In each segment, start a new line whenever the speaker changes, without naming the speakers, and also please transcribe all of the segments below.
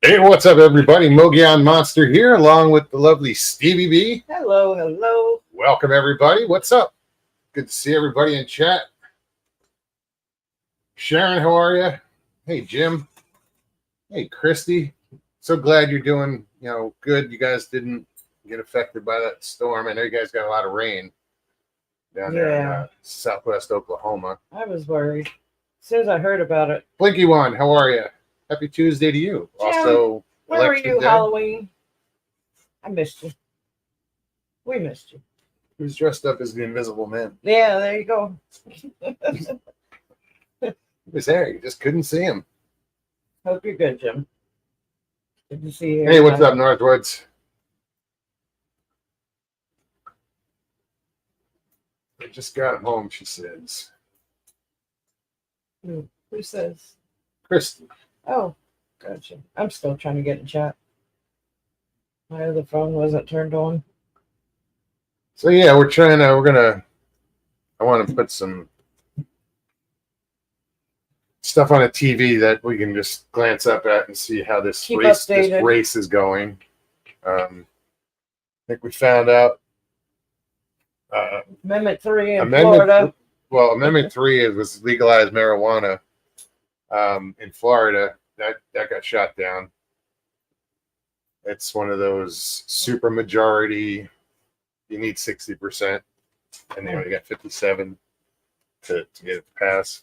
Hey, what's up, everybody? Mogion Monster here, along with the lovely Stevie B.
Hello, hello.
Welcome, everybody. What's up? Good to see everybody in chat. Sharon, how are you? Hey, Jim. Hey, Christy. So glad you're doing, good. You guys didn't get affected by that storm. I know you guys got a lot of rain down there in southwest Oklahoma.
I was worried as soon as I heard about it.
Blinky One, how are you? Happy Tuesday to you.
Jim,
also,
where were
election
you
day.
Halloween? I missed you. We missed you.
Who's dressed up as the Invisible Man?
Yeah, there you go.
He was there. You just couldn't see him.
Hope you're good, Jim. Good to see you.
Hey, what's up, Northwoods? I just got home, she says.
Who says?
Kristen.
Oh, gotcha. I'm still trying to get in chat. My other phone wasn't turned on.
So yeah, I want to put some stuff on a TV that we can just glance up at and see how this race is going. I think we found out
Amendment 3 in Florida.
Well, Amendment 3 was legalized marijuana in Florida. That got shot down. It's one of those super majority. You need 60%, and they only got 57 to get it to pass.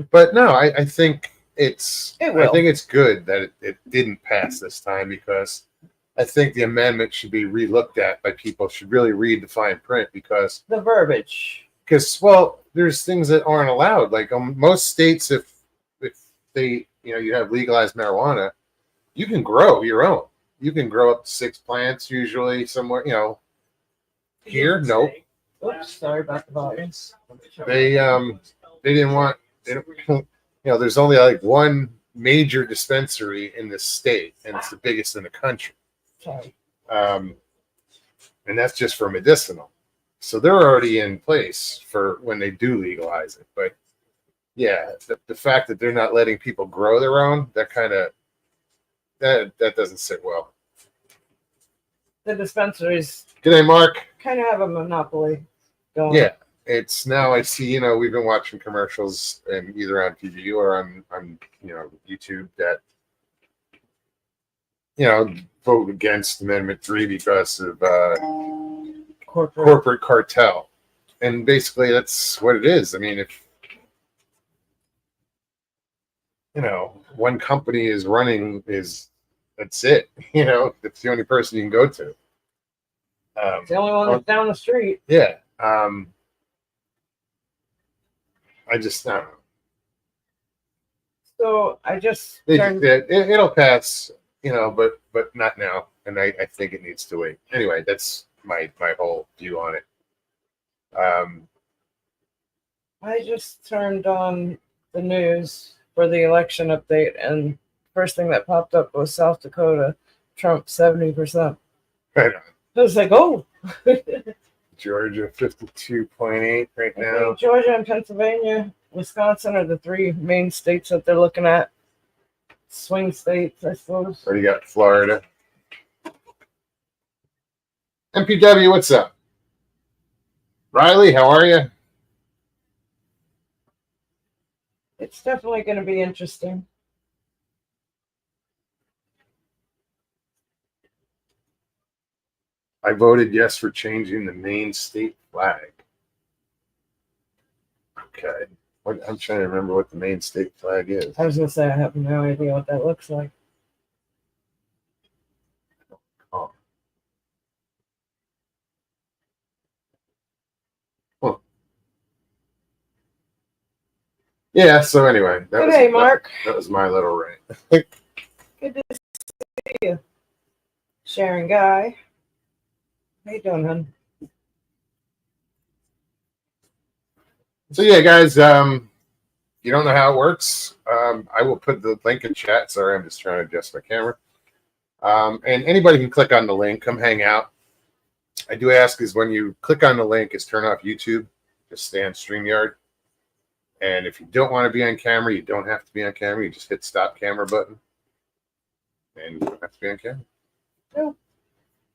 But no, I think it's good that it didn't pass this time, because I think the amendment should be relooked at by people. Should really read the fine print, because
the verbiage.
Because there's things that aren't allowed. Like most states, if they you have legalized marijuana, you can grow your own. You can grow up to 6 plants usually somewhere. Here, nope.
Oops, sorry about the volume.
They didn't want. There's only like one major dispensary in this state, and it's the biggest in the country.
Sorry.
And that's just for medicinal. So they're already in place for when they do legalize it. But yeah, the fact that they're not letting people grow their own, that doesn't sit well.
The dispensaries.
G'day, Mark.
Kind of have a monopoly going.
Yeah, it's now I see. We've been watching commercials and either on TV or on YouTube that vote against Amendment 3 because of corporate cartel, and basically that's what it is. I mean, if one company is running, that's it. It's the only person you can go to.
It's the only one that's down the street.
Yeah. I don't know.
So I just
it'll pass, but not now, and I think it needs to wait. Anyway, that's my whole view on it.
I just turned on the news for the election update, and first thing that popped up was South Dakota, Trump 70%.
Right on.
I was like, oh.
Georgia 52.8 right now.
Georgia and Pennsylvania, Wisconsin are the 3 main states that they're looking at. Swing states, I suppose.
Already got Florida. MPW, what's up? Riley, how are you?
It's definitely going to be interesting.
I voted yes for changing the main state flag. Okay. I'm trying to remember what the main state flag is.
I was going to say, I have no idea what that looks like.
Oh. Huh. Yeah, so anyway.
Hey, Mark.
That was my little rant.
Good to see you. Sharon Guy. How you doing, hon?
So yeah, guys, you don't know how it works. I will put the link in chat. Sorry, I'm just trying to adjust my camera. And anybody can click on the link, come hang out. I do ask is when you click on the link is turn off YouTube, just stay on StreamYard. And if you don't want to be on camera, you don't have to be on camera. You just hit stop camera button, and you don't have to be on camera.
Nope.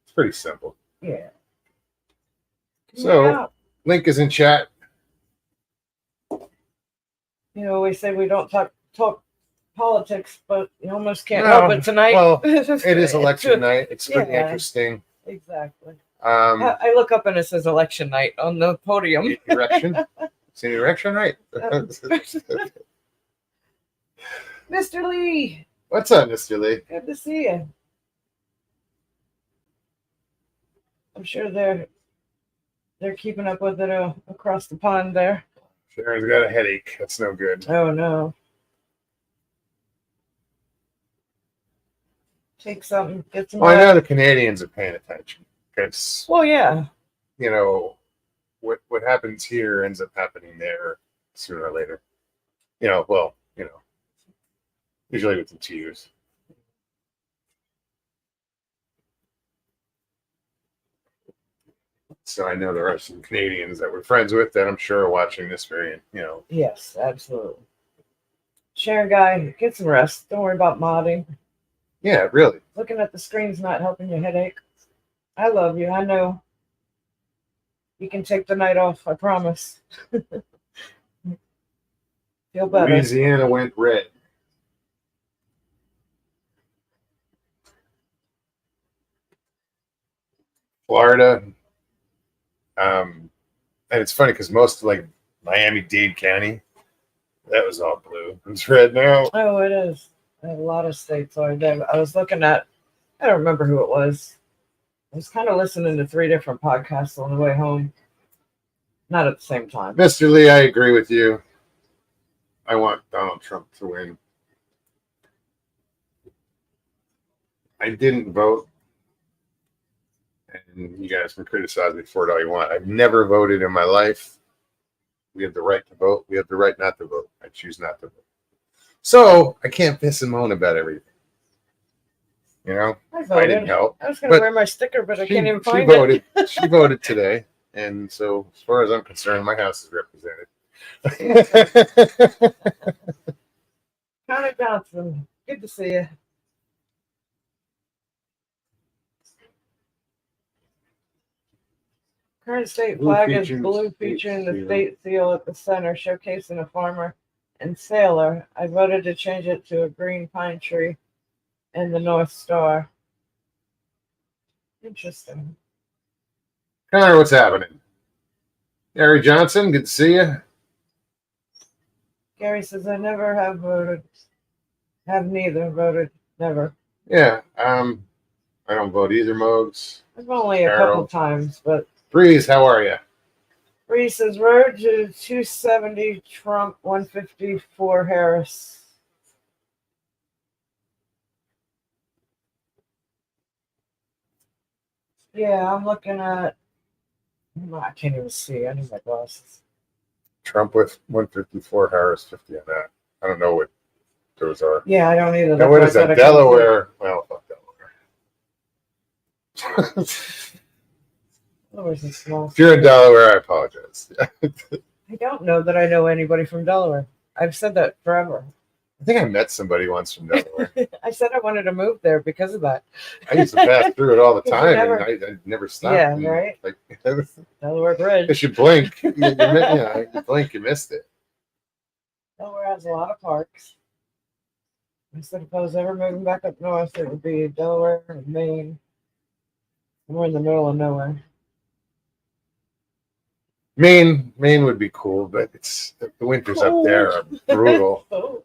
It's pretty simple.
Yeah.
So,
Yeah.
link is in chat.
You know, we say we don't talk politics, but you almost can't
No,
help it tonight.
well, It is election night. It's pretty
Yeah.
interesting.
Exactly.
Um,
I look up and it says election night on the podium.
erection. It's an erection, right?
Mr. Lee,
What's up, Mr. Lee?
good to see you. I'm sure they're keeping up with it across the pond there.
Sharon's got a headache. That's no good.
Oh no. Take something, get some
Well, I know
rest.
the Canadians are paying attention because
Well, yeah.
you know what happens here ends up happening there sooner or later. Usually within 2 years. So I know there are some Canadians that we're friends with that I'm sure are watching this variant.
Yes, absolutely. Sharon guy, get some rest. Don't worry about modding.
Yeah, really.
Looking at the screen's not helping your headache. I love you. I know. You can take the night off, I promise. Feel better.
Louisiana went red. Florida. And it's funny because most like Miami-Dade County, that was all blue. It's red now.
Oh, it is. A lot of states are there. I was looking at, I don't remember who it was. I was kind of listening to 3 different podcasts on the way home. Not at the same time.
Mr. Lee, I agree with you. I want Donald Trump to win. I didn't vote. And you guys can criticize me for it all you want. I've never voted in my life. We have the right to vote. We have the right not to vote. I choose not to vote. So I can't piss and moan about everything.
I
I
voted.
didn't help.
I was going to
But
wear my sticker, but I
She,
can't even
she
find
voted.
it.
She voted today. And so as far as I'm concerned, my house is represented.
Connor Johnson, good to see you. Current state
Blue
flag is
featuring
blue,
the state
featuring the
seal.
state seal at the center, showcasing a farmer and sailor. I voted to change it to a green pine tree and the North Star. Interesting.
Connor, what's happening? Gary Johnson, good to see you.
Gary says, I never have voted. Have neither voted. Never.
Yeah, I don't vote either, Mogs.
I've only a couple
Harold.
times, but
Breeze, how are you?
Reese says, road to 270 Trump, 154 Harris. Yeah, I'm looking at. I can't even see. I need my glasses.
Trump with 154, Harris 50 on that. I don't know what those are.
Yeah, I don't either.
Now, what
That's
is
why I
that?
said I couldn't see.
Delaware. Well, fuck Delaware.
Delaware's a small.
If you're in Delaware, I apologize.
I don't know that I know anybody from Delaware. I've said that forever.
I think I met somebody once from Delaware.
I said I wanted to move there because of that.
I used to pass through it all the
You
time,
never-
and I never stopped.
Yeah,
And,
right?
Like,
Delaware Bridge.
if you blink, you blink, you missed it.
Delaware has a lot of parks. I said if I was ever moving back up north, it would be Delaware and Maine. We're in the middle of nowhere.
Maine would be cool, but it's the winters up there are brutal.
Oh.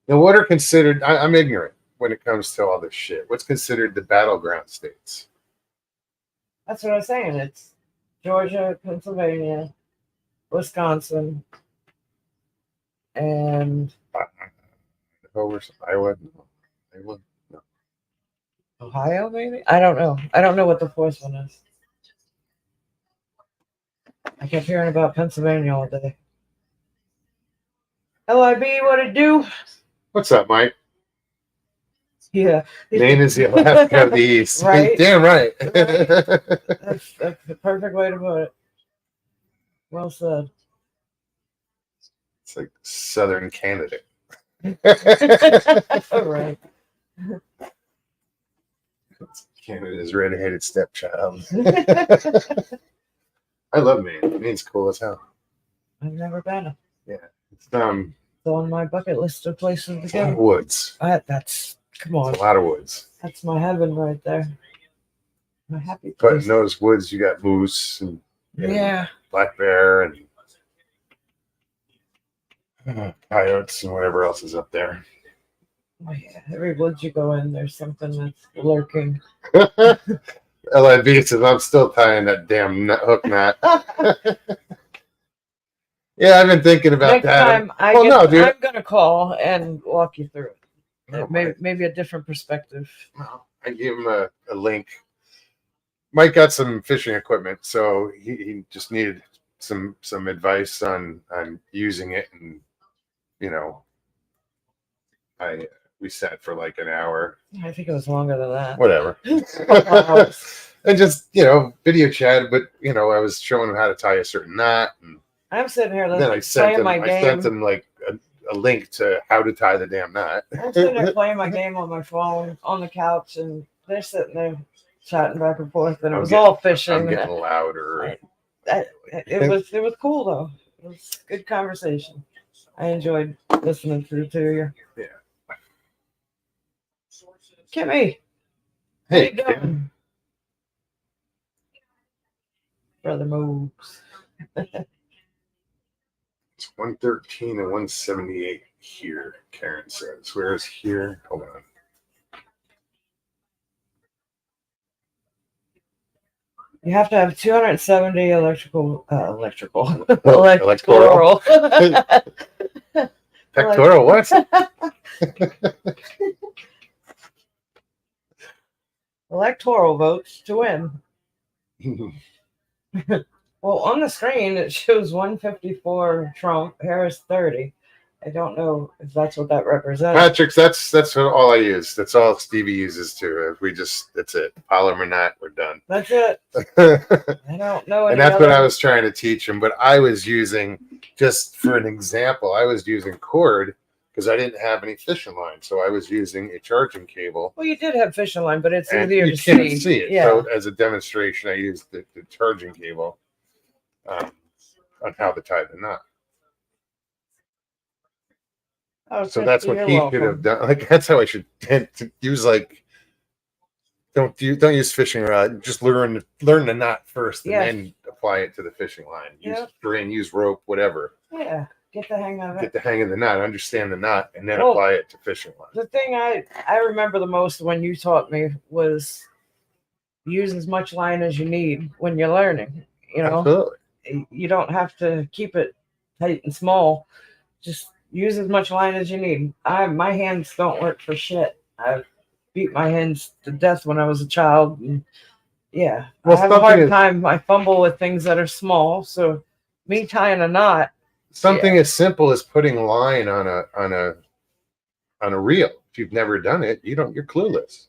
Now, what are considered? I'm ignorant when it comes to all this shit. What's considered the battleground states?
That's what I was saying. It's Georgia, Pennsylvania, Wisconsin, and
Iowa. No.
Ohio, maybe? I don't know. I don't know what the fourth one is. I kept hearing about Pennsylvania all day. LIB, what it do?
What's up, Mike?
Yeah.
Maine is the Alaska of the East.
Right.
Damn right.
That's the perfect way to put it. Well said.
It's like Southern Canada.
Right.
Canada's red-headed stepchild. I love Maine. Maine's cool as hell.
I've never been.
It's
It's on my bucket list of places to
a lot of
go.
woods.
That's come on.
It's a lot of woods.
That's my heaven right there. My happy
But
place.
in those woods, you got moose and
Yeah.
black bear and coyotes and whatever else is up there.
Oh, yeah. Every woods you go in, there's something that's lurking.
LIB says, I'm still tying that damn hook knot. Yeah, I've been thinking about
Next
that.
time
dude.
I'm gonna call and walk you through it.
No,
Maybe a different perspective.
I gave him a link. Mike got some fishing equipment, so he just needed some advice on using it, and we sat for like an hour,
I think it was longer than that.
whatever, and just video chat. But I was showing him how to tie a certain knot, and
I'm sitting here
then I
playing my game.
sent him like a link to how to tie the damn knot.
I'm sitting there playing my game on my phone on the couch, and they're sitting there chatting back and forth, and it was all fishing.
I'm getting louder.
It was cool though. It was a good conversation. I enjoyed listening to you.
Yeah.
Kimmy,
Hey,
how you doing? Brother moves.
It's 113 and 178 here, Karen says. Where is here? Hold on.
You have to have 270 electoral.
Pectoral what?
Electoral votes to win. Well, on the screen it shows 154 Trump, Harris 30. I don't know if that's what that represents.
Patrick, that's all I use. That's all Stevie uses too. That's it. Follow him or not, we're done.
That's it. I don't know.
And that's what I was trying to teach him. But I was using, just for an example, I was using cord because I didn't have any fishing line. So I was using a charging cable.
Well, you did have fishing line, but it's
and
easier
you
to
can't
see.
see it.
Yeah.
So as a demonstration, I used the charging cable on how to tie the knot.
Oh,
so that's what he should have done. Like that's how I should use. Like, don't use fishing rod. Just learn the knot first, and then apply it to the fishing line. Use string, use rope, whatever.
Yeah, get the hang of it.
Get the hang of the knot. Understand the knot, and then apply it to fishing line.
The thing I remember the most when you taught me was use as much line as you need when you're learning.
Absolutely.
You don't have to keep it tight and small. Just use as much line as you need. My hands don't work for shit. I beat my hands to death when I was a child. And I have a hard time. I fumble with things that are small. So me tying a knot.
Something as simple as putting line on a reel. If you've never done it, you're clueless.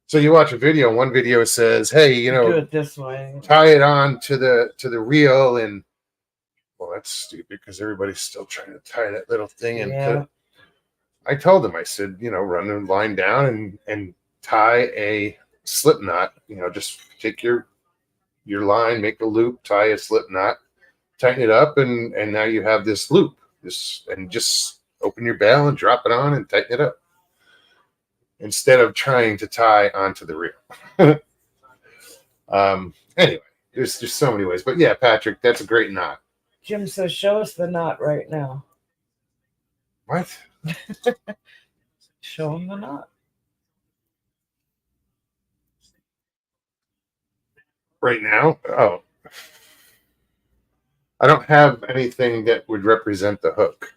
So you watch a video, and one video says, "Hey,
do it this way.
Tie it on to the reel." And well, that's stupid because everybody's still trying to tie that little thing in. I told them, I said, run the line down and tie a slip knot. Just take your line, make a loop, tie a slip knot, tighten it up, and now you have this loop. And just open your bail and drop it on and tighten it up. Instead of trying to tie onto the reel. Anyway, there's just so many ways. But yeah, Patrick, that's a great knot.
Jim says, show us the knot right now.
What?
Show him the knot.
Right now? Oh. I don't have anything that would represent the hook.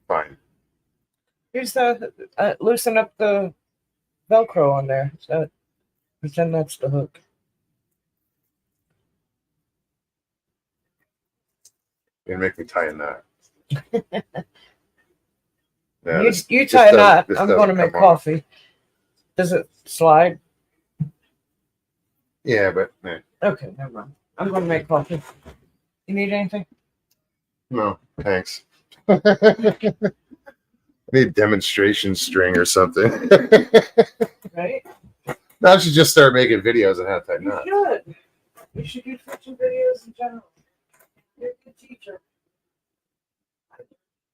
Fine.
Here's the loosen up the Velcro on there. So pretend that's the hook.
You're gonna make me tie a knot. No,
you
this
you tie a
doesn't-
knot.
this
I'm
doesn't
going to make
come off.
coffee. Does it slide?
Yeah, but
Okay, never mind. I'm going to make coffee. You need anything?
no, thanks. I need a demonstration string or something.
Right?
No, I should just start making videos on how to tie
You
knots.
should. You should do teaching videos in general. You're a good teacher.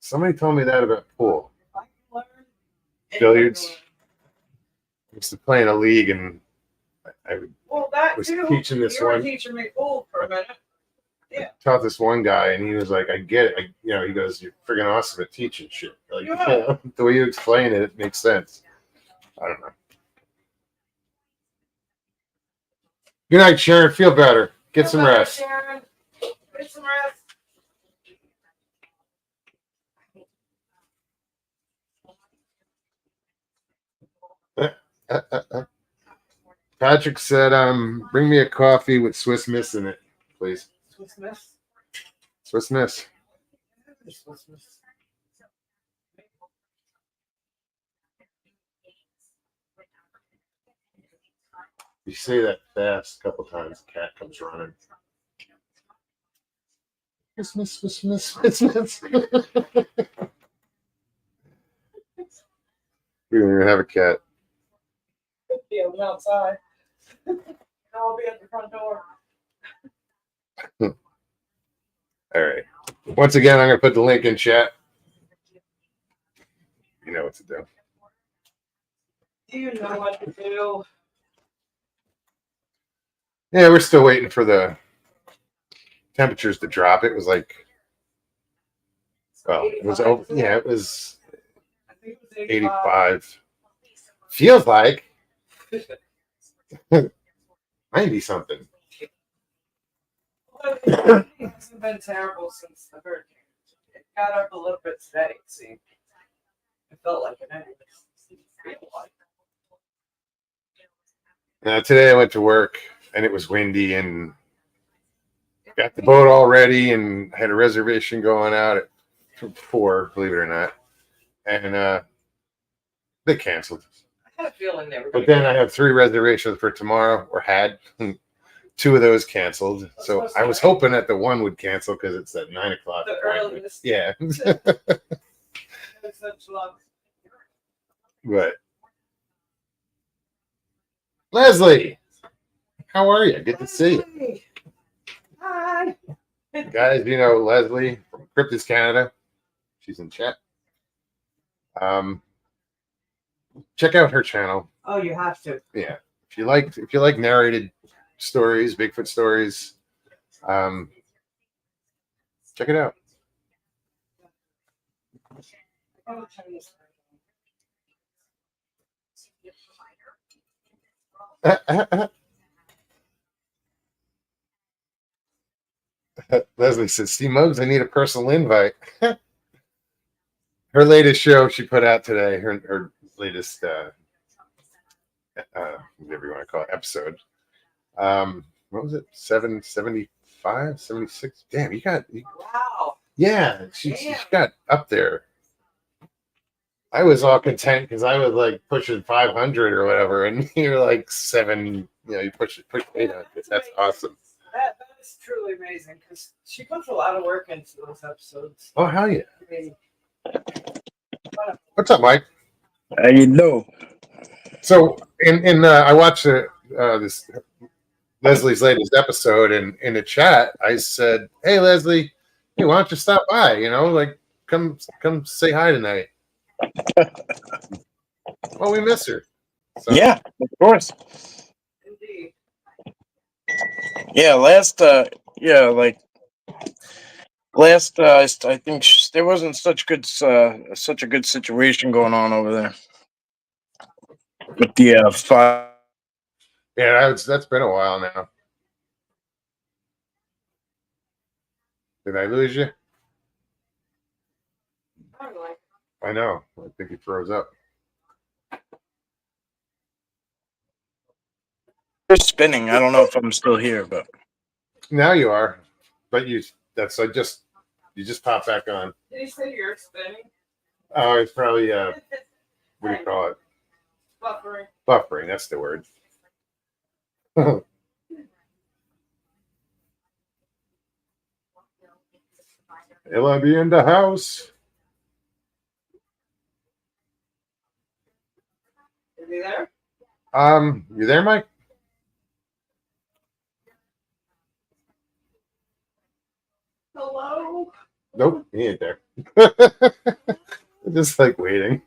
Somebody told me that about pool.
If I can learn,
Billiards?
anyone
I used to play in a league, and I
can learn. Well, that
was
too.
teaching this
you were
one.
teaching me pool for a minute.
Taught this one guy, and he was like, "I get it." He goes, "You're friggin' awesome at teaching shit. Like,
Yeah.
the way you explain it, it makes sense." I don't know. Good night, Sharon. Feel better. Get some
Feel better,
rest.
Sharon. Get some rest.
Patrick said, bring me a coffee with Swiss Miss in it, please.
Swiss Miss.
Swiss Miss.
Swiss Miss.
You say that fast a couple times, the cat comes running. Swiss Miss, Swiss Miss, Swiss Miss. We don't even have a cat.
Yeah, I'm outside. I'll be at the front door.
All right. Once again, I'm going to put the link in chat. You know what to do.
Do you know what to do?
Yeah, we're still waiting for the temperatures to drop. It was like, well, it was over. Yeah, it was
I think it was
85. Feels like 90 something.
Well, it hasn't been terrible since the hurricane. It got up a little bit today. See, it felt like it anyways.
Today I went to work and it was windy and got the boat all ready and had a reservation going out at 4, believe it or not. And they canceled.
I had a feeling they were.
But then I have 3 reservations for tomorrow, or had. 2 of those canceled. So I was hoping that the one would cancel because it's at 9 o'clock.
The
appointment.
earliest.
Yeah.
Such luck.
But Leslie, how are you? Good to see you.
Hi.
Guys, you know Leslie from Cryptis Canada. She's in chat. Check out her channel.
Oh, you have to.
Yeah. If you like narrated stories, Bigfoot stories, check it out.
Oh, Chinese.
Leslie says, "Steve Muggs, I need a personal invite." Her latest show she put out today, her latest whatever you want to call it, episode. What was it? 775, 76? Damn,
Wow.
yeah, she got up there. I was all content because I was like pushing 500 or whatever, and you're like 7, you push 800. That's awesome.
That is truly amazing because she puts a lot of work into those episodes.
Oh, hell yeah.
I mean,
What's up, Mike?
How you know?
So, I watched this Leslie's latest episode, and in the chat, I said, "Hey, Leslie, hey, why don't you stop by? Like come say hi tonight." Well, we miss her. So,
Yeah, of course.
indeed.
Yeah, I think there wasn't such a good situation going on over there with the fire.
yeah, that's been a while now. Did I lose you?
Anyway,
I know. I think he froze up.
They're spinning. I don't know if I'm still here, but
Now you are, but I just You just pop back on.
Did you say you're spinning?
Oh, it's probably what do you call it?
Buffering.
Buffering. That's the word. Will I be in the house?
Is he there?
You there, Mike?
Hello?
Nope, he ain't there. Just like waiting.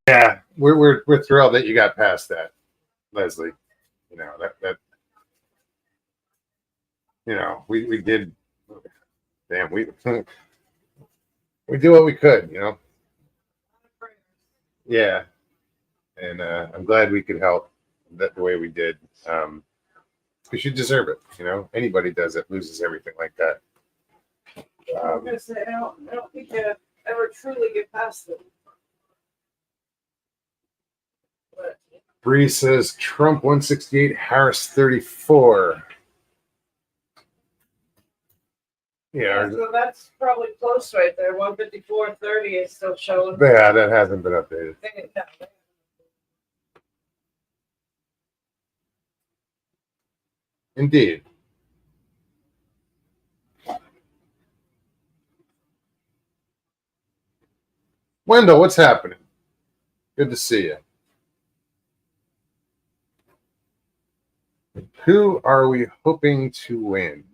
Yeah, we're thrilled that you got past that, Leslie. You know that you know we did. Damn, we do what we could, you know. Yeah, and I'm glad we could help that the way we did. Because you deserve it, you know. Anybody does it, loses everything like that.
I'm gonna say I don't think you ever truly get past it. But
Bree says Trump 168, Harris 34. Yeah,
so that's probably close right there. 154.30 is still showing.
yeah, that hasn't been updated. Indeed. Wendell, what's happening? Good to see you. Who are we hoping to win?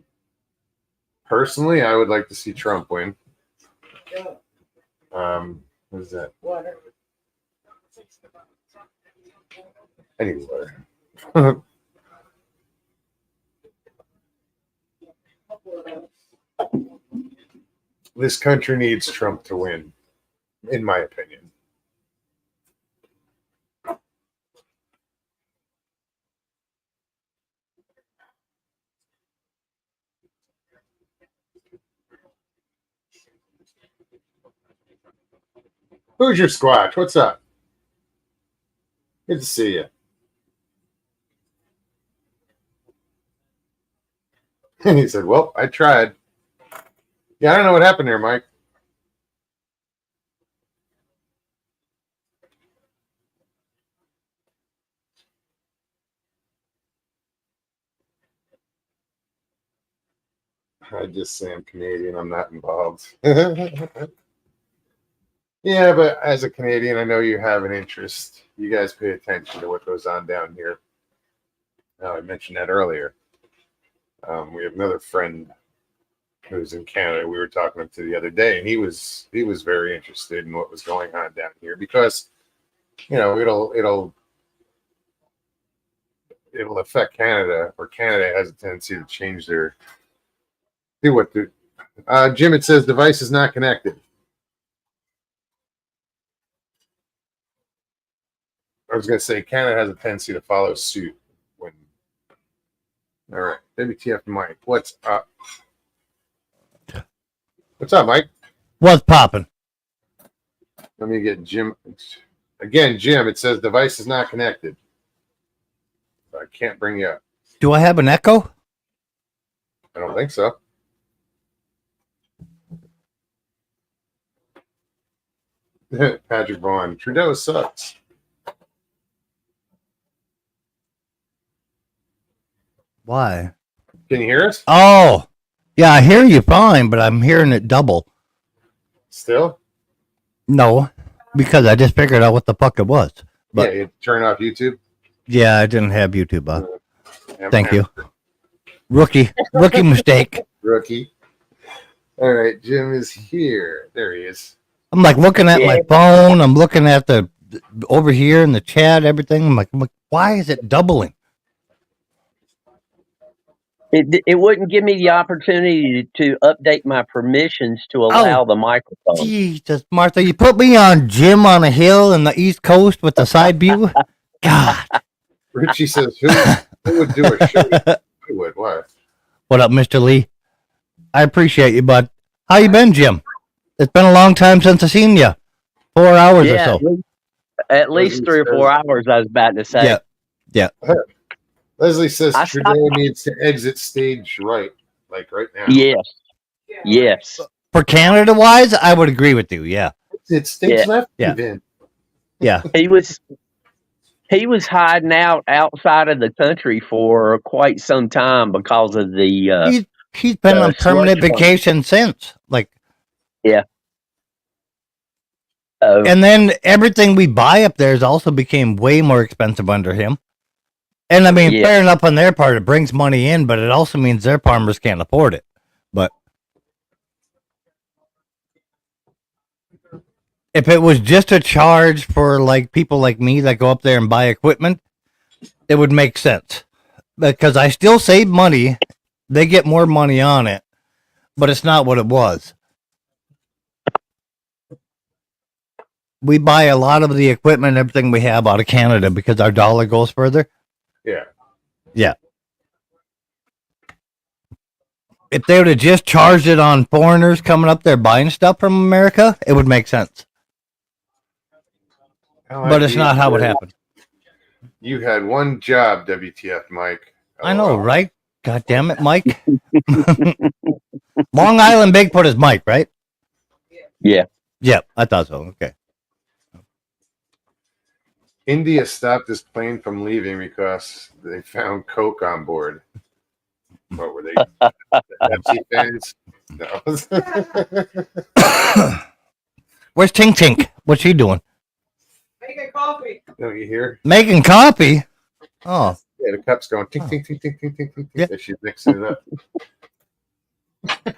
Personally, I would like to see Trump win. What is that?
Water.
Anyway. This country needs Trump to win, in my opinion. Who's your Squatch? What's up? Good to see you. And he said, well, I tried. Yeah, I don't know what happened there, Mike. I just say I'm Canadian. I'm not involved. Yeah, but as a Canadian, I know you have an interest. You guys pay attention to what goes on down here. I mentioned that earlier. We have another friend who's in Canada. We were talking to the other day, and he was very interested in what was going on down here because, you know, it'll affect Canada, or Canada has a tendency to change their Jim, it says device is not connected. I was going to say Canada has a tendency to follow suit when. All right, WTF, Mike. What's up? What's up, Mike?
What's popping?
Let me get Jim. Again, Jim, it says device is not connected. I can't bring you up.
Do I have an echo?
I don't think so. Patrick Vaughn. Trudeau sucks.
Why?
Can you hear us?
Oh, yeah, I hear you fine, but I'm hearing it double.
Still?
No, because I just figured out what the fuck it was. But
Yeah, you turn off YouTube.
yeah, I didn't have YouTube on.
Yeah,
Thank you. Rookie mistake.
Rookie. All right, Jim is here. There he is.
I'm like looking at my phone. I'm looking at the over here in the chat, everything. I'm like, why is it doubling?
It wouldn't give me the opportunity to update my permissions to allow the microphone.
Jesus, Martha, you put me on Jim on a hill in the East Coast with the side view. God.
Richie says, who would do a show? Who would? What?
What up, Mr. Lee? I appreciate you, bud. How you been, Jim? It's been a long time since I seen you. 4 hours or so.
At least 3 or 4 hours, I was about to say.
Yeah.
Leslie says Trudeau needs to exit stage right. like right now.
Yes. Yes.
For Canada wise, I would agree with you. Yeah.
It stinks
Yeah.
left,
Yeah.
Vin.
Yeah.
He was hiding out outside of the country for quite some time because of the
He's been on permanent
sludge fund.
vacation since. Like,
Oh,
and then everything we buy up there has also became way more expensive under him. And I mean,
Yeah.
fair enough on their part, it brings money in, but it also means their farmers can't afford it. But if it was just a charge for like people like me that go up there and buy equipment, it would make sense. Because I still save money. They get more money on it, but it's not what it was. We buy a lot of the equipment and everything we have out of Canada because our dollar goes further.
Yeah.
Yeah. If they would have just charged it on foreigners coming up there buying stuff from America, it would make sense. But it's not how it happened.
You had one job, WTF, Mike.
I know, right? God damn it, Mike. Long Island Bigfoot is Mike, right?
yeah.
Yeah, I thought so. Okay.
India stopped this plane from leaving because they found Coke on board. What were they? Pepsi fans? No.
Yeah.
Where's Tink Tink? What's she doing?
Making coffee.
Don't you hear?
Making coffee. Oh,
Yeah, the cup's going tink, tink, tink, tink, tink, tink, tink.
Yeah.
Yeah. She's mixing it up.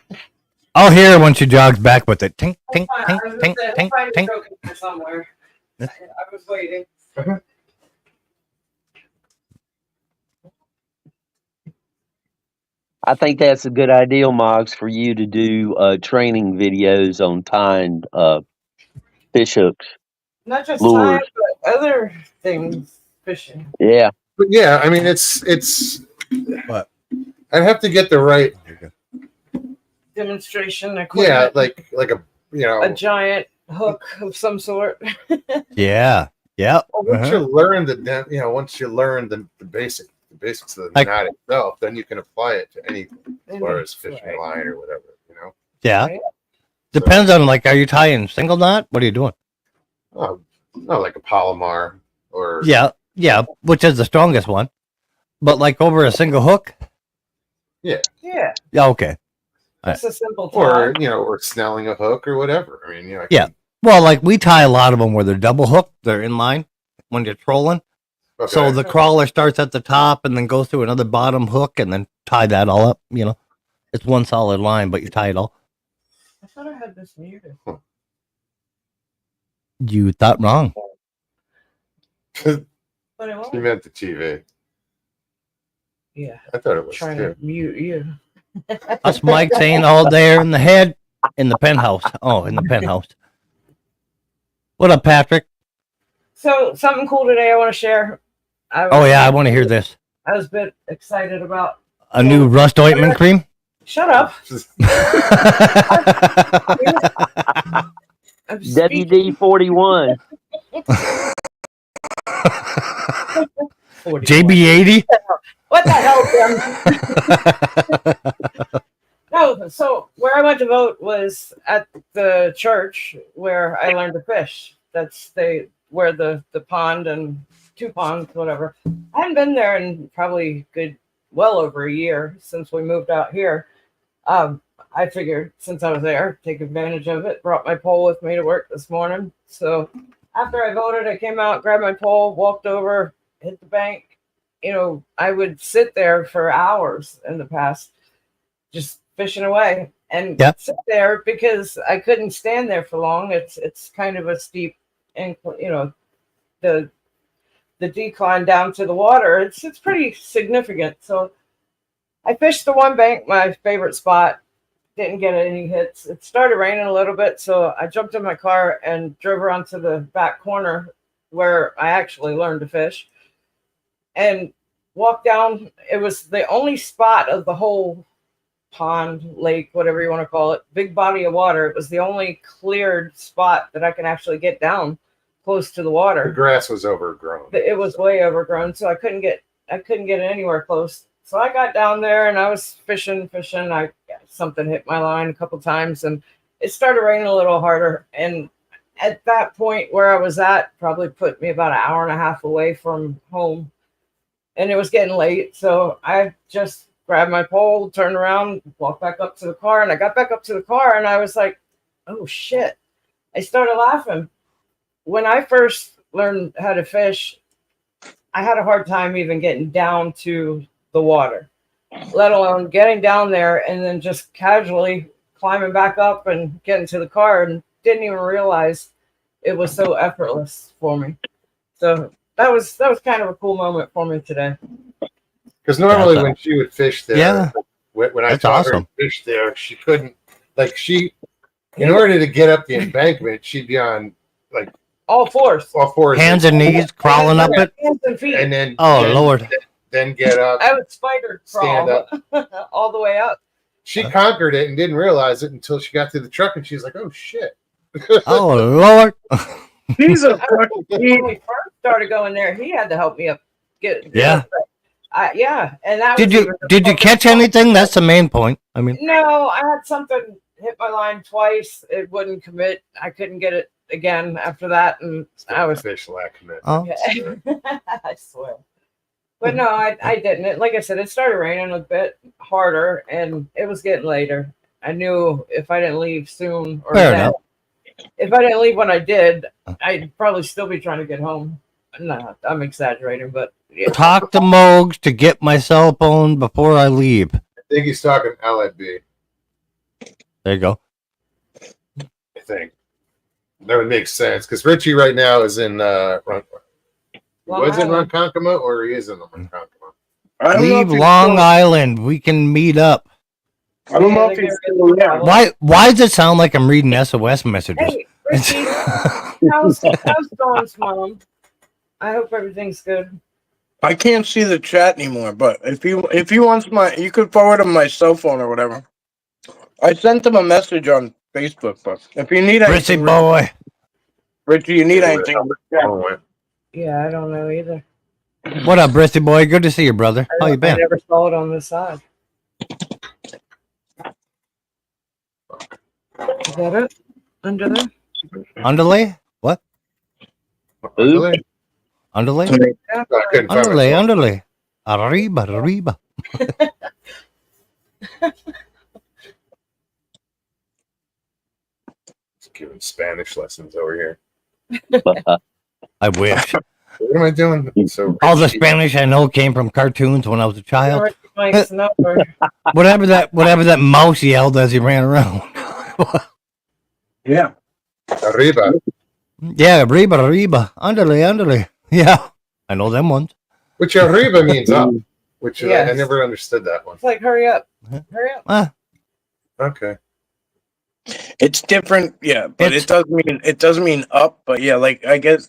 I'll hear her when she jogs back with it. Tink, tink,
I
tink,
was
tink,
gonna say,
tink,
I'll find a
tink.
Coke in there somewhere.
Yeah.
I was waiting.
I think that's a good idea, Moggs, for you to do training videos on tying fish hooks.
Not just
Lures.
time, but other things fishing.
Yeah.
But yeah, I mean, it's.
What?
I'd have to get the right.
Demonstration equipment.
Yeah, like a
a giant hook of some sort.
Yeah. Yeah.
Once you learn once you learn the basics of the
Like-
knot itself, then you can apply it to any as far as fishing
Right.
line or whatever.
Yeah.
Right.
Depends on like, are you tying single knot? What are you doing?
Oh, not like a Palomar or
Yeah. Yeah. Which is the strongest one. But like over a single hook?
Yeah,
Yeah. Okay.
it's a simple
or
tie.
or snelling a hook or whatever. I mean,
Yeah. Well, like we tie a lot of them where they're double hooked. They're in line when you're trolling.
Okay.
So the crawler starts at the top and then goes through another bottom hook and then tie that all up. You know, it's one solid line, but you tie it all.
I thought I had this muted.
You thought wrong.
But it
You
won't.
meant the TV.
Yeah,
I thought it was
trying
too.
to mute you.
That's Mike saying all there in the head in the penthouse. Oh, in the penthouse. What up, Patrick?
So something cool today I want to share.
Oh yeah, I want to hear this.
I was a bit excited about.
A new rust ointment cream.
Shut up. I'm speaking-
WD-41.
JB80.
What the hell, Tim? No, so where I went to vote was at the church where I learned to fish. That's where the pond and 2 ponds, whatever. I hadn't been there in probably well over a year since we moved out here. I figured since I was there, take advantage of it. Brought my pole with me to work this morning. So after I voted, I came out, grabbed my pole, walked over, hit the bank. I would sit there for hours in the past, just fishing away and
Yep.
sit there because I couldn't stand there for long. It's kind of a steep, the decline down to the water. It's pretty significant. So I fished the one bank, my favorite spot. Didn't get any hits. It started raining a little bit, so I jumped in my car and drove around to the back corner where I actually learned to fish and walked down. It was the only spot of the whole pond, lake, whatever you want to call it, big body of water. It was the only cleared spot that I can actually get down close to the
The
water.
grass was overgrown.
It was way overgrown, so I couldn't get anywhere close. So I got down there and I was fishing. Something hit my line a couple times and it started raining a little harder. And at that point where I was at, probably put me about an hour and a half away from home. And it was getting late. So I just grabbed my pole, turned around, walked back up to the car. And I got back up to the car and I was like, oh shit. I started laughing. When I first learned how to fish, I had a hard time even getting down to the water, let alone getting down there and then just casually climbing back up and getting to the car, and didn't even realize it was so effortless for me. So that was kind of a cool moment for me today.
Because normally
That's
when she would fish there,
Yeah.
when I
That's
taught her
awesome.
to fish there, she couldn't, like, in order to get up the embankment, she'd be on like
All fours,
all fours,
Hands and knees crawling up it.
hands and feet.
and then
Oh
then,
Lord.
then get up,
I would spider
stand
crawl
up.
all the way up.
She conquered it and didn't realize it until she got to the truck, and she's like, "Oh shit!"
Oh Lord.
He's a fucking
When we first started going there, he had to help me up.
Yeah.
Yeah, and that
Did
was
you
even the
did you
fucking
catch
fun.
anything? That's the main point. I mean,
No, I had something hit my line twice. It wouldn't commit. I couldn't get it again after that, and I was.
fish lack commitment.
oh,
I swear. But no, I didn't. Like I said, it started raining a bit harder, and it was getting later. I knew if I didn't leave soon, or
Fair
then-
enough.
if I didn't leave when I did, I'd probably still be trying to get home. No, I'm exaggerating, but yeah.
talk to Mogs to get my cell phone before I leave.
I think he's talking LFB.
There you go.
I think that would make sense because Richie right now is in was in Ronkonkoma, or he is in Ronkonkoma.
I don't know
Leave
if he's
Long
still-
Island. We can meet up.
I don't know
Yeah,
if
they
he's
get
still
rid of
there.
the
Why does it sound like I'm reading SOS messages?
Hey, Richie, how's Dawn's mom? I hope everything's good.
I can't see the chat anymore, but if he wants you could forward him my cell phone or whatever. I sent him a message on Facebook, but if you need
Prissy
anything,
boy.
Richie, you need
Yeah,
anything,
Oh, went.
Yeah, I don't know either.
What up, Brissy boy? Good to see you, brother. How you
I
been?
never saw it on this side. Is that it? Under there?
Underlay? What?
Really?
Underlay?
Yeah.
I couldn't find
Underlay,
my phone.
underlay. Arriba, arriba.
Just giving Spanish lessons over here.
I wish.
What am I doing? So
All the Spanish I know came from cartoons when I was a child.
Richie Mike's number.
Whatever that mouse yelled as he ran around.
Yeah.
arriba.
Yeah, arriba, arriba. Underlay, underlay. Yeah. I know them ones.
Which arriba means up. Which I
Yes.
never understood that one.
It's like, hurry up. Hurry up.
Ah,
Okay.
It's different, yeah, but
It's-
it does mean up, but yeah, like I guess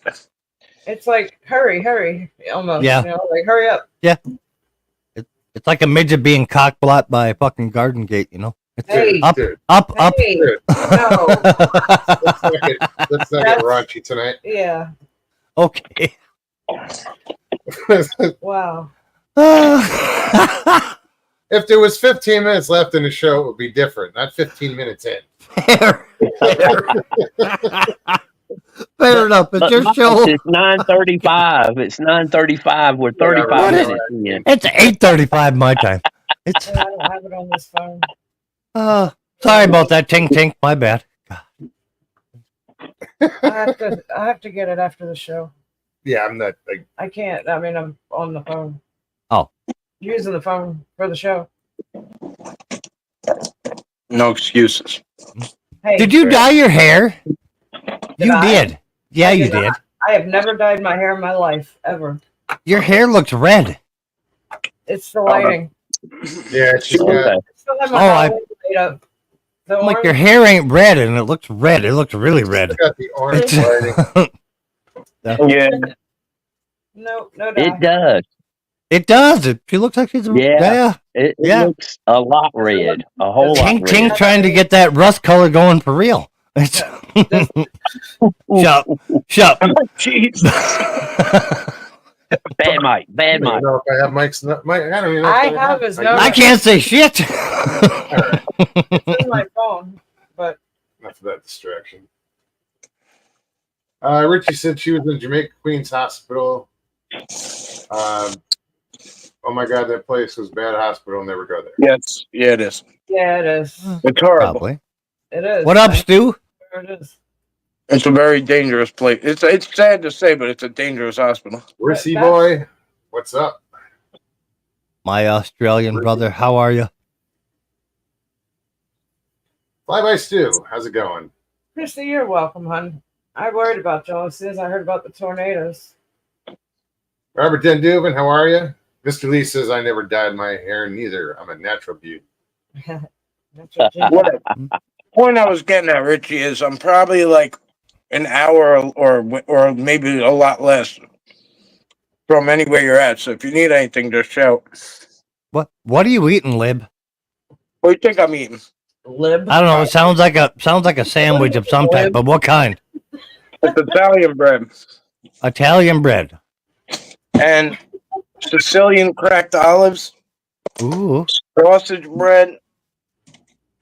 It's like, hurry. Almost.
Yeah.
You know, like, hurry up.
it's like a midget being cockblocked by a fucking garden gate, you know? It's
Hey.
up,
Dude,
up, up.
Hey,
dude,
no.
let's not get raunchy tonight.
Yeah.
Okay.
Wow.
If there was 15 minutes left in the show, it would be different. Not 15 minutes in.
Fair enough. It's your show.
It's 9:35. It's 9:35. We're 35
What
is
minutes in.
It's 8:35 my time. It's
Yeah, I don't have it on this phone.
sorry about that, tink tink. My bad.
I have to get it after the show.
Yeah, I'm not like
I can't. I mean, I'm on the phone.
Oh.
Using the phone for the show.
no excuses.
Hey,
Did you dye your hair? You
I?
did. Yeah,
I
you
did
did.
not. I have never dyed my hair in my life, ever.
Your hair looks red.
It's the lighting.
yeah, she's got
Okay.
Still have
Oh,
my
I-
eyelids made up. The
I'm like,
orange-
your hair ain't red, and it looks red. It looks really red.
got the orange lighting.
Yeah.
No dye.
It does.
It does. She looks like she's
Yeah. It
Yeah.
looks a lot red. A whole lot
Tink
red.
Tink's trying to get that rust color going for real. It's shut.
Jeez.
Bad Mike.
I
Bad
don't even
Mike.
know if I have Mike's. Mike, I don't even know.
I
if
have his
Mike.
number.
I can't say shit.
It's in my phone, but
Enough of that distraction. Richie said she was in Jamaica Queens Hospital. Oh my God, that place was bad hospital. Never go there.
Yes, yeah, it is.
yeah, it is.
It's horrible.
Probably.
It is.
What up, Stu?
There it is.
It's a very dangerous place. It's sad to say, but it's a dangerous hospital.
Rissy boy, what's up?
My Australian brother, how are you?
Fly by Stu, how's it going?
Christy, you're welcome, hon. I worried about y'all as soon as I heard about the tornadoes.
Robert Denduven, how are you? Mr. Lee says I never dyed my hair neither. I'm a natural beauty.
That's what Jim-
What point I was getting at, Richie, is I'm probably like an hour or maybe a lot less from anywhere you're at. So if you need anything, just shout.
What are you eating, Lib?
What do you think I'm eating?
Lib.
I don't know. It sounds like a sandwich of some type, but what kind?
It's Italian bread
Italian bread.
and Sicilian cracked olives,
Ooh.
sausage bread,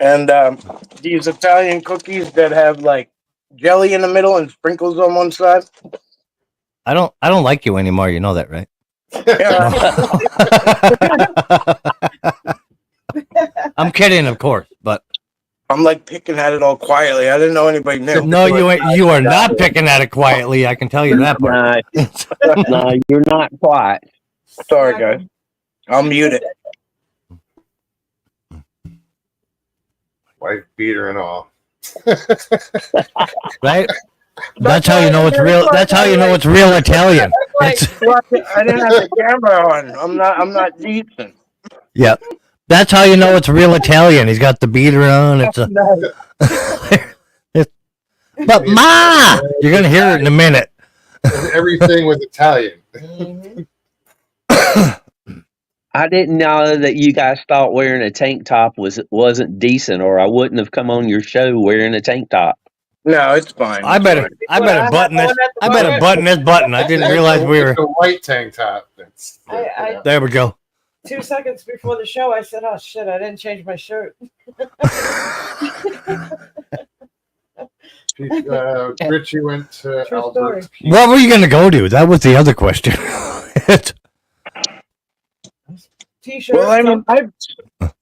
and these Italian cookies that have like jelly in the middle and sprinkles on one side.
I don't like you anymore. You know that, right? I'm kidding, of course, but
I'm like picking at it all quietly. I didn't know anybody knew.
no, you ain't. You are not picking at it quietly. I can tell you that part.
No, you're not quiet.
Sorry, guys. I'll mute it.
Wife beater and all.
Right? That's how you know it's real. That's how you know it's real Italian. It's,
I didn't have the camera on. I'm not decent.
yeah, that's how you know it's real Italian. He's got the beater on. It's a. But ma, you're gonna hear it in a minute.
Everything was Italian.
Mhm.
I didn't know that you guys thought wearing a tank top wasn't decent, or I wouldn't have come on your show wearing a tank top.
No, it's fine.
I better button this. I better button this button. I didn't realize we were.
It's a white tank top. That's,
I-
There we go.
2 seconds before the show, I said, "Oh shit, I didn't change my shirt."
Richie went to
True
Albert's.
What were you gonna go to? That was the other question.
T-shirt.
Well, I mean,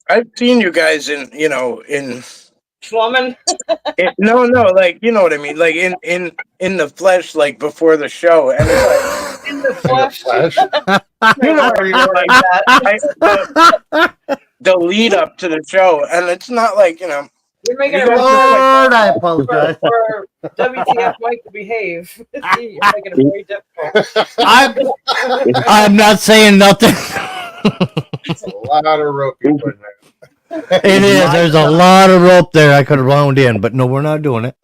I've seen you guys in
slumming.
no, like you know what I mean, like in the flesh, like before the show, and it's
In the flesh.
Flash.
like you know what I mean, like the lead up to the show, and it's not like you know.
You're making
You
it
guys
hard
I apologize.
for WTF Mike to behave. You're making it very difficult.
I'm not saying nothing.
It's a lot of rope you put in there.
It is. There's a lot of rope there I could have wound in, but no, we're not doing it.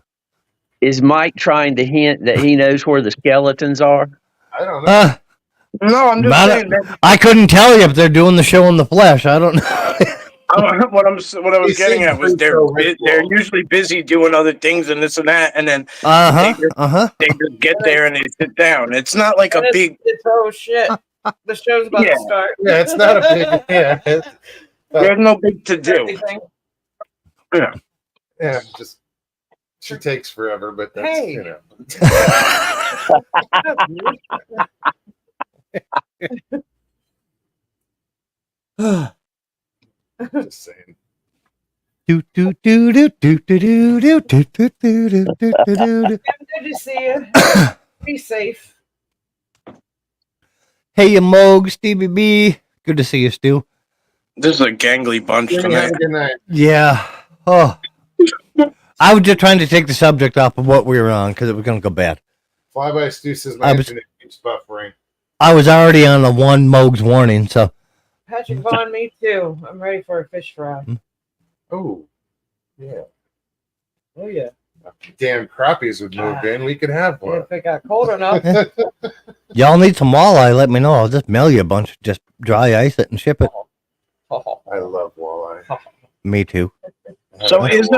Is Mike trying to hint that he knows where the skeletons are?
I don't know.
No, I'm just
Not a-
saying that
I couldn't tell you if they're doing the show in the flesh. I don't know.
what I was
He
getting
seemed
at was
pretty pro-ritual.
they're usually busy doing other things and this and that, and then
Uh huh.
they just get there and they sit down. It's not like a
And
big.
It's oh shit. The show's about
Yeah.
to start.
Yeah, it's not a big. Yeah,
There's no big to do.
Anything.
yeah. Just she takes forever, but that's
Hey.
you know. Just saying.
Do do do do do do do do do do do do do do do.
Good to see you. Be safe.
Hey, you Moog, Stevie B. Good to see you, Stu.
This is a gangly bunch
Jimmy, have
tonight.
a good night.
Yeah. Oh. I was just trying to take the subject off of what we were on because it was going to go bad.
Fly by Stu says
I
my
was-
internet keeps buffering.
I was already on the one Moog's warning, so
Patrick Vaughn, me too. I'm ready for a fish fry.
Oh, yeah.
Oh yeah.
Damn crappies would move in. We could have one.
If it got cold enough.
y'all need some walleye. Let me know. I'll just mail you a bunch. Just dry ice it and ship it.
I love walleye.
Me too.
So is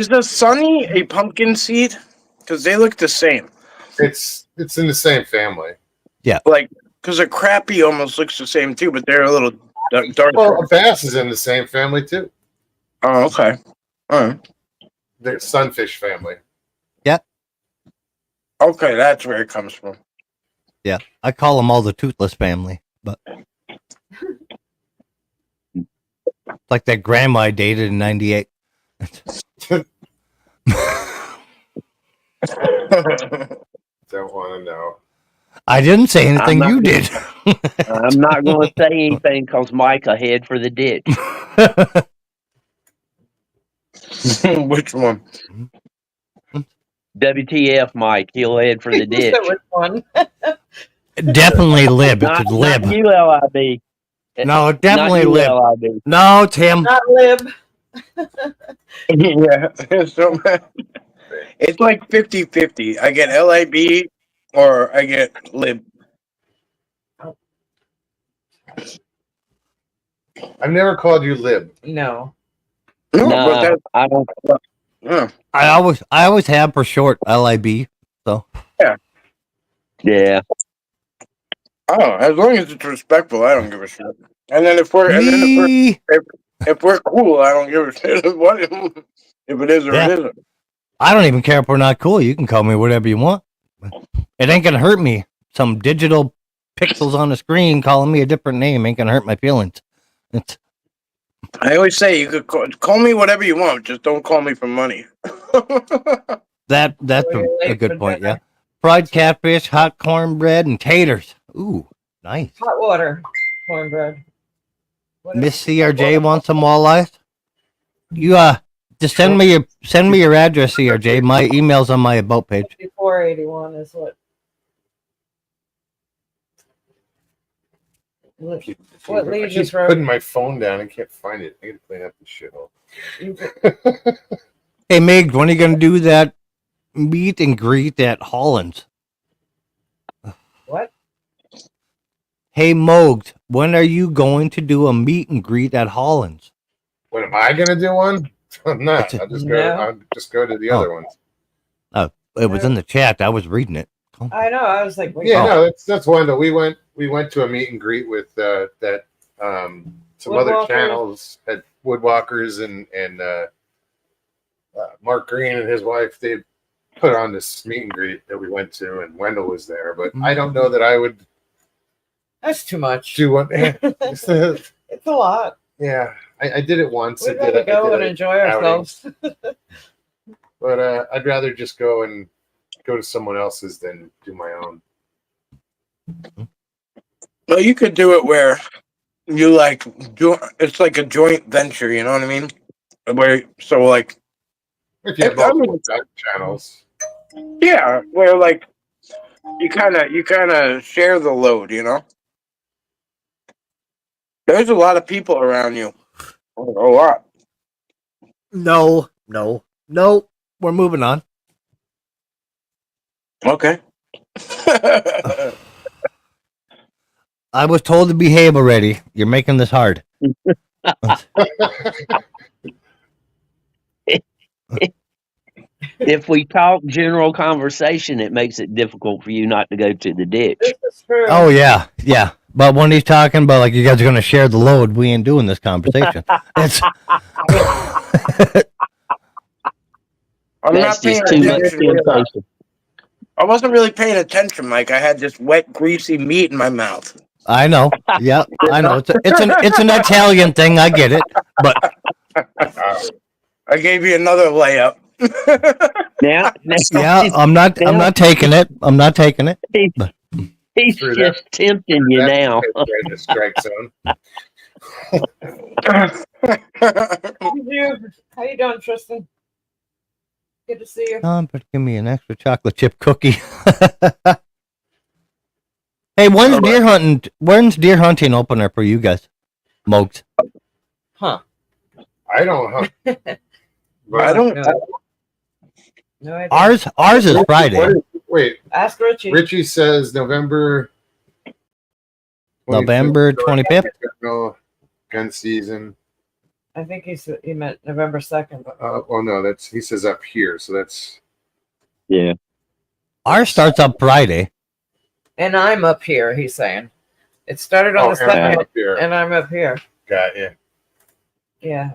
the sunny a pumpkin seed? Because they look the same.
It's in the same family.
Like because a crappie almost looks the same too, but they're a little darker.
Well, a bass is in the same family too.
Oh, okay. All right.
They're sunfish family.
Okay, that's where it comes from.
Yeah, I call them all the toothless family, but it's like that grandma I dated in '98.
Don't want to know.
I didn't say anything.
not
You
gonna-
did.
I'm not going to say anything because Mike will head for the ditch.
Which one?
WTF, Mike? He'll head for the ditch.
Which one?
Definitely lib.
Not,
It's lib.
not ULIB.
No, definitely
not
lib.
ULIB.
No, Tim.
Not lib.
Yeah. So, it's like 50-50. I get LIB or I get lib.
I've never called you lib.
No.
No,
No,
but that,
I don't.
yeah.
I always have for short LIB. So
Yeah.
Oh, as long as it's respectful, I don't give a shit. And then if we're
Me-
if we're cool, I don't give a shit what if it is or
Yeah.
it isn't.
I don't even care if we're not cool. You can call me whatever you want. It ain't gonna hurt me. Some digital pixels on the screen calling me a different name ain't gonna hurt my feelings. It's,
I always say you could call me whatever you want, just don't call me for money.
that's
So you're
a
late
good
for
point.
dinner?
Yeah, fried catfish, hot cornbread, and taters. Ooh, nice.
Hot water. Cornbread. What
Miss
is-
CRJ wants some walleyes. You just send me your address, CRJ. My email's on my about page.
5481 is what. What
I
Legis
keep
wrote.
putting my phone down. I can't find it. I gotta clean up the shithole.
Hey Mig, when are you gonna do that meet and greet at Holland's?
What?
Hey Mogs, when are you going to do a meet and greet at Holland's?
When am I gonna do one? I'm not. I'll just go.
No.
I'll just go to the
Oh.
other ones.
It was in the chat. I was reading it.
I know. I was like, wait,
Yeah,
Oh.
no, that's one that we went to a meet and greet with that some other
Woodwalkers.
channels had Woodwalkers and Mark Green and his wife. They put on this meet and greet that we went to, and Wendell was there. But I don't know that I would
that's too much.
do one.
It's a lot.
Yeah, I did it once.
We'd
I did
rather
it- I
go
did
and
it,
enjoy ourselves.
but I'd rather just go to someone else's than do my own.
Well, you could do it where you like do it's like a joint venture, you know what I mean? Where so like
If you have
I mean-
multiple channels,
yeah, where like you kind of share the load, you know. There's a lot of people around you. A lot.
No. We're moving on.
Okay.
I was told to behave already. You're making this hard.
If we talk general conversation, it makes it difficult for you not to go to the ditch.
This is true.
Oh yeah. But when he's talking about like you guys are gonna share the load, we ain't doing this conversation. It's
I'm
That's
not paying
just too much
attention.
temptation.
I wasn't really paying attention, Mike. I had this wet, greasy meat in my mouth.
I know. Yeah, I know. It's an Italian thing. I get it. But
I gave you another layup.
Now,
yeah, I'm not taking it. I'm not taking it.
he's
True
just tempting you
that's
now.
right in the strike zone.
How you doing, Tristan? Good to see you.
But give me an extra chocolate chip cookie. Hey, when's deer hunting opener for you guys? Mogs.
Huh?
I don't hunt.
I don't.
No idea.
Ours is Friday.
Wait,
Ask Richie.
Richie says November
25th.
No, gun season.
I think he meant November 2nd.
Well, no, he says up here, so that's
Yeah.
Ours starts up Friday.
And I'm up here, he's saying. It started on the
and I'm
second,
up here.
and I'm up here.
Got you.
Yeah.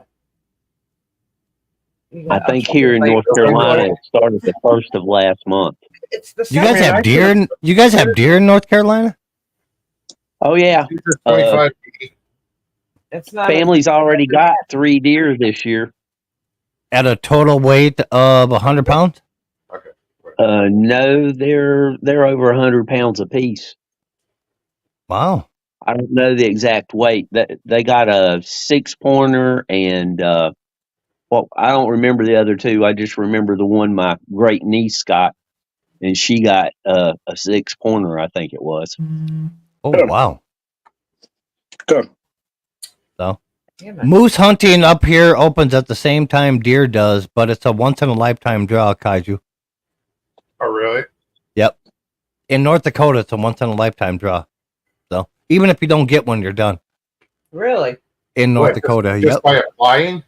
You
I
got-
think
I'm
here in
like,
North Carolina, it started the first of last month.
It's the
You guys
second.
have deer? You guys have deer in North Carolina?
Oh yeah,
These are 25.
It's not.
family's already got 3 deer this year.
At a total weight of 100 pounds?
Okay.
No, they're over 100 pounds apiece.
Wow.
I don't know the exact weight. That they got a 6-pointer and well, I don't remember the other two. I just remember the one my great niece got, and she got a 6-pointer. I think it was.
Oh,
Good.
wow.
Good.
So,
Damn it.
moose hunting up here opens at the same time deer does, but it's a once in a lifetime draw, Kaiju.
Oh, really?
Yep. In North Dakota, it's a once in a lifetime draw. So, even if you don't get one, you're done.
Really?
In North
What,
Dakota,
Just
yep.
by applying?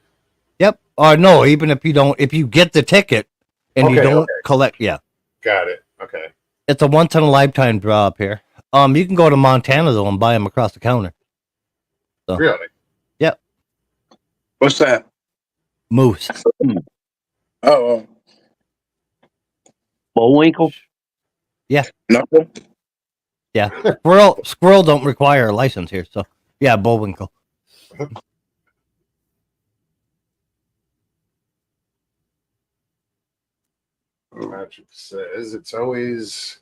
Yep. Or no, even if you get the ticket and you
Okay,
don't
okay.
collect, yeah.
Got it. Okay.
It's a once in a lifetime draw up here. You can go to Montana though and buy them across the counter. So.
Really?
What's that?
Moose.
Oh,
Bullwinkle.
nothing.
Squirrel don't require a license here, so yeah, bullwinkle.
Magic says it's always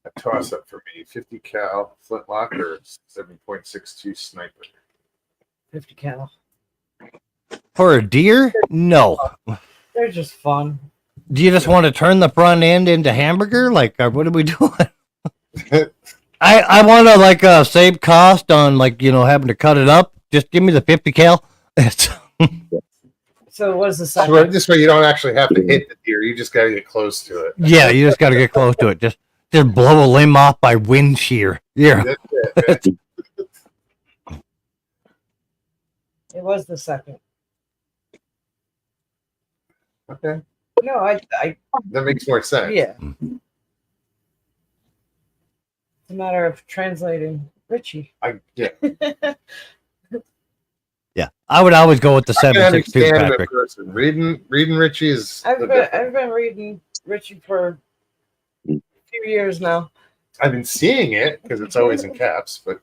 a toss up for me. 50 cal flintlock or 7.62 sniper.
50 cal.
For a deer? No.
They're just fun.
Do you just want to turn the front end into hamburger? Like, what are we doing? I want to like save cost on like having to cut it up. Just give me the 50 cal. It's
So what is the
So
second?
this way you don't actually have to hit the deer. You just got to get close to it.
yeah, you just got to get close to it. Just blow a limb off by wind shear. Yeah.
That's it.
It was the second.
Okay.
No, I
That makes more sense.
yeah. It's a matter of translating Richie.
Yeah.
Yeah. I would always go with the
I can
762,
understand him in
Patrick.
person. Reading Richie is.
I've
the
been
difference.
I've been reading Richie for a few years now.
I've been seeing it because it's always in caps, but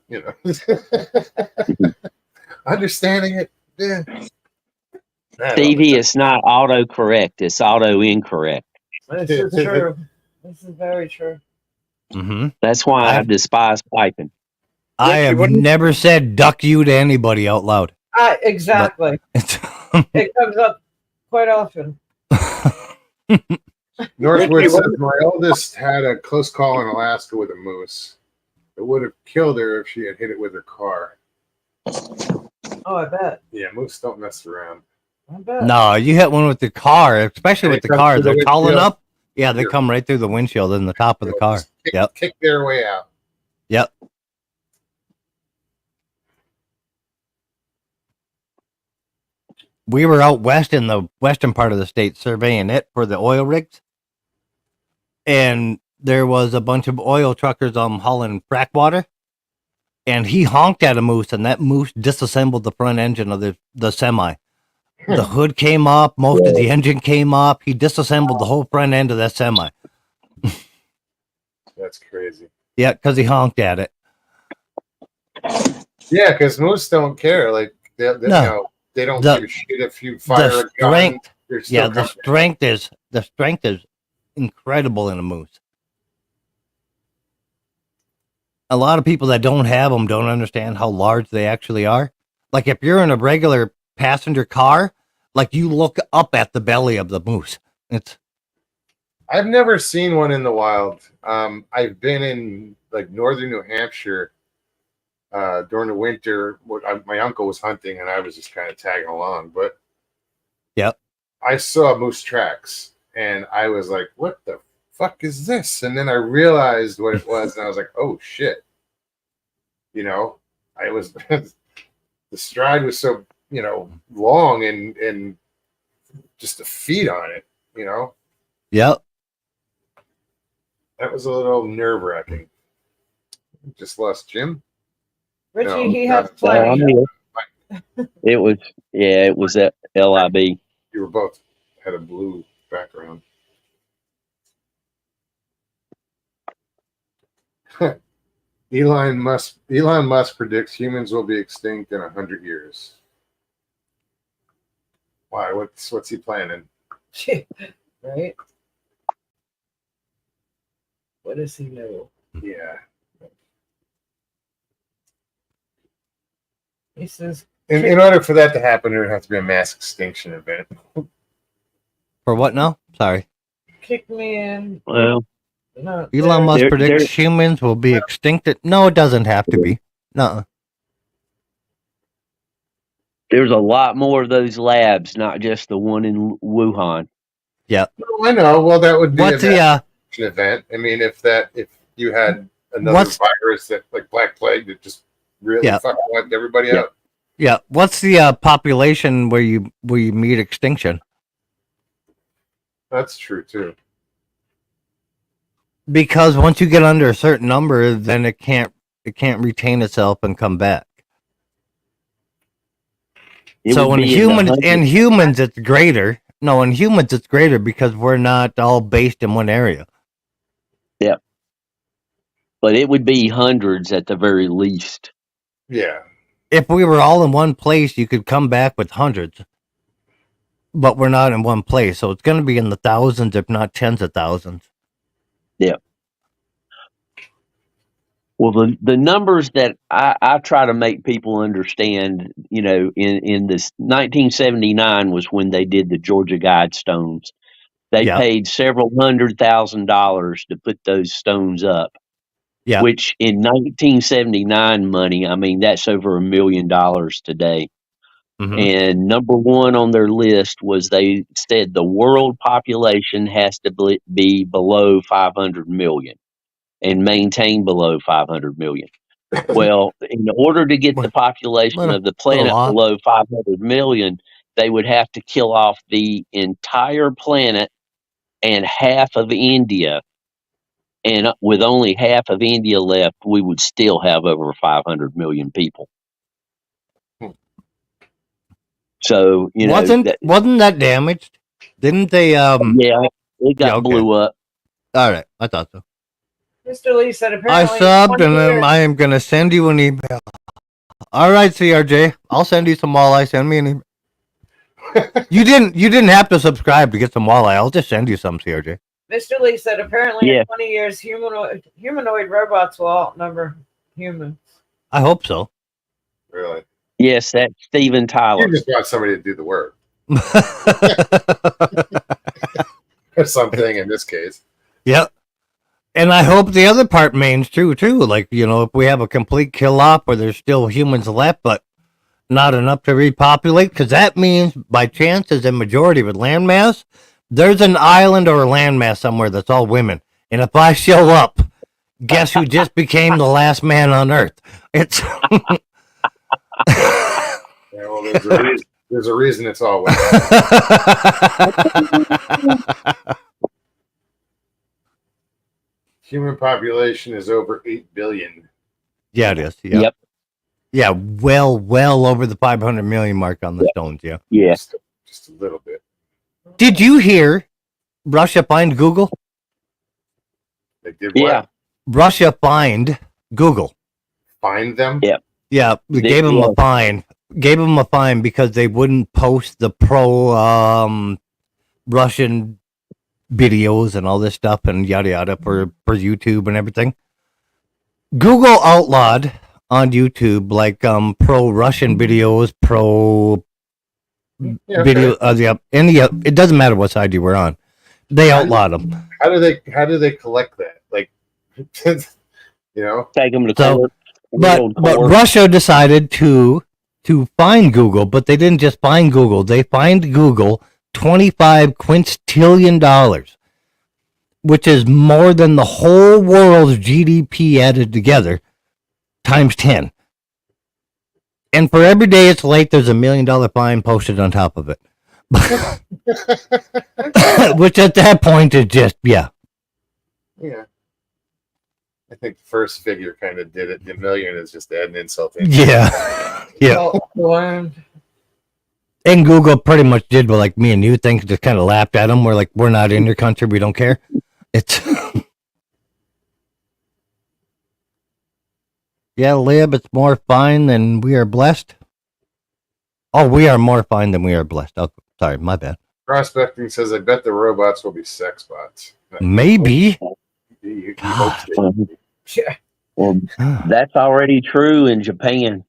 understanding it. Yeah.
Stevie, it's not auto-correct. It's auto-incorrect.
This is true. This is very true.
Mm-hmm.
That's why I despise typing.
I have never said duck you to anybody out loud.
Exactly.
It's
It comes up quite often.
Northwood says my eldest had a close call in Alaska with a moose. It would have killed her if she had hit it with her car.
Oh, I bet.
Yeah, moose don't mess around.
I bet.
No, you hit one with the car, especially
They
with the
come
car.
through the
They're tall
windshield.
enough. Yeah, they come right through the windshield in the top of the car.
Just kick,
Yep.
kick their way out.
Yep. We were out west in the western part of the state surveying it for the oil rigs. And there was a bunch of oil truckers hauling frack water. And he honked at a moose, and that moose disassembled the front engine of the semi. The hood came up, most of the engine came up. He disassembled the whole front end of that semi.
That's crazy.
Yeah, because he honked at it.
Yeah, because moose don't care. Like they
No.
they don't
The-
give a shit if you fire a gun.
strength,
They're still
yeah, the
coming.
strength is incredible in a moose. A lot of people that don't have them don't understand how large they actually are. Like if you're in a regular passenger car, like you look up at the belly of the moose. It's
I've never seen one in the wild. I've been in like northern New Hampshire during the winter. My uncle was hunting, and I was just kind of tagging along. But
Yep.
I saw moose tracks, and I was like, "What the fuck is this?" And then I realized what it was, and I was like, "Oh shit!" I was the stride was so long and just the feet on it.
yep.
That was a little nerve wracking. Just lost Jim.
Richie,
No,
he
no,
has
So, I
plenty.
mean, it was at LIB.
You were both had a blue background. Elon Musk predicts humans will be extinct in 100 years. Why? What's he planning?
Right? What does he know?
Yeah.
He says,
In order for that to happen, there would have to be a mass extinction event.
For what now? Sorry.
kick me in.
Well,
No,
Elon Musk
There-
predicts humans will be extinct. No, it doesn't have to be. No.
there's a lot more of those labs, not just the one in Wuhan.
Oh, I know. Well, that would be
What's
a
the
mass extinction event. I mean, if you had another
What's-
virus that like Black Plague that just really
Yeah.
fucking wiped everybody
Yeah.
out.
yeah? What's the population where you meet extinction?
That's true too.
Because once you get under a certain number, then it can't retain itself and come back.
It
So
would
in
be the
humans,
100
it's greater. No, in humans it's greater because we're not all based in one area.
but it would be hundreds at the very least.
Yeah.
If we were all in one place, you could come back with hundreds. But we're not in one place, so it's going to be in the thousands, if not tens of thousands.
Well, the numbers that I try to make people understand, in this 1979 was when they did the Georgia Guidestones. They
Yeah.
paid several $100,000 to put those stones up.
Yeah.
Which in 1979 money, I mean, that's over $1 million today.
Mhm.
And number one on their list was they said the world population has to be below 500 million and maintain below 500 million. Well, in order to get the population
Little-
of the planet
little off.
below 500 million, they would have to kill off the entire planet and half of India. And with only half of India left, we would still have over 500 million people. So,
wasn't that damaged? Didn't they?
yeah, it got
Yeah, okay.
blew up.
All right, I thought so.
Mr. Lee said
I
apparently.
subbed,
20
and then
years-
I am gonna send you an email. All right, CRJ, I'll send you some walleye. Send me an email. You didn't have to subscribe to get some walleye. I'll just send you some, CRJ.
Mr. Lee said apparently
Yeah.
in 20 years humanoid robots will outnumber humans.
I hope so.
Really.
Yes, that's Steven Tyler.
You just want somebody to do the work or something. In this case.
Yep. And I hope the other part remains true too. Like, if we have a complete kill off where there's still humans left, but not enough to repopulate, because that means by chance as a majority with landmass, there's an island or a landmass somewhere that's all women. And if I show up, guess who just became the last man on Earth? It's
Yeah, well, there's a reason it's all women. Human population is over 8 billion.
Yeah, it is. Yeah.
Yep.
Yeah, well over the 500 million mark on the stones. Yeah.
Yeah.
Just a little bit.
Did you hear Russia fined Google?
They did what?
Yeah.
Russia fined Google.
Find them?
Yeah.
Yeah, they
They-
gave them
yeah.
a fine. Gave them a fine because they wouldn't post the pro Russian videos and all this stuff and yada yada for YouTube and everything. Google outlawed on YouTube like pro Russian videos, pro
Yeah,
video
okay.
it doesn't matter what side you were on. They outlawed them.
How do they collect that? Like, you know?
Take them to
So,
court.
But Russia decided to fine Google, but they didn't just fine Google. They fined Google $25 quintillion, which is more than the whole world's GDP added together, times 10. And for every day it's late, there's $1 million fine posted on top of it. Which at that point is just, yeah.
Yeah. I think the first figure kind of did it. The million is just adding insult to
Yeah. Yeah.
Well, one.
And Google pretty much did what like me and you think, just kind of laughed at them. We're like, we're not in your country. We don't care. It's yeah, Lib, it's more fine than we are blessed. Oh, we are more fine than we are blessed. Oh, sorry, my bad.
Prospecting says, I bet the robots will be sex bots.
Maybe.
He hopes they-
Yeah.
Well, that's already true in Japan.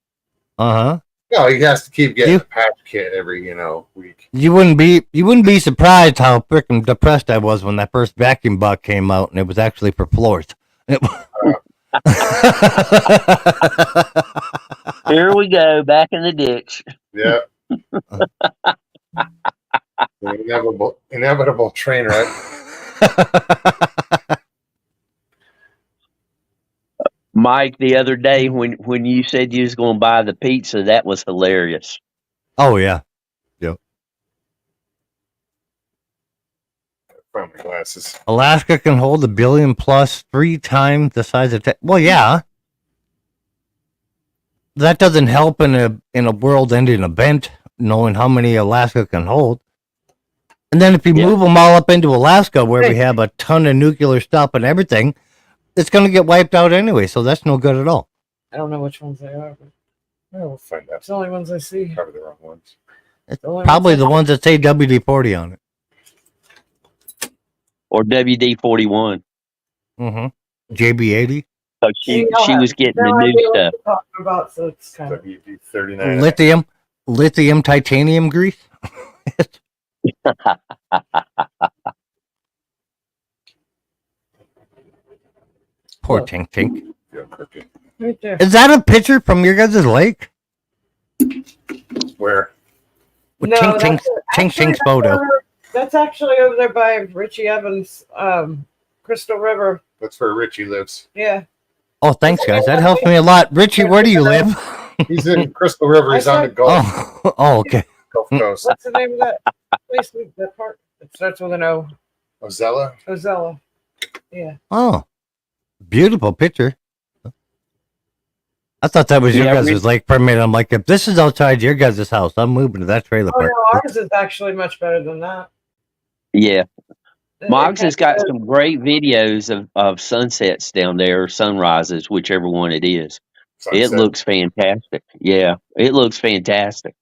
Uh-huh.
No, he has to keep getting
You-
a patch kit every, week.
You wouldn't be surprised how freaking depressed I was when that first vacuum bot came out and it was actually for floors. It
Here we go, back in the ditch.
Yeah. The inevitable train wreck.
Mike, the other day when you said you was going to buy the pizza, that was hilarious.
Oh yeah.
Found my glasses.
Alaska can hold 1 billion plus 3 times the size of well, yeah. That doesn't help in a world-ending event, knowing how many Alaska can hold. And then if you
Yeah.
move them all up into Alaska, where we have a ton of nuclear stuff and everything, it's going to get wiped out anyway. So that's no good at all.
I don't know which ones they are, but
Well, we'll find out.
it's the only ones I see.
Probably the wrong ones.
The only
Probably
ones
the ones that say WD-40 on it.
Or WD-41.
Mm-hmm. JB-80,
So she was getting
No
the new
idea what
stuff.
you're talking about, so it's kind of
WD-39.
lithium titanium grease. Poor Tink Tink.
Yeah, crooked.
right there.
Is that a picture from your guys' lake?
Where?
With
No,
Tink Tink's,
that's-
Tink
actually,
Tink's
that's
photo.
over- That's actually over there by Richie Evans, Crystal River.
That's where Richie lives.
Yeah.
Oh, thanks, guys. That helps me a lot. Richie, where do you live?
He's in Crystal River. He's on the Gulf
Oh, okay.
Coast.
What's the name of that place? That park? It starts with an O.
Ozella?
Ozella. Yeah.
Oh, beautiful picture. I thought that was your
Yeah,
guys' lake for a minute. I'm like, if this is outside your guys' house, I'm moving to that trailer
Oh
park.
no, ours is actually much better than that.
Yeah. Moggs has got
It-
some great videos of sunsets down there, or sunrises, whichever one it is. It
Sunset.
looks fantastic. Yeah, it looks fantastic.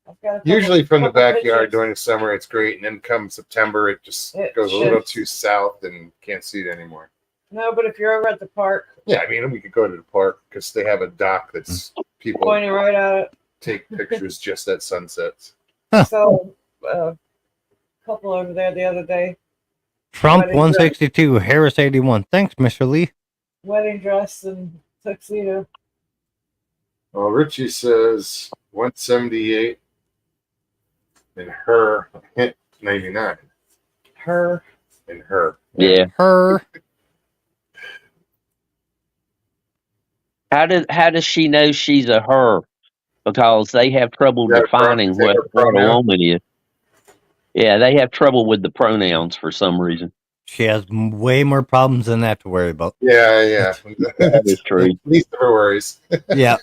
I've got a couple-
Usually from the
couple
backyard
pictures.
during the summer, it's great. And then come September, it just
It
goes a little
shifts.
too south and can't see it anymore.
No, but if you're over at the park,
Yeah, I mean, we could go to the park because they have a dock that's people
pointing right at
take pictures just at sunsets.
Huh.
it. So, couple over there the other day,
Trump
Wedding
162, Harris 81. Thanks, Mr. Lee.
wedding dress and tuxedo.
Well, Richie says 178 and her 99
Her.
and her.
Yeah.
Her.
How does she know she's a her? Because they have trouble
Yeah,
defining
say her
what a
pronoun.
woman is. Yeah, they have trouble with the pronouns for some reason.
She has way more problems than that to worry about.
Yeah.
That is true.
Least of her worries.
Yeah.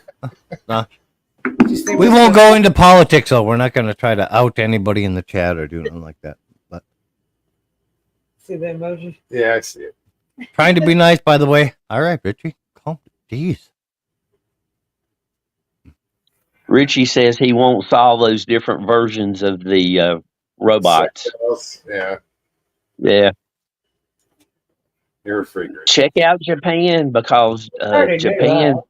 Did you see
We
what
won't
the-
go into politics, though. We're not going to try to out anybody in the chat or do anything like that.
See the emoji?
Yeah, I see it.
Trying to be nice, by the way. All right, Richie. Calm. Jeez.
Richie says he won't solve those different versions of the robots.
Yeah,
Yeah.
you're a freak. Richie.
Check out Japan because
already knew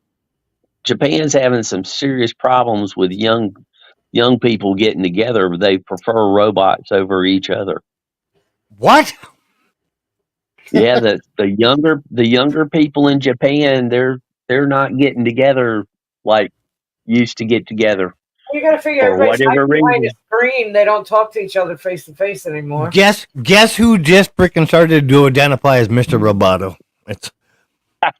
Japan's having some serious problems with young people getting together. They prefer robots over each other.
What?
Yeah, the younger people in Japan, they're not getting together like used to get together.
You gotta figure
For
everybody's
whatever
hiding behind a
reason.
screen. They don't talk to each other face to face anymore.
Guess who just freaking started to identify as Mr. Roboto? It's I'm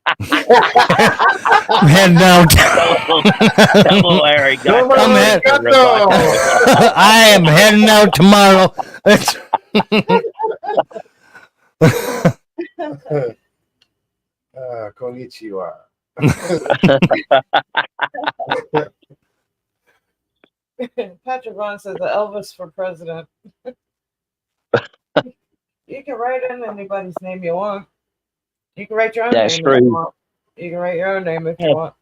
heading out.
Double Larry got
Come
on,
man.
I am heading out tomorrow. It's-
Konnichiwa.
Patrick Vaughn says the Elvis for president. You can write in anybody's name you want. You can write your own
That's
name if you
true.
want. You can write your own name if you want.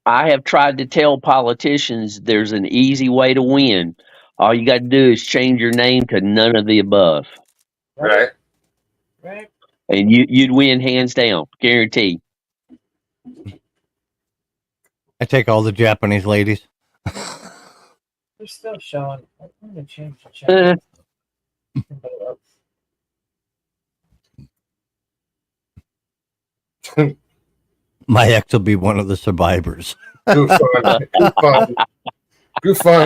I have tried to tell politicians there's an easy way to win. All you got to do is change your name to none of the above,
Right?
Right?
and you'd win hands down, guarantee.
I take all the Japanese ladies.
They're still showing. I'm gonna change the
Eh,
channel.
My ex will be one of the survivors.
Gufon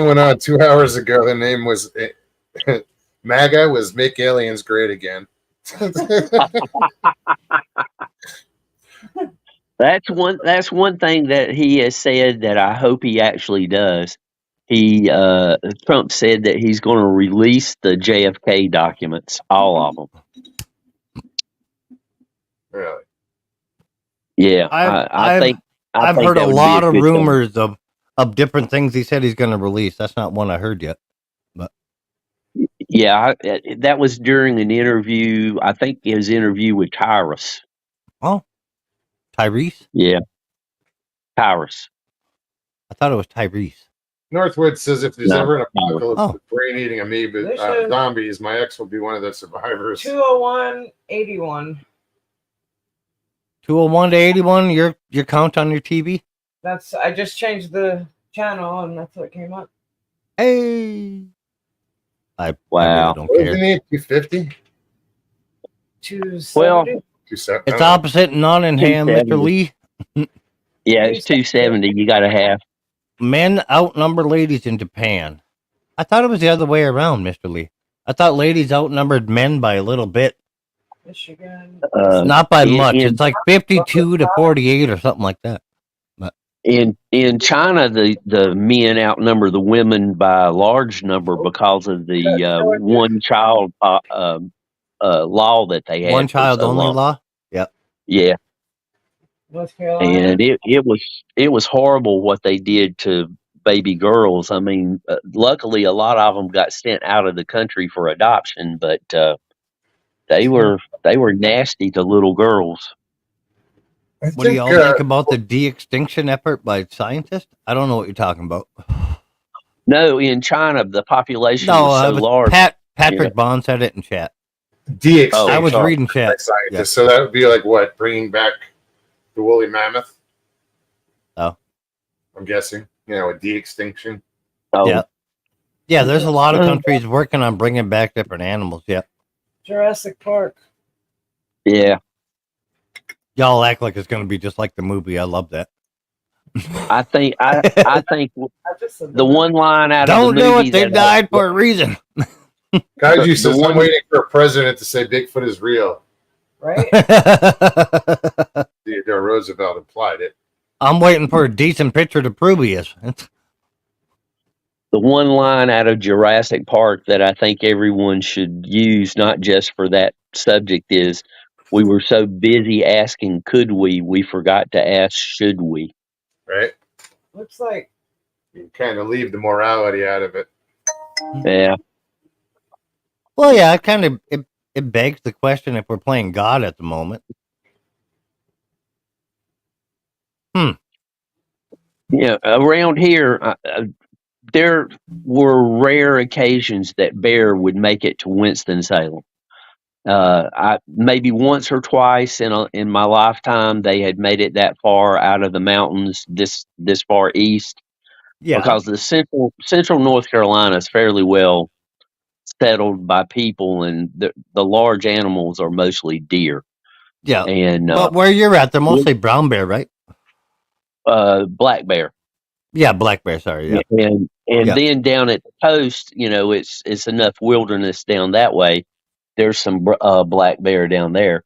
went on 2 hours ago. The name was MAGA was Make Aliens Great Again.
That's one thing that he has said that I hope he actually does. Trump said that he's going to release the JFK documents, all of them.
Really?
Yeah, I think
I've
think
heard
that
a
would be
lot of
good thing.
rumors of different things he said he's going to release. That's not one I heard yet.
Yeah, that was during an interview. I think his interview with Tyrus.
Oh, Tyrese?
Yeah, Tyrus.
I thought it was Tyrese.
Northwood says if there's
No.
ever an apocalypse
Oh.
with brain-eating amoeba
This is-
zombies, my ex will be one of the survivors.
201-81.
201 to 81, your count on your TV?
I just changed the channel and that's what came up.
Hey. I
Wow.
really don't
What was
care.
the name? 250?
270.
Well,
270?
It's opposite Nottingham, Mr. Lee.
Yeah, it's 270. You got to have.
Men outnumber ladies in Japan. I thought it was the other way around, Mr. Lee. I thought ladies outnumbered men by a little bit.
Michigan.
Not by much.
in-
It's like 52 to 48 or something like that.
In China, the men outnumber the women by a large number because of the one child law that they had.
One
for
child
so
only
long.
law?
Yeah,
North Carolina.
and it was horrible what they did to baby girls. I mean, luckily a lot of them got sent out of the country for adoption, but they were nasty to little girls.
What do y'all think about the de-extinction effort by scientists? I don't know what you're talking about.
No, in China the population
No,
was so
it was
large.
Patrick Bond said it in chat.
de-extinction
Oh,
I was
sorry.
reading
by
chat.
scientists.
Yeah.
So that would be like what? Bringing back the woolly mammoth?
Oh.
I'm guessing. A de-extinction.
Oh,
Yeah. Yeah, there's a lot of countries working on bringing back different animals. Yeah.
Jurassic Park.
yeah.
Y'all act like it's going to be just like the movie. I love that.
I think
I just said
the one line out
Don't
of the
do
movie
it. They
that
died for a reason.
Kaiju says,
one-
I'm waiting for a president to say Bigfoot is real.
right?
Theodore Roosevelt implied it.
I'm waiting for a decent picture to prove he is.
the one line out of Jurassic Park that I think everyone should use, not just for that subject, is we were so busy asking could we forgot to ask should we.
Right?
Looks like
You kind of leave the morality out of it.
Yeah.
Well, yeah, it begs the question if we're playing God at the moment.
Yeah, around here, there were rare occasions that bear would make it to Winston-Salem. I maybe once or twice in my lifetime they had made it that far out of the mountains, this far east,
Yeah.
because the central North Carolina is fairly well settled by people, and the large animals are mostly deer
Yeah.
and
But where you're at, they're mostly brown bear, right?
black bear.
Yeah, black bear. Sorry. Yeah.
And
Yeah.
then down at the coast, it's enough wilderness down that way. There's some black bear down there,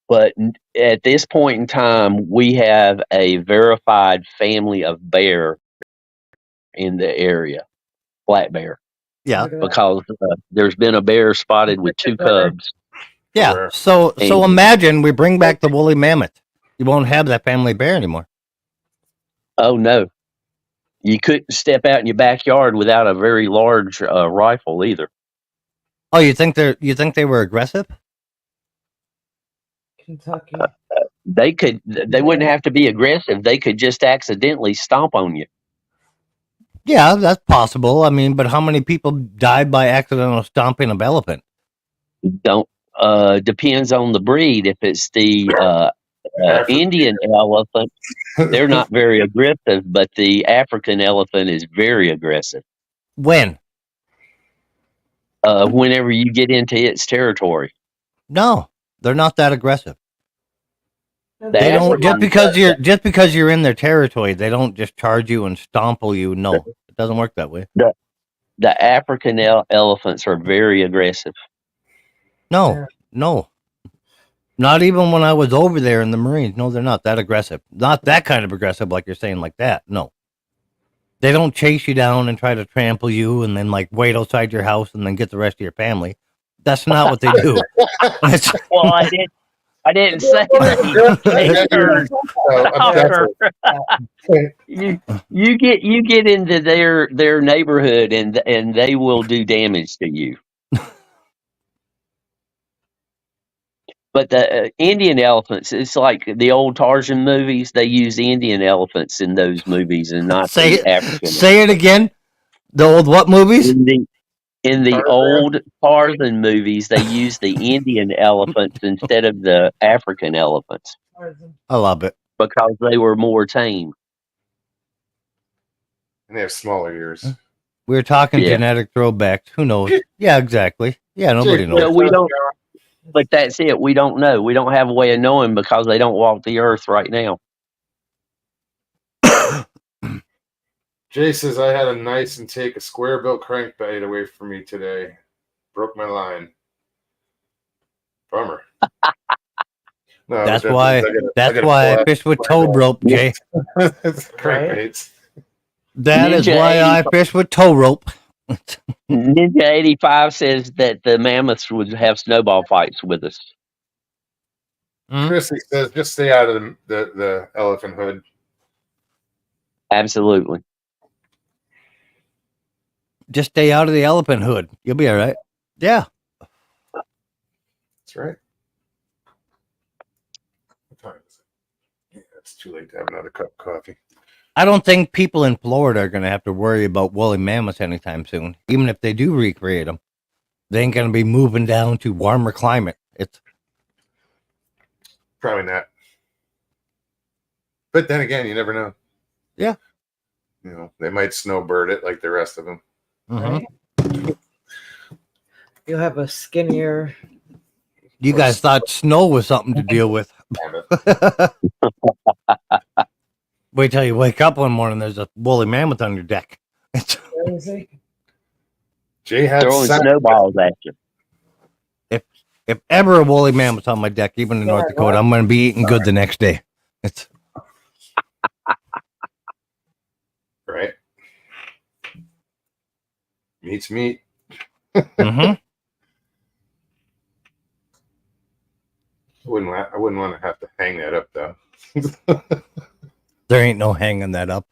but at this point in time, we have a verified family of bear in the area, black bear,
Yeah.
look at that.
because there's been a bear spotted with two cubs.
Yeah.
Sure.
So
And-
imagine we bring back the woolly mammoth. You won't have that family bear anymore.
Oh no, you couldn't step out in your backyard without a very large rifle either.
Oh, you think they were aggressive?
Kentucky.
They wouldn't have to be aggressive. They could just accidentally stomp on you.
Yeah, that's possible. I mean, but how many people died by accidental stomping of elephant?
Don't depends on the breed. If it's the
African.
Indian elephant, they're not very aggressive, but the African elephant is very aggressive.
When?
Whenever you get into its territory,
No, they're not that aggressive.
No,
They
They don't
African-
just because you're in their territory. They don't just charge you and stomple you. No, it doesn't work that way.
the African elephants are very aggressive.
No, no, not even when I was over there in the Marines. No, they're not that aggressive. Not that kind of aggressive, like you're saying, like that. No, they don't chase you down and try to trample you, and then like wait outside your house and then get the rest of your family. That's not what they do. It's-
Well, I didn't say that. You get into their neighborhood and they will do damage to you. But the Indian elephants, it's like the old Tarzan movies. They use Indian elephants in those movies and not
Say
the African.
say it again. The old what movies?
In the
Tarzan?
old Tarzan movies, they use the Indian elephants instead of the African elephants
I love it.
because they were more tame.
And they have smaller ears.
We were talking
Yeah.
genetic throwbacks. Who knows? Yeah, exactly. Yeah, nobody knows.
No, we don't. But that's it. We don't know. We don't have a way of knowing because they don't walk the earth right now.
Jay says I had a nice and take a square built crankbait away from me today. Broke my line. Bummer. No,
That's
but
why.
I gotta
That's why I
pull
fish with tow rope, Jay.
out crankbaits.
That is
Ninja
why I
85.
fish with tow rope.
Ninja 85 says that the mammoths would have snowball fights with us.
Chrissy says just stay out of the elephant hood.
Absolutely.
Just stay out of the elephant hood. You'll be all right. Yeah.
That's right. What time is it? Yeah, it's too late to have another cup of coffee.
I don't think people in Florida are going to have to worry about woolly mammoths anytime soon. Even if they do recreate them, they ain't going to be moving down to warmer climate. It's
Probably not. But then again, you never know.
Yeah.
You know, they might snowbird it like the rest of them.
mhm.
Right? You'll have a skinnier.
You guys thought snow was something to deal with. Wait till you wake up one morning. There's a woolly mammoth on your deck. It's,
Crazy.
Jay had
Throwing
seven-
snowballs at you.
if ever a woolly mammoth's on my deck, even in North Dakota, I'm going to be eating good the next day. It's
right. Meat's meat.
mhm.
I wouldn't want to have to hang that up though.
There ain't no hanging that up.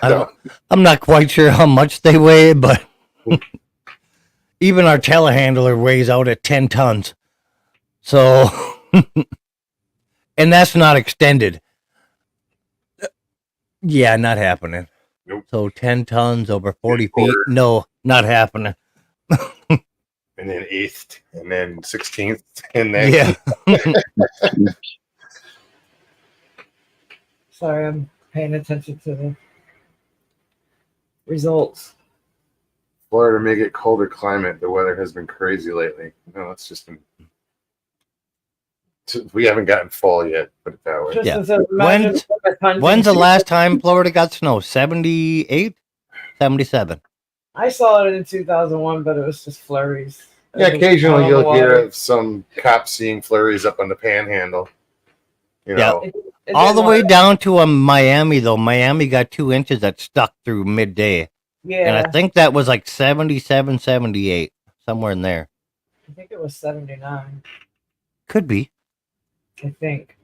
No.
I'm not quite sure how much they weigh, but even our telehandler weighs out at 10 tons. So, and that's not extended. Yeah, not happening.
Nope.
So 10 tons over 40 feet.
Quarter.
No, not happening.
And then 8th, and then 16th, and then
Yeah.
Sorry, I'm paying attention to the results.
Florida may get colder climate. The weather has been crazy lately. No, it's just been. We haven't gotten fall yet, put it that way.
Just
Yeah.
as a imagine a country-
When's the last time Florida got snow? 78? 77.
I saw it in 2001, but it was just flurries.
Yeah,
It was
occasionally
out on the
you'll hear
water.
of some cops seeing flurries up on the panhandle. You
Yeah.
know,
It
All the
didn't
way
want-
down to Miami, though. Miami got 2 inches that stuck through midday. And
Yeah,
I think that was like 77, 78, somewhere in there.
I think it was 79.
Could be.
I think.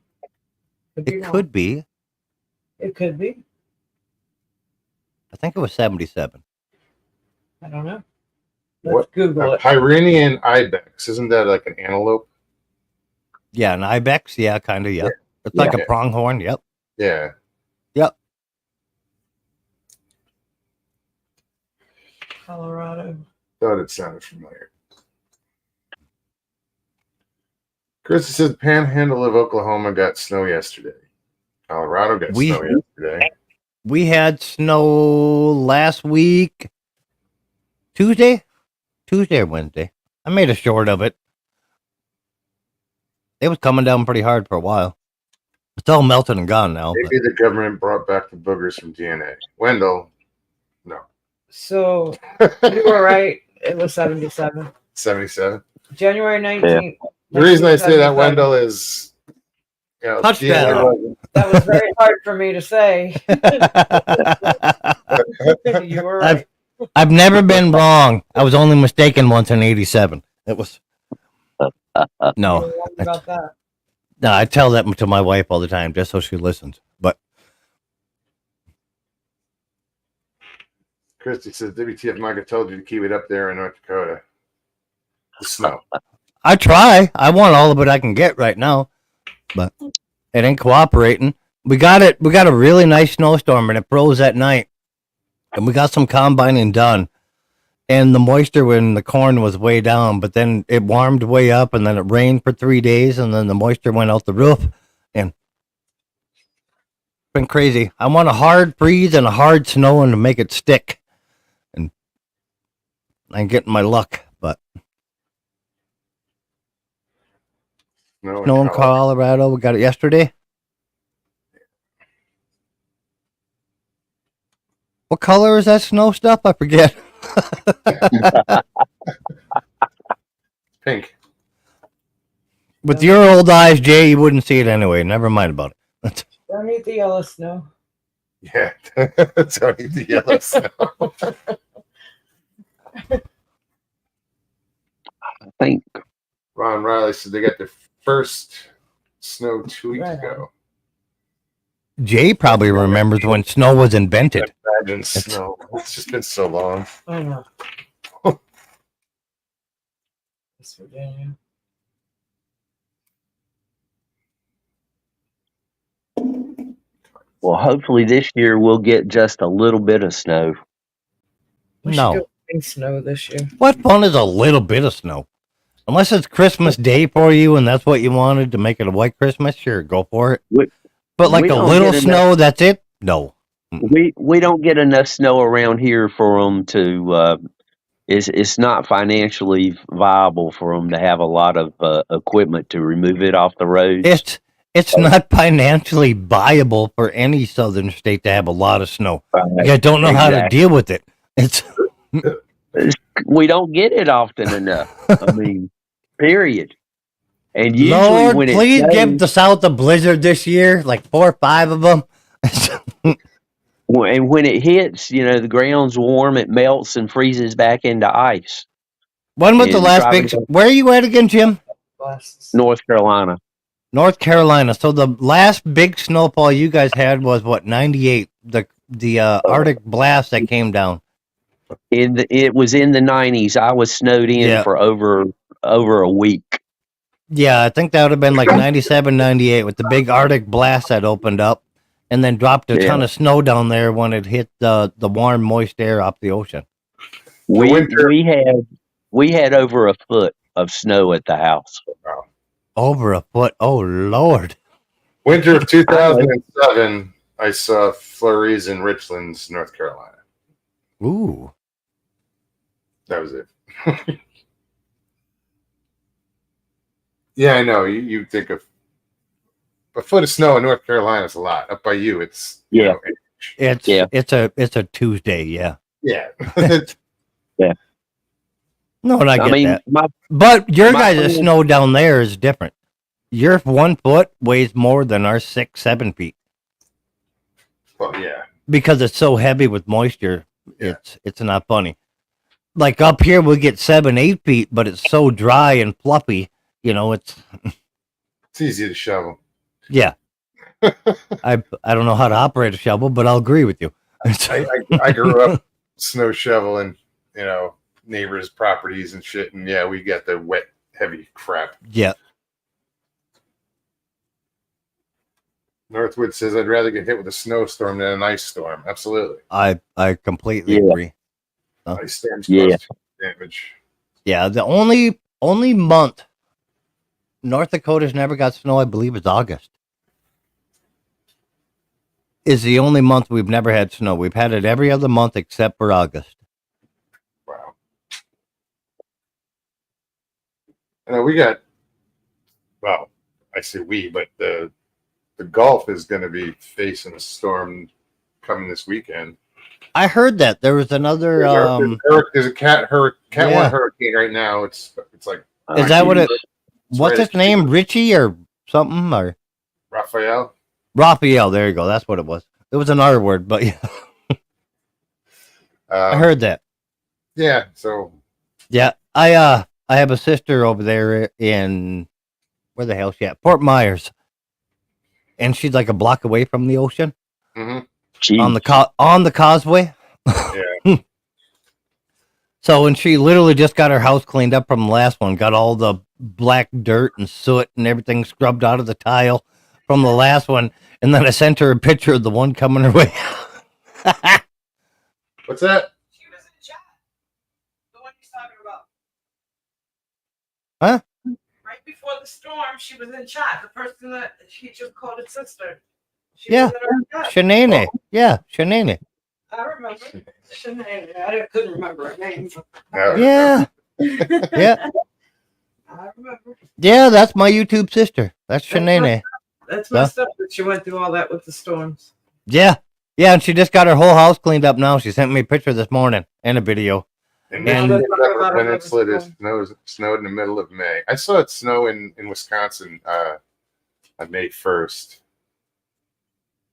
be
It
wrong.
could be.
It could be.
I think it was 77.
I don't know. Let's
What?
Google it.
Pyrenean ibex. Isn't that like an antelope?
Yeah, an ibex. Yeah, kind of. Yep. It's like
Yeah.
a pronghorn. Yep.
Yeah.
Yep.
Colorado.
Thought it sounded familiar. Chris says Panhandle of Oklahoma got snow yesterday. Colorado got
We-
snow yesterday.
We had snow last week. Tuesday or Wednesday. I made a short of it. It was coming down pretty hard for a while. It's all melted and gone now. But
Maybe the government brought back the boogers from DNA. Wendell, no.
So you were right. It was 77.
77.
January 19th.
The reason I say that,
1977.
Wendell, is
Touchdown.
That was very hard for me to say. You were right.
I've never been wrong. I was only mistaken once in 87. It was
You
no.
were wrong about that.
No, I tell that to my wife all the time just so she listens. But
Christy says WTF Micah told you to keep it up there in North Dakota. The snow.
I try. I want all of it I can get right now, but it ain't cooperating. We got it. We got a really nice snowstorm, and it froze at night, and we got some combining done. And the moisture when the corn was way down, but then it warmed way up, and then it rained for 3 days, and then the moisture went out the roof, and it's been crazy. I want a hard freeze and a hard snow and to make it stick, and I'm getting my luck, but. Snow in Colorado. We got it yesterday. What color is that snow stuff? I forget.
Pink.
With your old eyes, Jay, you wouldn't see it anyway. Never mind about it.
Don't eat the yellow snow.
Yeah. Don't eat the yellow snow.
I think
Ron Riley said they got their first snow 2 weeks
Right.
ago.
Jay probably remembers when snow was invented.
Imagine snow. It's just been so long.
I know. West Virginia.
well, hopefully this year we'll get just a little bit of snow.
We should
No.
go getting snow this year.
What fun is a little bit of snow? Unless it's Christmas Day for you and that's what you wanted to make it a white Christmas, sure, go for it. But like
we
a
don't
little
get
snow, that's it? No.
We don't get enough snow around here for them to. It's not financially viable for them to have a lot of equipment to remove it off the road.
It's not financially viable for any southern state to have a lot of snow.
Right.
You don't know how to
Exactly.
deal with it. It's
We don't get it often enough. I mean, period. And usually
Lord,
when
please
it
give the South a blizzard this year, like 4 or 5 of them.
and when it hits, the ground's warm, it melts and freezes back into ice.
When was the
And
last
probably
big? Where are you at again, Jim?
Glasses.
North Carolina.
North Carolina. So the last big snowfall you guys had was what, 98? The Arctic blast that came down.
It was in the 90s. I was snowed in
Yeah.
for over a week.
Yeah, I think that would have been like 97, 98 with the big Arctic blast that opened up and then dropped a ton of snow down there when it hit the warm, moist air off the ocean.
We
winter-
we had over a foot of snow at the house.
Over a foot. Oh, Lord.
Winter of 2007, I saw flurries in Richlands, North Carolina.
Ooh.
That was it. Yeah, I know. You think of a foot of snow in North Carolina is a lot. Up by you, it's
Yeah.
It's a Tuesday, yeah.
Yeah.
No, and I get that.
my
But your
My
guys'
opinion-
snow down there is different. Your 1 foot weighs more than our 6, 7 feet
Well, yeah.
because it's so heavy with moisture.
Yeah.
It's not funny. Like up here, we get 7, 8 feet, but it's so dry and fluffy. It's
It's easy to shovel.
yeah. I don't know how to operate a shovel, but I'll agree with you.
I grew up snow shoveling, neighbors' properties and shit, and yeah, we get the wet, heavy crap.
Yeah,
Northwood says I'd rather get hit with a snowstorm than an ice storm. Absolutely,
I completely
Yeah.
agree.
ice storms
Yeah.
cause damage.
Yeah, the only month North Dakota's never got snow, I believe, is August. Is the only month we've never had snow. We've had it every other month except for August.
Wow. We got. Well, I say we, but the Gulf is going to be facing a storm coming this weekend.
I heard that there was another.
There's a cat one hurricane right now. It's like
Is that what it?
It's
What's
right
his name? Richie or something or
Raphael.
Raphael? There you go. That's what it was. It was an R word, but yeah, I heard that.
Yeah. So
Yeah, I have a sister over there in where the hell she at? Fort Myers, and she's like a block away from the ocean
mhm.
on the causeway.
Yeah.
So, and she literally just got her house cleaned up from the last one. Got all the black dirt and soot and everything scrubbed out of the tile from the last one, and then I sent her a picture of the one coming her way.
What's that?
She was in chat. The one he's talking about.
Huh?
Right before the storm, she was in chat. The person that she just called his sister. She
Yeah.
was in our chat.
Shanane, yeah, Shanane,
I remember. Shanae. I couldn't remember her name.
yeah, yeah,
I remember.
yeah. That's my YouTube sister. That's Shanane.
That's messed up that she went through all that with the storms.
Yeah, yeah, and she just got her whole house cleaned up now. She sent me a picture this morning and a video.
And
And-
the peninsula is snowed in the middle of May. I saw it snow in Wisconsin on May 1st.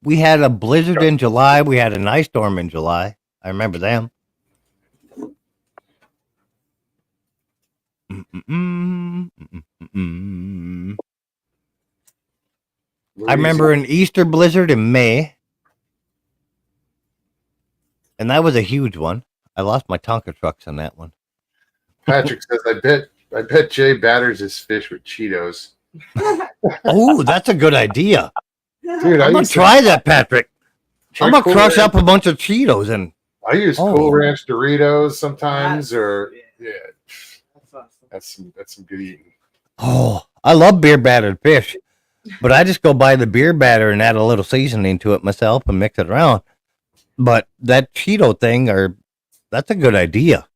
We had a blizzard in July. We had an ice storm in July. I remember them. I remember an Easter blizzard in May, and that was a huge one. I lost my Tonka trucks on that one.
Patrick says, I bet Jay batters his fish with Cheetos.
Oh, that's a good idea.
Dude,
I'm gonna try that, Patrick. I'm gonna crush up a bunch of Cheetos and
I use
Oh.
Cool Ranch Doritos sometimes, or yeah,
That's awesome.
that's some good eating.
oh, I love beer battered fish, but I just go buy the beer batter and add a little seasoning to it myself and mix it around. But that Cheeto thing, that's a good idea.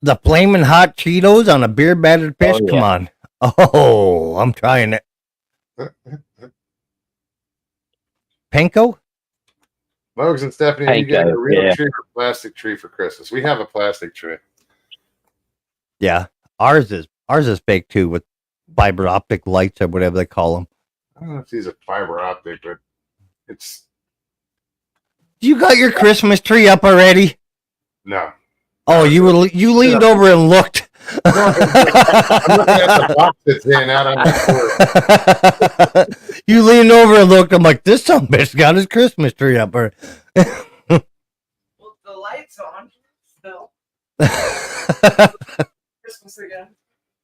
The flaming hot Cheetos on a beer battered fish.
Oh, yeah.
Come on. Oh, I'm trying it. Panko?
Mogs and Stephanie, are you getting a
Panko,
real
yeah.
tree or plastic tree for Christmas? We have a plastic tree.
Yeah, ours is fake too with fiber optic lights or whatever they call them.
I don't know if these are fiber optic, but it's
You got your Christmas tree up already?
no.
Oh, you leaned over and looked.
I'm looking at the box that's in out on the floor.
You leaned over and looked. I'm like, this son of a bitch got his Christmas tree up.
Well, the lights on still. Christmas again.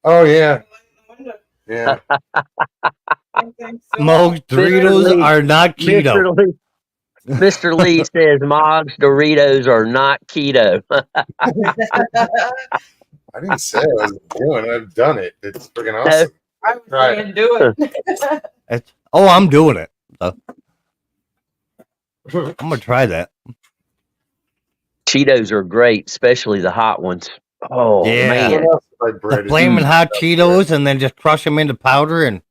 Oh yeah,
Light in the window.
yeah.
Everything's still
Most Doritos
Lee.
are not keto.
Mr. Lee says Mog's Doritos are not keto.
I didn't say I was doing it. I've done it. It's freaking awesome.
I was
Right.
saying do it.
I'm doing it. So, I'm gonna try that.
Cheetos are great, especially the hot ones. Oh
Yeah.
What
man,
else have I
The
breaded?
flaming hot Cheetos, and then just crush them into powder and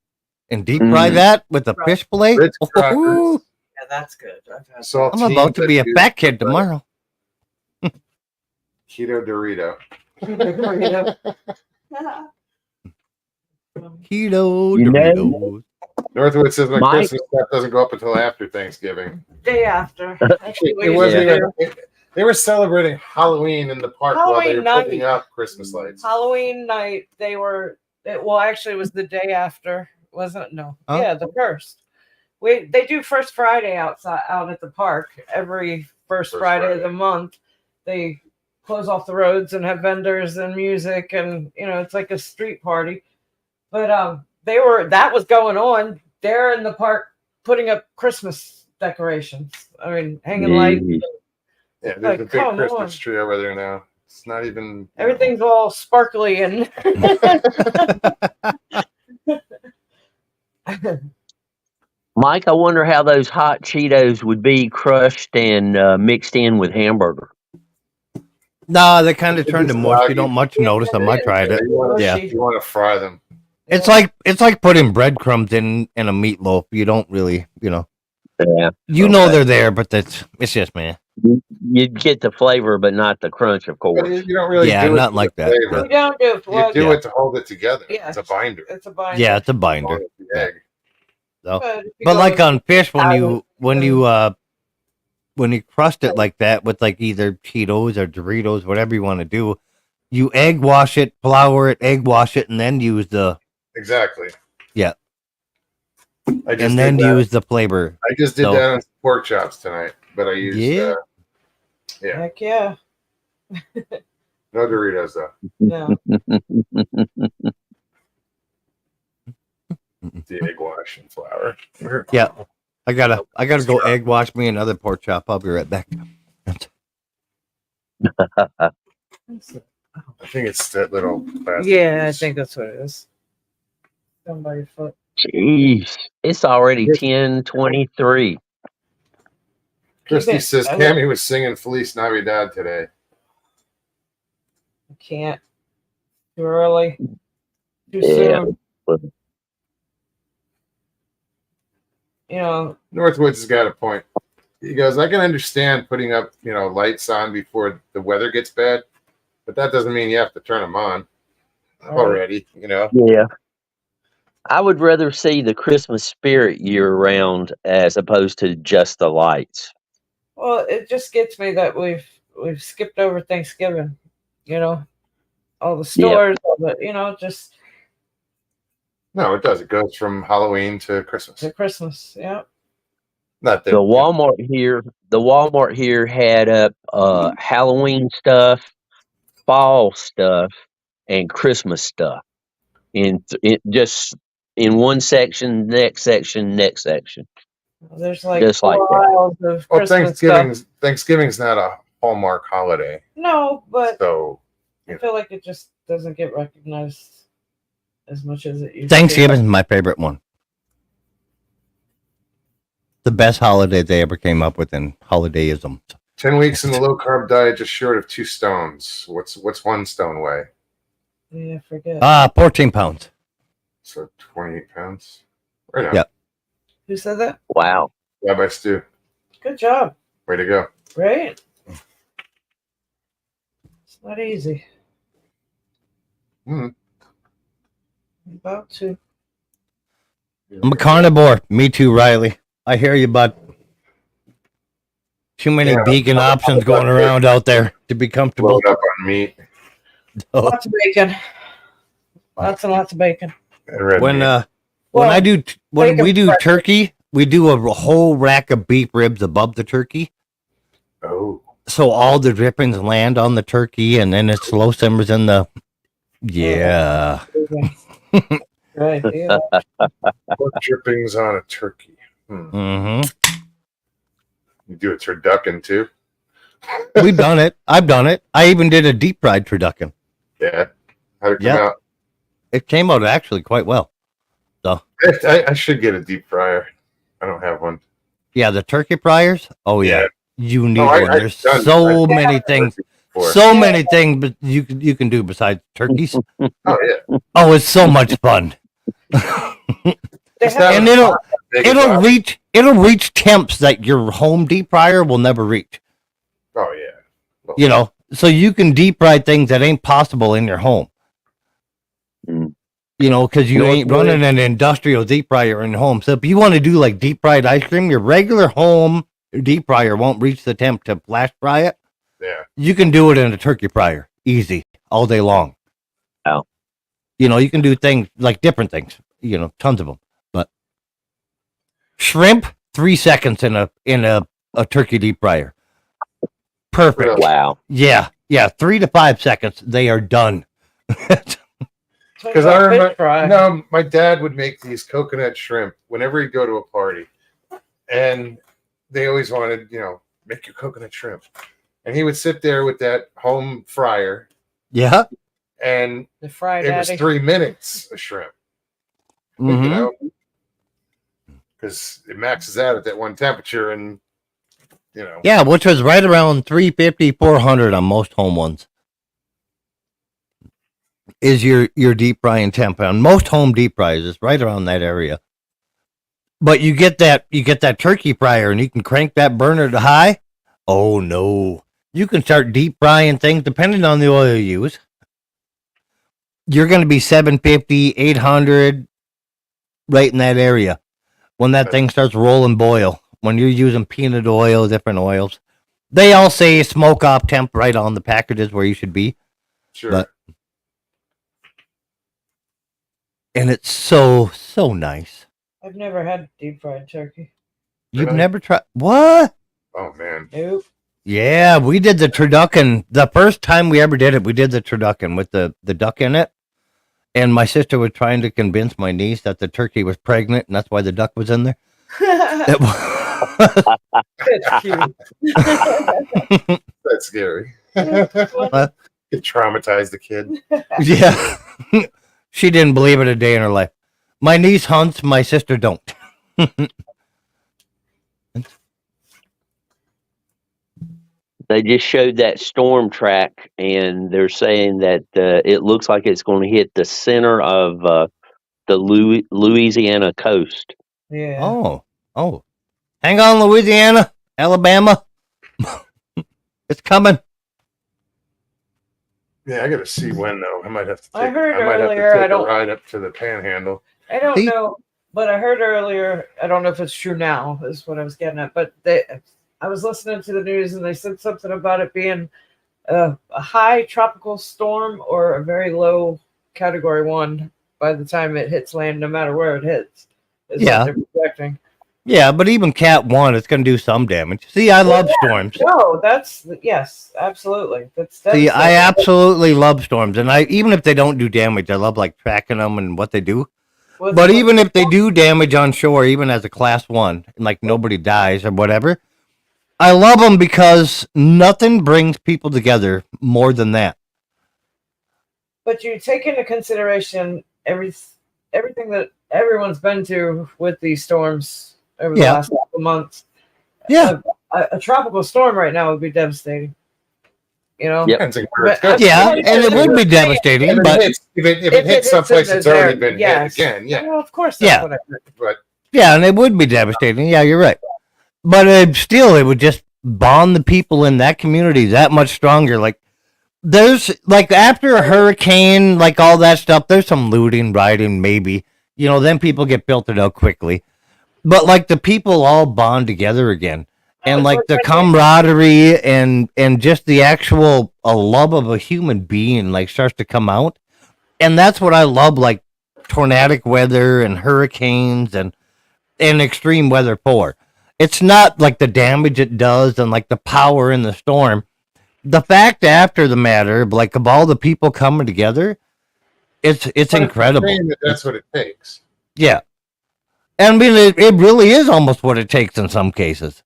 deep fry
Mm.
that with the fish fillet.
Ritz
Ooh,
crackers.
Yeah, that's good. I've had
Saltines
I'm about to be a
that do-
fat kid tomorrow.
Keto Dorito.
Keto
You know-
Doritos.
Northwood says my
Mike?
Christmas stuff doesn't go up until after Thanksgiving.
Day after. Actually,
It wasn't
Yeah.
even. They were celebrating Halloween in the park while they were
Halloween
putting
night.
up Christmas lights.
Halloween night, well, actually, it was the day after, wasn't it? No.
Huh?
Yeah, the first. They do First Friday outside out at the park every first Friday of the month. They close off the roads and have vendors and music, and it's like a street party. But that was going on. They're in the park putting up Christmas decorations. I mean, hanging lights.
Jeez.
Yeah, there's
Like,
a big
come
Christmas
on.
tree over there now. It's not even
Everything's all sparkly and
Mike, I wonder how those hot Cheetos would be crushed and mixed in with hamburger.
Nah, they kind of
It's
turn to
just
mush. You
soggy.
don't much notice them. I tried it. Yeah.
You want to fry them.
It's like putting breadcrumbs in a meatloaf. You don't really,
Yeah,
they're there, but it's just man.
you'd get the flavor, but not the crunch, of
But
course.
you don't really
Yeah,
do it
not
for
like
the
that.
flavor.
we don't do it.
You do
Yeah.
it to hold it together.
Yeah.
It's a binder.
It's a binder.
Yeah, it's a binder.
Along with the egg.
But,
But like on fish, when
Salad.
you crust it like that with like either Cheetos or Doritos, whatever you want to do, you egg wash it, flour it, egg wash it, and then use the
Exactly.
Yeah.
I just
and then
did that.
use the flavor.
I just did
so-
that on pork chops tonight, but I used
Yeah.
yeah,
heck yeah.
no Doritos though.
No.
The egg wash and flour.
Yeah. I gotta go egg wash me another pork chop. I'll be right back.
I think it's that little plastic
Yeah, I
piece.
think that's what it is. Somebody's foot.
Jeez, it's already 10:23.
Christy
Keep it.
says
I
Cammy was singing Feliz Navidad today.
I can't. Too early. Too
Yeah.
soon.
Northwoods has got a point. He goes, I can understand putting up, lights on before the weather gets bad, but that doesn't mean you have to turn them on already,
Yeah. I would rather see the Christmas spirit year round as opposed to just the lights.
Well, it just gets me that we've skipped over Thanksgiving. All the stores, all the, just
No, it does. It goes from Halloween to Christmas.
to Christmas. Yeah.
Not that
The Walmart here had up Halloween stuff, fall stuff, and Christmas stuff just in one section, next section.
There's like
Just like
4
that.
aisles of
well,
Christmas stuff.
Thanksgiving's not a Hallmark holiday,
No, but
so
I feel like it just doesn't get recognized as much as it used
Thanksgiving is my favorite one. The best holiday they ever came up with in holidayism.
10 weeks in the low carb diet, just short of 2 stones. What's 1 stone weigh?
to be. Yeah, I forget.
14 pounds.
So 28 pounds. Right now.
Yep.
Who said that?
Wow.
Rabbi Stu,
Good job.
way to go.
Right? It's not easy.
Mhm.
About to.
I'm a carnivore. Me too, Riley. I hear you, bud. Too many
Yeah.
vegan options going around out there to be comfortable.
Load up on meat
Lots of bacon. Lots and lots of bacon.
and red
When
meat.
when we do
bacon-
turkey, we do a whole rack of beef ribs above the turkey,
Oh,
so all the drippings land on the turkey, and then it slow simmers in the. Yeah.
Right. Yeah.
pork drippings on a turkey.
Mm-hmm.
You do a turducken too?
We've done it. I've done it. I even did a deep fried turducken.
Yeah. How'd it come
Yep.
out?
It came out actually quite well.
I should get a deep fryer. I don't have one.
Yeah, the turkey fryers. Oh yeah, you need
Oh,
one.
I've
There's
done-
so
I've
many things.
Before.
So many things, but you can do besides turkeys.
Oh yeah.
Oh, it's so much fun,
They
Just
have-
and
Big as
it'll
I-
reach temps that your home deep fryer will never reach.
Oh yeah.
You know, so you can deep fry things that ain't possible in your home.
Mm.
You know, because you
You know
ain't
what,
running an industrial deep fryer in your home. So if you want to do like deep fried ice cream, your regular home deep fryer won't reach the temp to flash fry it.
Yeah.
You can do it in a turkey fryer, easy, all day long.
Wow.
You know, you can do things like different things. You know, tons of them. But Shrimp, 3 seconds in a turkey deep fryer. Perfect.
Really?
Wow.
Yeah, 3 to 5 seconds. They are done.
Because I remember, no, my dad would make these coconut shrimp whenever he'd go to a party, and they always wanted, make your coconut shrimp, and he would sit there with that home fryer,
Yeah.
the
and
fried
it was
daddy.
3 minutes of shrimp,
Mhm.
because it maxes out at that one temperature, and
Yeah, which was right around 350, 400 on most home ones. Is your deep frying temp on most home deep fries is right around that area. But you get that turkey fryer and you can crank that burner to high. Oh no. You can start deep frying things depending on the oil you use. You're going to be 750, 800 right in that area when that thing starts rolling boil. When you're using peanut oil, different oils. They all say smoke off temp right on the packages where you should be.
sure.
But and it's so nice.
I've never had deep fried turkey.
You've
Really?
never tried what?
Oh man,
Nope.
Yeah, we did the turducken. The first time we ever did it, we did the turducken with the duck in it. And my sister was trying to convince my niece that the turkey was pregnant, and that's why the duck was in there. It was-
It's cute.
that's scary.
What?
It traumatized the kid.
Yeah. She didn't believe it a day in her life. My niece hunts, my sister don't.
They just showed that storm track, and they're saying that it looks like it's going to hit the center of the Louisiana coast.
Yeah.
Oh. Hang on, Louisiana, Alabama. It's coming.
Yeah, I got to see when though. I might have to.
I heard
might
earlier,
have to
I
take
don't-
a ride up to the Panhandle.
I don't
See?
know, but I heard earlier. I don't know if it's true now. Is what I was getting at. But I was listening to the news and they said something about it being a high tropical storm or a very low Category 1 by the time it hits land, no matter where it hits. Is
Yeah.
what they're projecting.
Yeah, but even Cat 1, it's going to do some damage. See, I love storms.
No, that's yes, absolutely. That's
See, I
devastating.
absolutely love storms, and even if they don't do damage, I love like tracking them and what they do.
With-
But even if they do damage on shore, even as a class 1, and like nobody dies or whatever, I love them because nothing brings people together more than that.
But you take into consideration everything that everyone's been to with these storms over the
Yeah.
last couple months.
Yeah,
A tropical storm right now would be devastating. You know,
Yep.
Depends on where it's
But-
going.
yeah, and it would be devastating,
If
but
it hits someplace
in
it's
the
already
there,
been
yes.
hit again, yeah.
Well, of course, that's
Yeah.
what I meant.
But
yeah, and it would be devastating. Yeah, you're right. But it would just bond the people in that community that much stronger. Like, there's like after a hurricane, like all that stuff, there's some looting, rioting, maybe. Then people get filtered out quickly. But like the people all bond together again. And
it's
like
like
the
that-
camaraderie and just the actual love of a human being like starts to come out. And that's what I love, like tornadic weather and hurricanes and extreme weather for. It's not like the damage it does and like the power in the storm. The fact after the matter, like of all the people coming together, it's
but
incredible.
saying that that's what it takes.
Yeah. And I mean, it really is almost what it takes in some cases.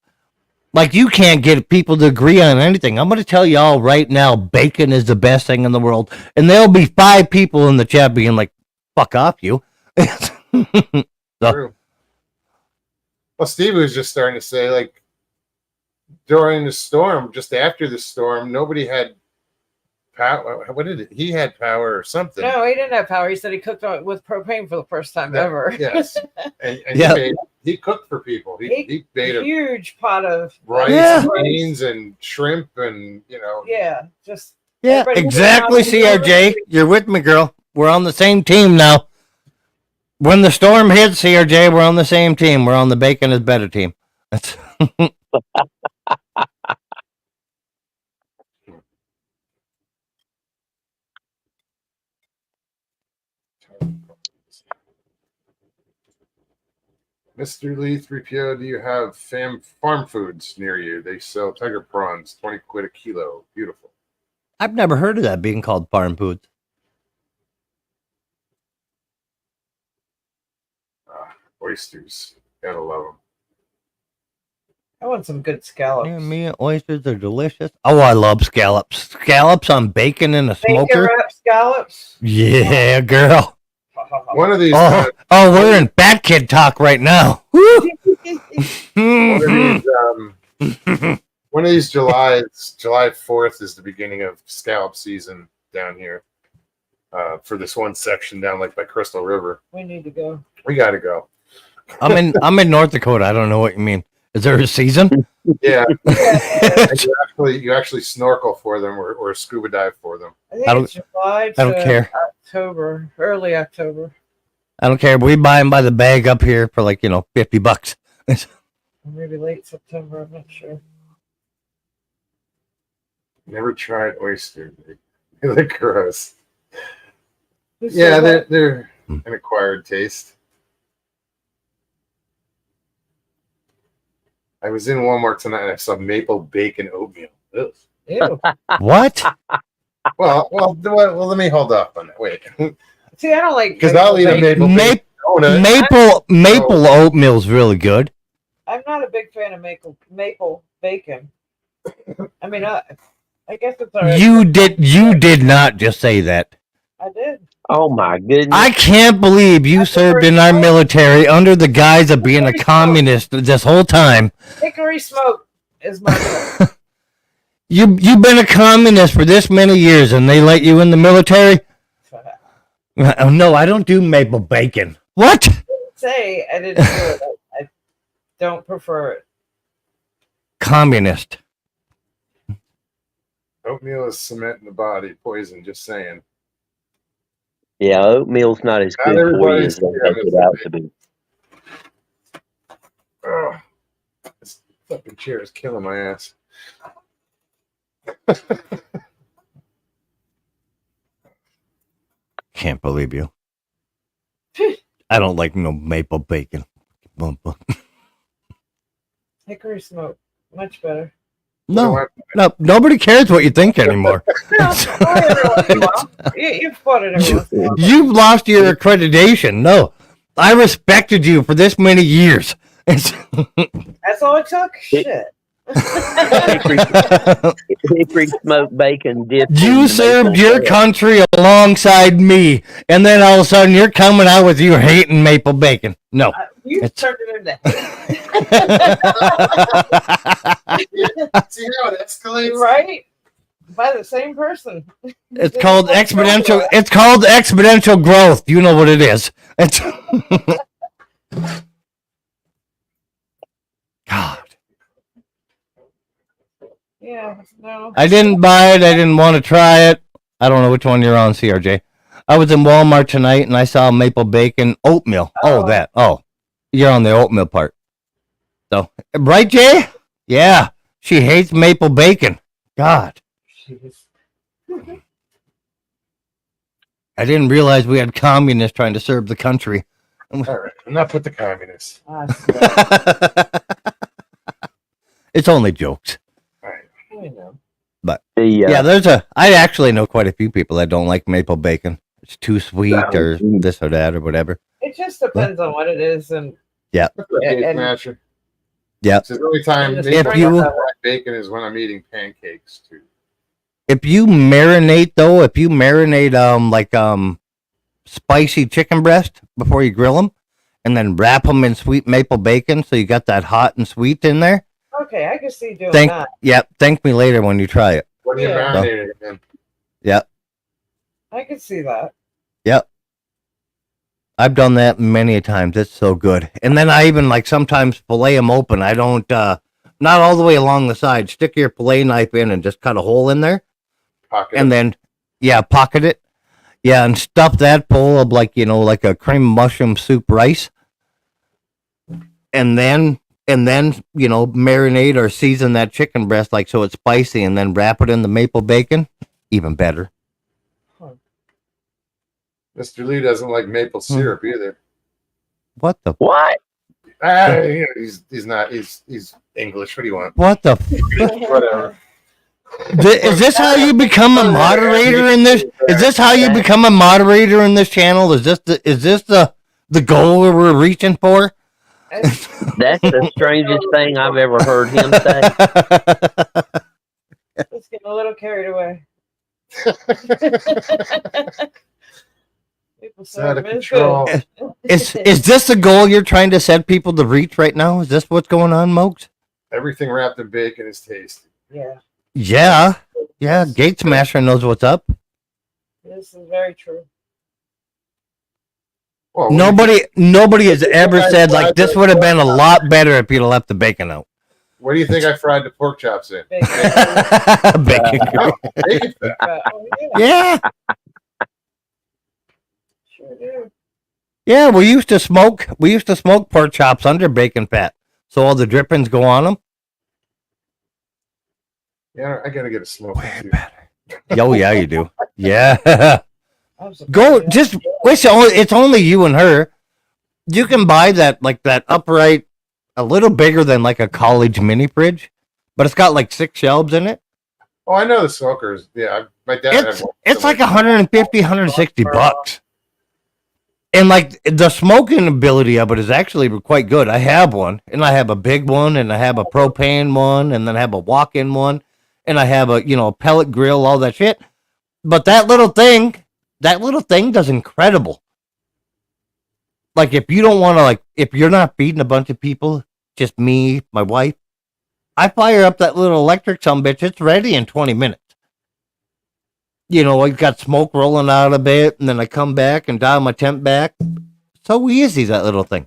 Like, you can't get people to agree on anything. I'm going to tell y'all right now, bacon is the best thing in the world. And there'll be 5 people in the chat being like, fuck off, you. So-
True. Well, Steve was just starting to say, like, during the storm, just after the storm, nobody had power. What did it? He had power or something.
No, he didn't have power. He said he cooked with propane for the first time ever.
Yes. And
Yeah.
he cooked for people. He made
A
a
huge pot of
rice,
Yeah.
and beans, and shrimp, and
Yeah, just
Yeah,
Everybody
exactly,
who's around
CRJ. You're with me, girl. We're on the same team now. When the storm hits, CRJ, we're on the same team. We're on the bacon is better team. That's
Mr. Lee 3PO, do you have farm foods near you? They sell tiger prawns, 20 quid a kilo. Beautiful.
I've never heard of that being called farm foods.
Oysters. Gotta love them.
I want some good scallops.
Yeah, me and oysters are delicious. Oh, I love scallops. Scallops on bacon in a
Bacon
smoker.
wrap scallops.
Yeah, girl.
One of these,
Oh, we're in Bat Kid talk right now. Woo!
one of these July 4th is the beginning of scallop season down here. For this one section down like by Crystal River.
We need to go.
We gotta go.
I'm in North Dakota. I don't know what you mean. Is there a season?
Yeah. And you actually snorkel for them or scuba dive for them.
I think
I don't-
it's July
I don't
to
care.
October, early October.
I don't care. We buy them by the bag up here for like, $50.
Or maybe late September. I'm not sure.
Never tried oyster. They look gross.
Who said
Yeah,
that?
they're an acquired taste. I was in Walmart tonight and I saw maple bacon oatmeal. Ugh.
Ew.
What?
Well, let me hold off on that. Wait,
See, I don't like
because I'll eat a
bacon.
maple bacon
Maple,
donut.
maple oatmeal's really good.
I'm not a big fan of maple bacon. I mean, I guess it's alright.
You did not just say that.
I did.
Oh my goodness.
I can't believe you served in our military under the guise of being a communist this whole time.
Hickory smoke is my favorite.
You've been a communist for this many years and they let you in the military? Oh, no, I don't do maple bacon. What?
Say I didn't do it. I don't prefer it.
Communist.
Oatmeal is cement in the body, poison. Just saying.
Yeah, oatmeal's not as
Not
good for you
everybody's
as they
yeah,
make it out to be.
Ugh. This fucking chair is killing my ass.
Can't believe you. I don't like no maple bacon.
Hickory smoke, much better.
No, nobody cares what you think anymore.
No, fought it every once in a while. You've fought it every once in a while.
You've lost your accreditation. No, I respected you for this many years.
That's all it took? Shit.
Hickory smoked bacon dipped in
You
the
served
maple
your
syrup.
country alongside me, and then all of a sudden you're coming out with you hating maple bacon. No.
You
It's-
turned it into hate.
See how it escalates?
Right? By the same person.
It's called exponential. It's called exponential growth. You know what it is. It's God.
Yeah, no.
I didn't buy it. I didn't want to try it. I don't know which one you're on, CRJ. I was in Walmart tonight and I saw maple bacon oatmeal. Oh,
Oh.
that. Oh, you're on the oatmeal part. So, right, Jay? Yeah. She hates maple bacon. God.
Jeez.
I didn't realize we had communists trying to serve the country.
All right, enough with the communists.
I swear.
It's only jokes.
All right.
I know.
The,
I actually know quite a few people that don't like maple bacon. It's too sweet or this or that or whatever.
It just depends on what it is, and
What's up,
Yeah,
Dave
and-
Smasher?
Yeah.
It's the only time
And
maple
if you-
black bacon is when I'm eating pancakes too.
If you marinate spicy chicken breast before you grill them, and then wrap them in sweet maple bacon, so you got that hot and sweet in there.
okay, I can see doing
Thank
that.
thank me later when you try it.
What are you
Yeah.
marinating it in?
I can see that.
I've done that many times. It's so good. And then I even sometimes fillet them open. I don't not all the way along the side. Stick your fillet knife in and just cut a hole in there,
Pocket
and then pocket it. Yeah, and stuff that full of like a cream mushroom soup rice. And then marinate or season that chicken breast so it's spicy, and then wrap it in the maple bacon. Even better.
Mr. Lee doesn't like maple syrup either.
What the?
what?
He's not. He's English. What do you want?
What the?
Whatever.
Is this how you become a moderator in this? Is this how you become a moderator in this channel? Is this the goal we're reaching for?
That's the strangest thing I've ever heard him say.
Let's get a little carried away. People
It's
say
out of
I'm
control.
Is this the goal you're trying to set people to reach right now? Is this what's going on, Mokes?
Everything wrapped in bacon is tasty.
Yeah,
Yeah. Gate Smasher knows what's up.
this is very true.
Well,
Nobody has ever said like this would have been a lot better if you'd have left the bacon out.
What do you think I fried the pork chops in?
Bacon.
Bacon.
Bacon fat.
Oh, yeah,
Yeah.
sure do.
Yeah, we used to smoke pork chops under bacon fat. So all the drippings go on them.
Yeah, I gotta get a smoke. too.
Oh yeah, you do. Yeah.
I'm surprised
Go
you
just wish it's only you and her. You can buy that upright, a little bigger than like a college mini fridge, but it's got like 6 shelves in it.
Oh, I know the smokers. Yeah, my dad had one.
It's like 150, 160 bucks. And like the smoking ability of it is actually quite good. I have one, and I have a big one, and I have a propane one, and then I have a walk-in one, and I have a pellet grill, all that shit. But that little thing does incredible. Like if you don't want to, if you're not feeding a bunch of people, just me, my wife, I fire up that little electric sumbitch. It's ready in 20 minutes. I got smoke rolling out of it, and then I come back and dial my temp back. So easy, that little thing.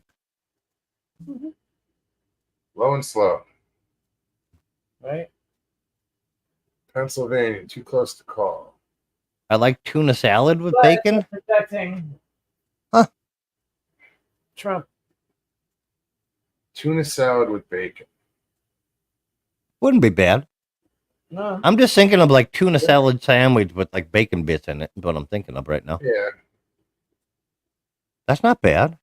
Low and slow.
Right?
Pennsylvania, too close to call.
I like tuna salad with
But
bacon.
protecting
Huh.
Trump.
Tuna salad with bacon.
Wouldn't be bad.
No.
I'm just thinking of like tuna salad sandwich with like bacon bits in it. Is what I'm thinking of right now.
Yeah.
That's not bad.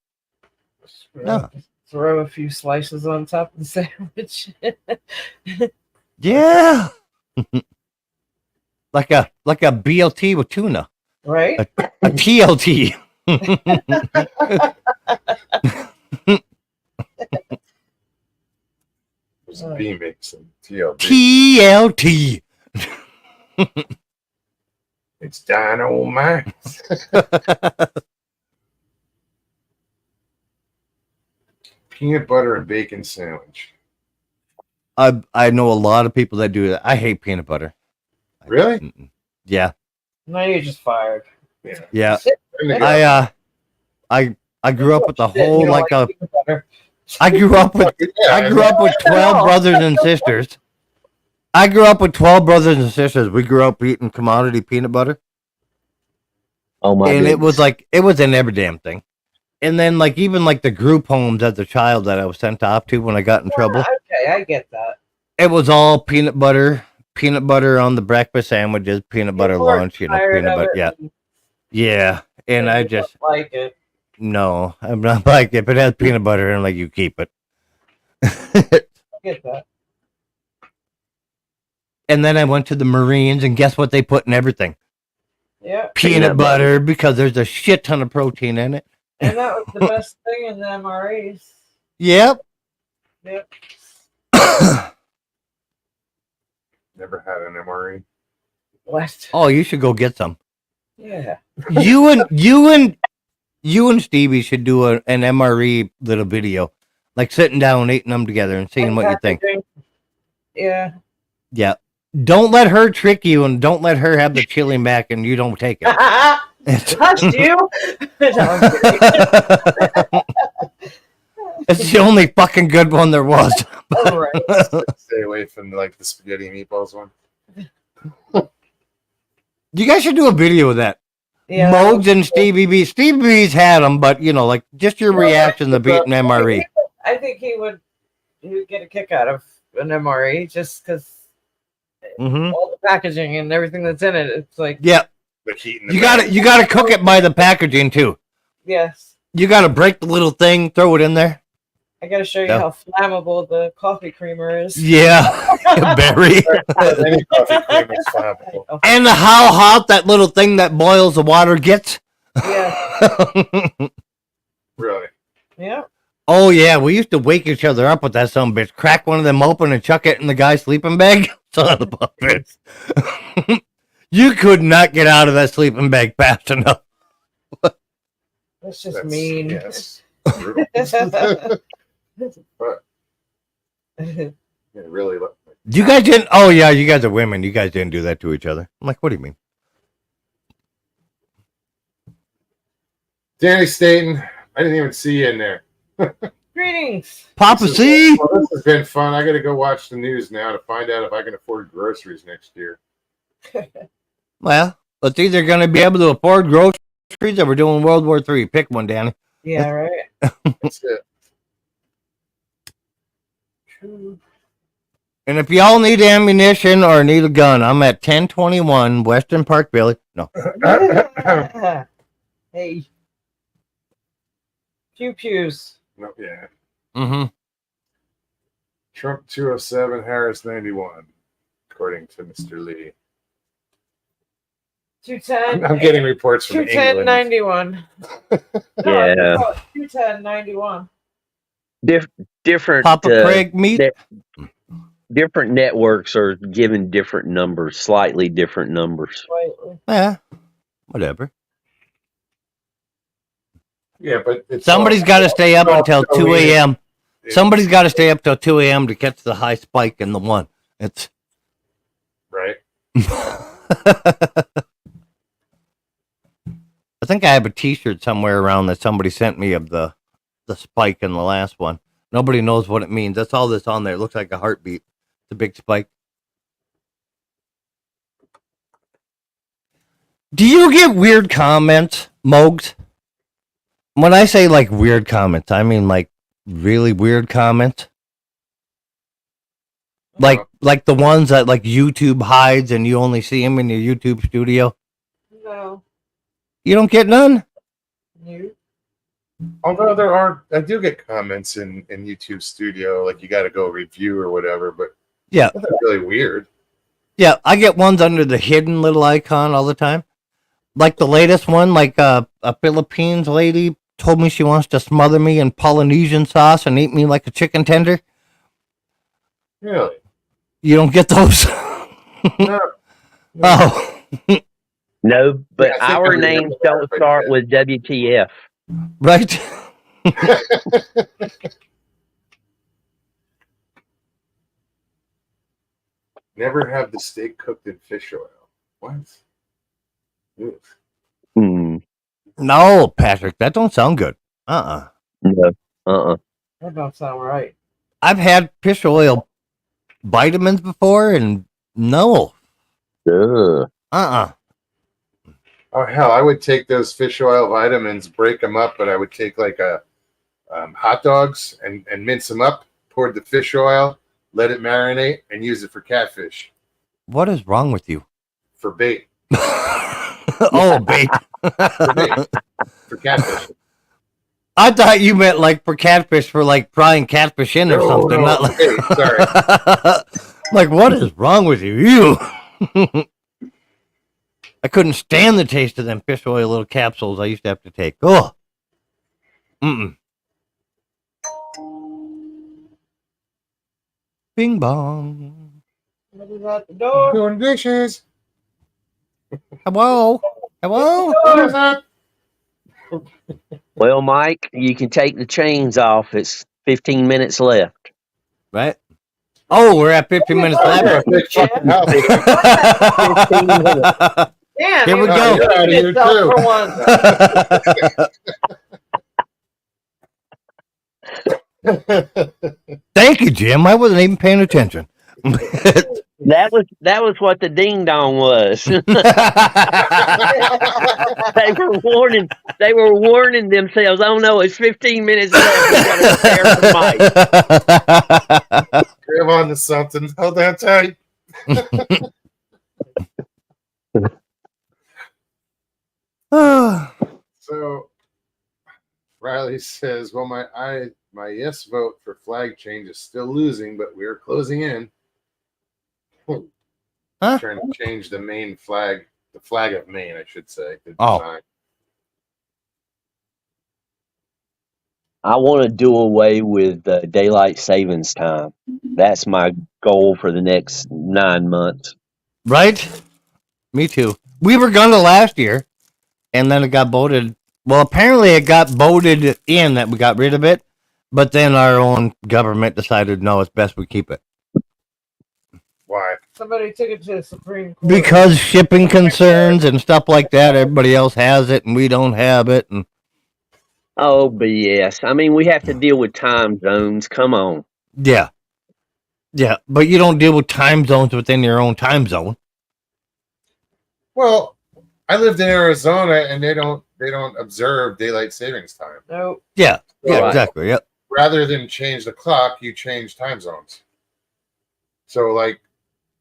No.
Throw a few slices on top of the sandwich.
Yeah. like a BLT with tuna.
Right?
A TLT.
There's a B mix and TLB.
TLT.
It's dynamite. Peanut butter and bacon sandwich.
I know a lot of people that do that. I hate peanut butter.
Really?
Mm-mm. Yeah.
No, you're just fired.
Yeah.
There you go.
I grew up with the
Shit, you
whole
don't
like a
peanut butter.
I grew up with
Yeah,
I grew up with 12 brothers and sisters. I grew up with 12 brothers and sisters. We grew up eating commodity peanut butter.
Oh my!
And it
goodness.
was in every damn thing. And then like even like the group homes as a child that I was sent off to when I got in trouble,
Okay, I get that.
it was all peanut butter on the breakfast sandwiches, peanut butter
People are
lunch,
tired
peanut
of
butter.
it
Yeah.
and
Yeah. And I
they
just
don't like it.
no, I'm not like if it has peanut butter and like you keep it.
I get that.
And then I went to the Marines and guess what they put in everything?
Yeah.
Peanut butter because there's a shit ton of protein in it.
And that was the best thing in the MREs.
Yep.
Yep.
Never had an MRE.
What?
Oh, you should go get some.
Yeah.
You and Stevie should do an MRE little video, like sitting down, eating them together, and seeing what you think.
Yeah.
Yeah. Don't let her trick you, and don't let her have the chili mac, and you don't take it.
Touched you? No, I'm kidding.
It's the only fucking good one there was.
All right.
Stay away from like the spaghetti meatballs one.
You guys should do a video of that.
Yeah.
Mogs and Stevie B. Stevie B's had them, but like just your reaction to beating MRE.
I think he would get a kick out of an MRE just because
Mm-hmm.
all the packaging and everything that's in it. It's like,
Yeah,
The heat in the
you
back.
got to cook it by the packaging too.
yes.
You got to break the little thing, throw it in there.
I gotta show you
No.
how flammable the coffee creamer is.
Yeah, Barry.
Any coffee cream is flammable.
And how hot that little thing that boils the water gets.
Yeah.
Really.
Yeah.
Oh yeah, we used to wake each other up with that son of a bitch. Crack one of them open and chuck it in the guy's sleeping bag. Son of a bitch. You could not get out of that sleeping bag fast enough.
That's just
That's
mean.
Yes. Brutal. But
Yeah.
yeah, really.
You guys didn't. Oh yeah, you guys are women. You guys didn't do that to each other. I'm like, what do you mean?
Danny Staten, I didn't even see you in there.
Greetings.
Papa C.
Well, this has been fun. I got to go watch the news now to find out if I can afford groceries next year.
Well, it's either going to be able to afford groceries or we're doing World War III. Pick one, Danny.
Yeah, right.
That's it.
And if y'all need ammunition or need a gun, I'm at 1021 Western Park Village. No.
Hey. Pew pews.
No, yeah.
Mm-hmm.
Trump 207, Harris 91, according to Mr. Lee.
210.
I'm getting reports from
210
England.
91.
Yeah.
210 91.
Different
Papa Craig meat.
different networks are giving different numbers, slightly different numbers.
Slightly.
Yeah. Whatever.
Yeah, but it's
Somebody's got to stay up until 2 a.m.
it's-
Somebody's got to stay up till 2 a.m. to catch the high spike in the one. It's.
right.
I think I have a T-shirt somewhere around that somebody sent me of the spike in the last one. Nobody knows what it means. That's all that's on there. It looks like a heartbeat. It's a big spike. Do you get weird comments, Mogs? When I say like weird comments, I mean like really weird comments. Like the ones that like YouTube hides and you only see them in your YouTube studio.
No.
You don't get none?
You.
Although there are, I do get comments in YouTube Studio, like you got to go review or whatever, but
Yeah.
nothing really weird.
Yeah, I get ones under the hidden little icon all the time. Like the latest one, like a Philippines lady told me she wants to smother me in Polynesian sauce and eat me like a chicken tender.
Really?
You don't get those?
No.
Oh,
No, but
Yeah, I think
our
I remember
names
that,
don't
but
start
yeah.
with WTF.
right.
Never have the steak cooked in fish oil. What? Ugh.
Hmm.
No, Patrick, that don't sound good.
No. Uh-uh.
That don't sound right.
I've had fish oil vitamins before, and no.
Ugh.
Oh hell, I would take those fish oil vitamins, break them up, but I would take like a hot dogs and mince them up, pour the fish oil, let it marinate, and use it for catfish,
What is wrong with you?
for bait,
Oh, bait.
for bait, for catfish.
I thought you meant like for catfish, for like frying catfish in or
No,
something.
no,
Not like,
bait, sorry.
like, what is wrong with you? Ew. I couldn't stand the taste of them fish oil little capsules I used to have to take. Oh. Mm-mm. Bing bong.
Somebody's at the door.
Doing dishes.
Hello. Hello.
What is that?
Well, Mike, you can take the chains off. It's 15 minutes left.
Right. Oh, we're at 15 minutes
Oh, you're a
left.
big fucking house.
15 minutes.
Yeah.
Here we
he
go.
was
You're out of here,
for once.
Thank you, Jim. I wasn't even paying attention.
That was what the ding dong was. They were warning themselves. Oh no, it's 15 minutes left. We gotta prepare for Mike.
Grab on to something. Hold on tight. So Riley says, well, My yes vote for flag change is still losing, but we're closing in.
Huh?
Trying to change the Maine flag, the flag of Maine, I should say. The
Oh.
design.
I want to do away with daylight savings time. That's my goal for the next 9 months.
Right? Me too. We were gonna last year, and then it got voted. Well, apparently it got voted in that we got rid of it, but then our own government decided no, it's best we keep it
Why?
Somebody took it to the Supreme Court.
because shipping concerns and stuff like that. Everybody else has it, and we don't have it. And
Oh, BS. I mean, we have to deal with time zones. Come on.
yeah, but you don't deal with time zones within your own time zone.
Well, I lived in Arizona, and they don't observe daylight savings time.
No,
Yeah,
Right.
exactly. Yep.
Rather than change the clock, you change time zones. So, like,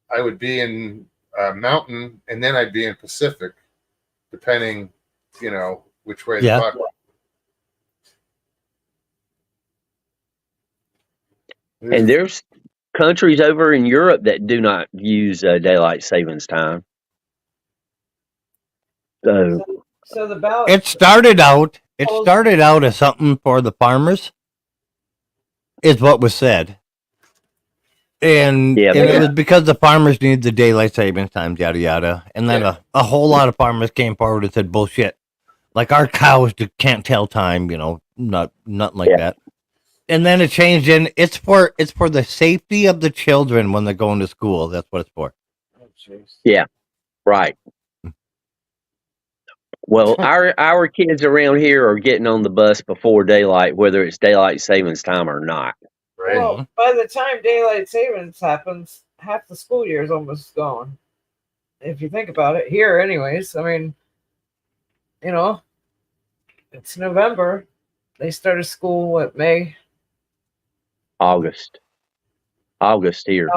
I would be in Mountain, and then I'd be in Pacific, depending, which way
Yeah.
the clock.
And there's countries over in Europe that do not use daylight savings time. So,
so the ballot.
It started out as something for the farmers, is what was said. And,
Yeah,
and
but-
it was because the farmers need the daylight savings time, yada yada. And then a whole lot of farmers came forward and said, bullshit. Like our cows can't tell time, nothing like
Yeah.
that. And then it changed in it's for the safety of the children when they're going to school. That's what it's for.
Oh, jeez.
right. Well, our kids around here are getting on the bus before daylight, whether it's daylight savings time or not.
Right?
Well, by the time daylight savings happens, half the school year is almost gone. If you think about it, here, anyways. I mean, it's November. They started school what, May?
August here.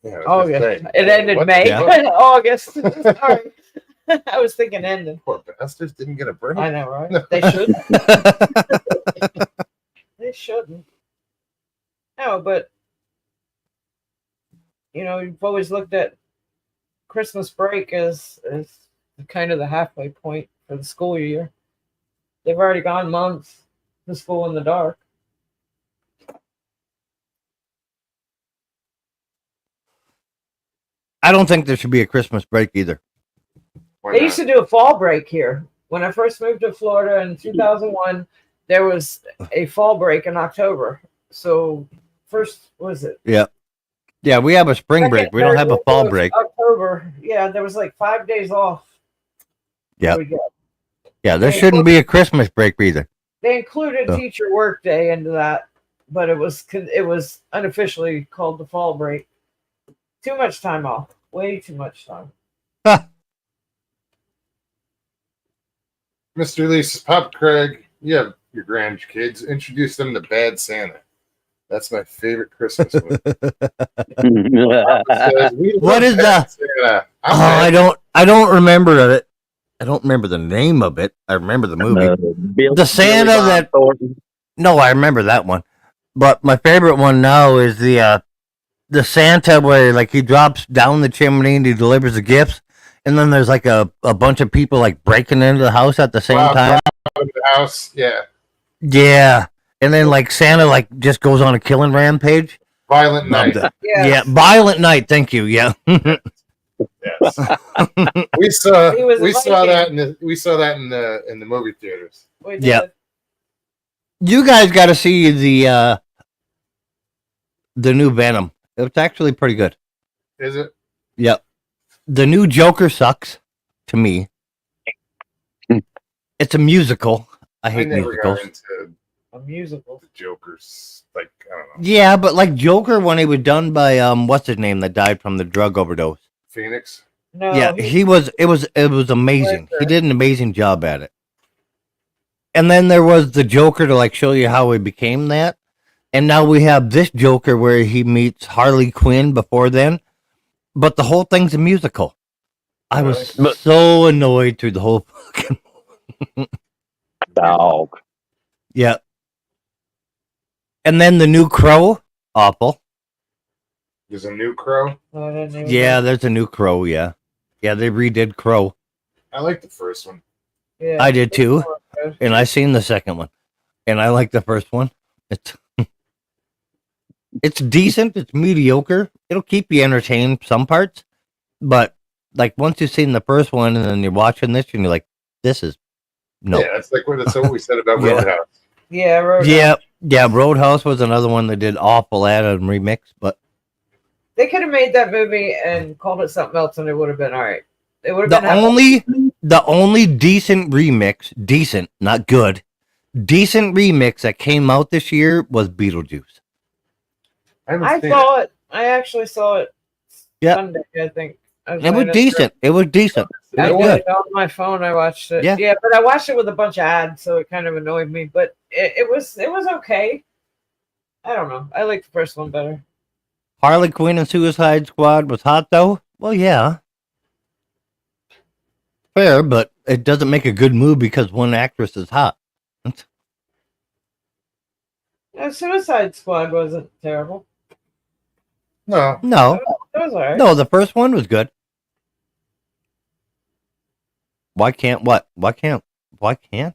Yeah, I was gonna
August.
say,
It ended
what
May.
the fuck?
August. Sorry. I was thinking ended.
Poor bastards didn't get a break.
I know, right? They shouldn't. They shouldn't. No, but you've always looked at Christmas break as kind of the halfway point for the school year. They've already gone months to school in the dark.
I don't think there should be a Christmas break either.
Why
They
not?
used to do a fall break here. When I first moved to Florida in 2001, there was a fall break in October. So first, was it?
Yeah, we have a spring break. We don't have a fall break.
October. Yeah, there was like 5 days off.
Yep.
We got.
Yeah, there shouldn't be a Christmas break either.
They included
So-
teacher work day into that, but it was unofficially called the fall break. Too much time off. Way too much time.
Mr. Lee's Pop Craig, you have your grandkids. Introduce them to Bad Santa. That's my favorite Christmas movie. Says, "We love
What is
Bad
that?
Santa.
Oh,
I'm Bad
I don't remember it. I don't remember the name of it. I remember the movie. The Santa
Billy Bob
that-
Thornton.
No, I remember that one. But my favorite one now is the Santa where like he drops down the chimney and he delivers the gifts, and then there's like a bunch of people like breaking into the house at the same
Wow,
time.
Out of the house. Yeah.
Yeah, and then like Santa like just goes on a killing rampage.
Violent Night.
Loved it.
Yeah.
Yeah, Violent Night. Thank you. Yeah.
Yes. we saw
He was a
we saw
Viking.
that in the movie theaters.
We did.
Yeah. You guys got to see the new Venom. It's actually pretty good.
Is it?
Yep. The new Joker sucks to me. It's a musical. I
I
hate
never
musicals.
got into
A musical.
the Joker's. Like, I don't know.
Yeah, but like Joker when he was done by what's his name that died from the drug overdose.
Phoenix.
No.
Yeah, it was amazing. He did an amazing job at it. And then there was the Joker to like show you how he became that. And now we have this Joker where he meets Harley Quinn before then. But the whole thing's a musical. I was
But-
so annoyed through the whole fucking
Dog.
yeah. And then the new Crow, awful.
There's a new Crow.
I didn't even
Yeah,
know.
there's a new Crow. Yeah, yeah, they redid Crow.
I like the first one.
Yeah.
I did too,
Okay.
and I seen the second one, and I like the first one. It's it's decent. It's mediocre. It'll keep you entertained some parts, but like once you've seen the first one and then you're watching this and you're like, this is no.
Yeah, that's like what we said about
Yeah.
Roadhouse.
Yeah,
Yeah, Roadhouse was another one that did awful at and remix, but
they could have made that movie and called it something else, and it would have been all right. It would have been
the only decent remix, decent, not good, decent remix that came out this year was Beetlejuice.
I haven't
I
seen
saw it. I actually saw it.
Yeah.
Sunday, I think.
It was decent. It was decent.
it.
It
I
was
watched
good.
it on my phone. I watched it.
Yeah.
Yeah, but I watched it with a bunch of ads, so it kind of annoyed me. But it was okay. I don't know. I like the first one better.
Harley Quinn and Suicide Squad was hot though. Well, yeah, fair, but it doesn't make a good movie because one actress is hot.
Suicide Squad wasn't terrible.
No,
No,
It was all right.
no, the first one was good. Why can't what? Why can't? Why can't?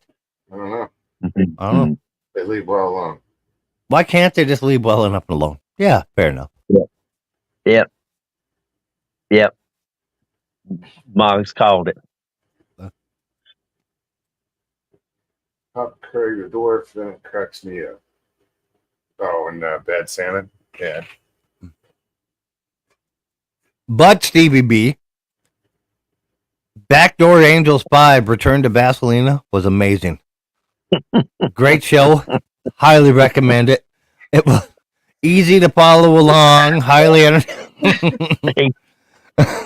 I don't know.
I don't know.
They leave well alone.
Why can't they just leave well enough alone? Yeah, fair enough.
Yep. Moggs called it.
Pop Curry the dwarf, then it cracks me up. Oh, and Bad Santa. Yeah.
But Stevie B, Backdoor Angels 5 Return to Vaselina was amazing. Great show. Highly recommend it. It was easy to follow along. Highly entertaining.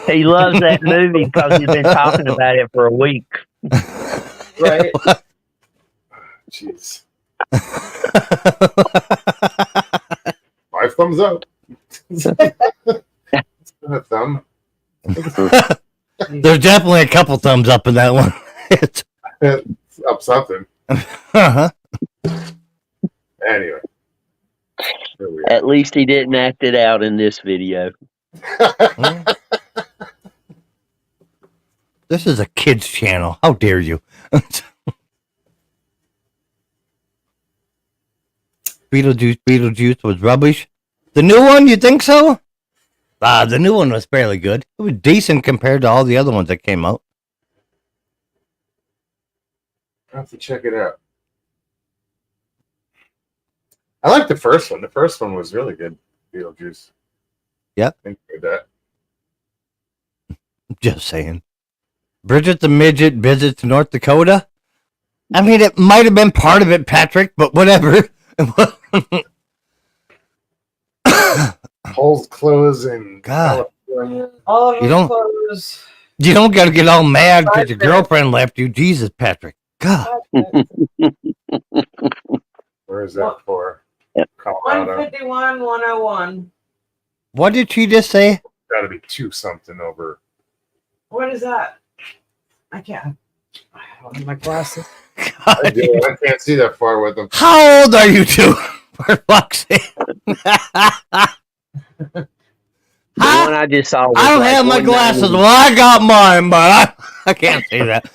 He loves that movie because he's been talking about it for a week.
Right.
Jeez. 5 thumbs up. A thumb.
There's definitely a couple thumbs up in that one. It's,
It's up something.
uh-huh.
Anyway. Here we
At least he didn't act it out in this video.
are.
This is a kid's channel. How dare you? Beetlejuice was rubbish. The new one, you think so? The new one was fairly good. It was decent compared to all the other ones that came out.
I have to check it out. I like the first one. The first one was really good. Beetlejuice.
Yep.
Enjoyed that.
Just saying. Bridget the Midget visits North Dakota. I mean, it might have been part of it, Patrick, but whatever.
Holes close in
God.
California.
All of
You
them
don't-
close.
You don't got to get all mad because your girlfriend left you. Jesus, Patrick. God.
Where is that for? Colorado.
151, 101.
What did she just say?
Got to be 2 something over.
What is that? I can't. I don't have my glasses.
I do. I can't see that far with them.
How old are you two? For fuck's sake.
The one I just saw. Was
I don't
like
have my
190.
glasses. Well, I got mine, but I can't see that.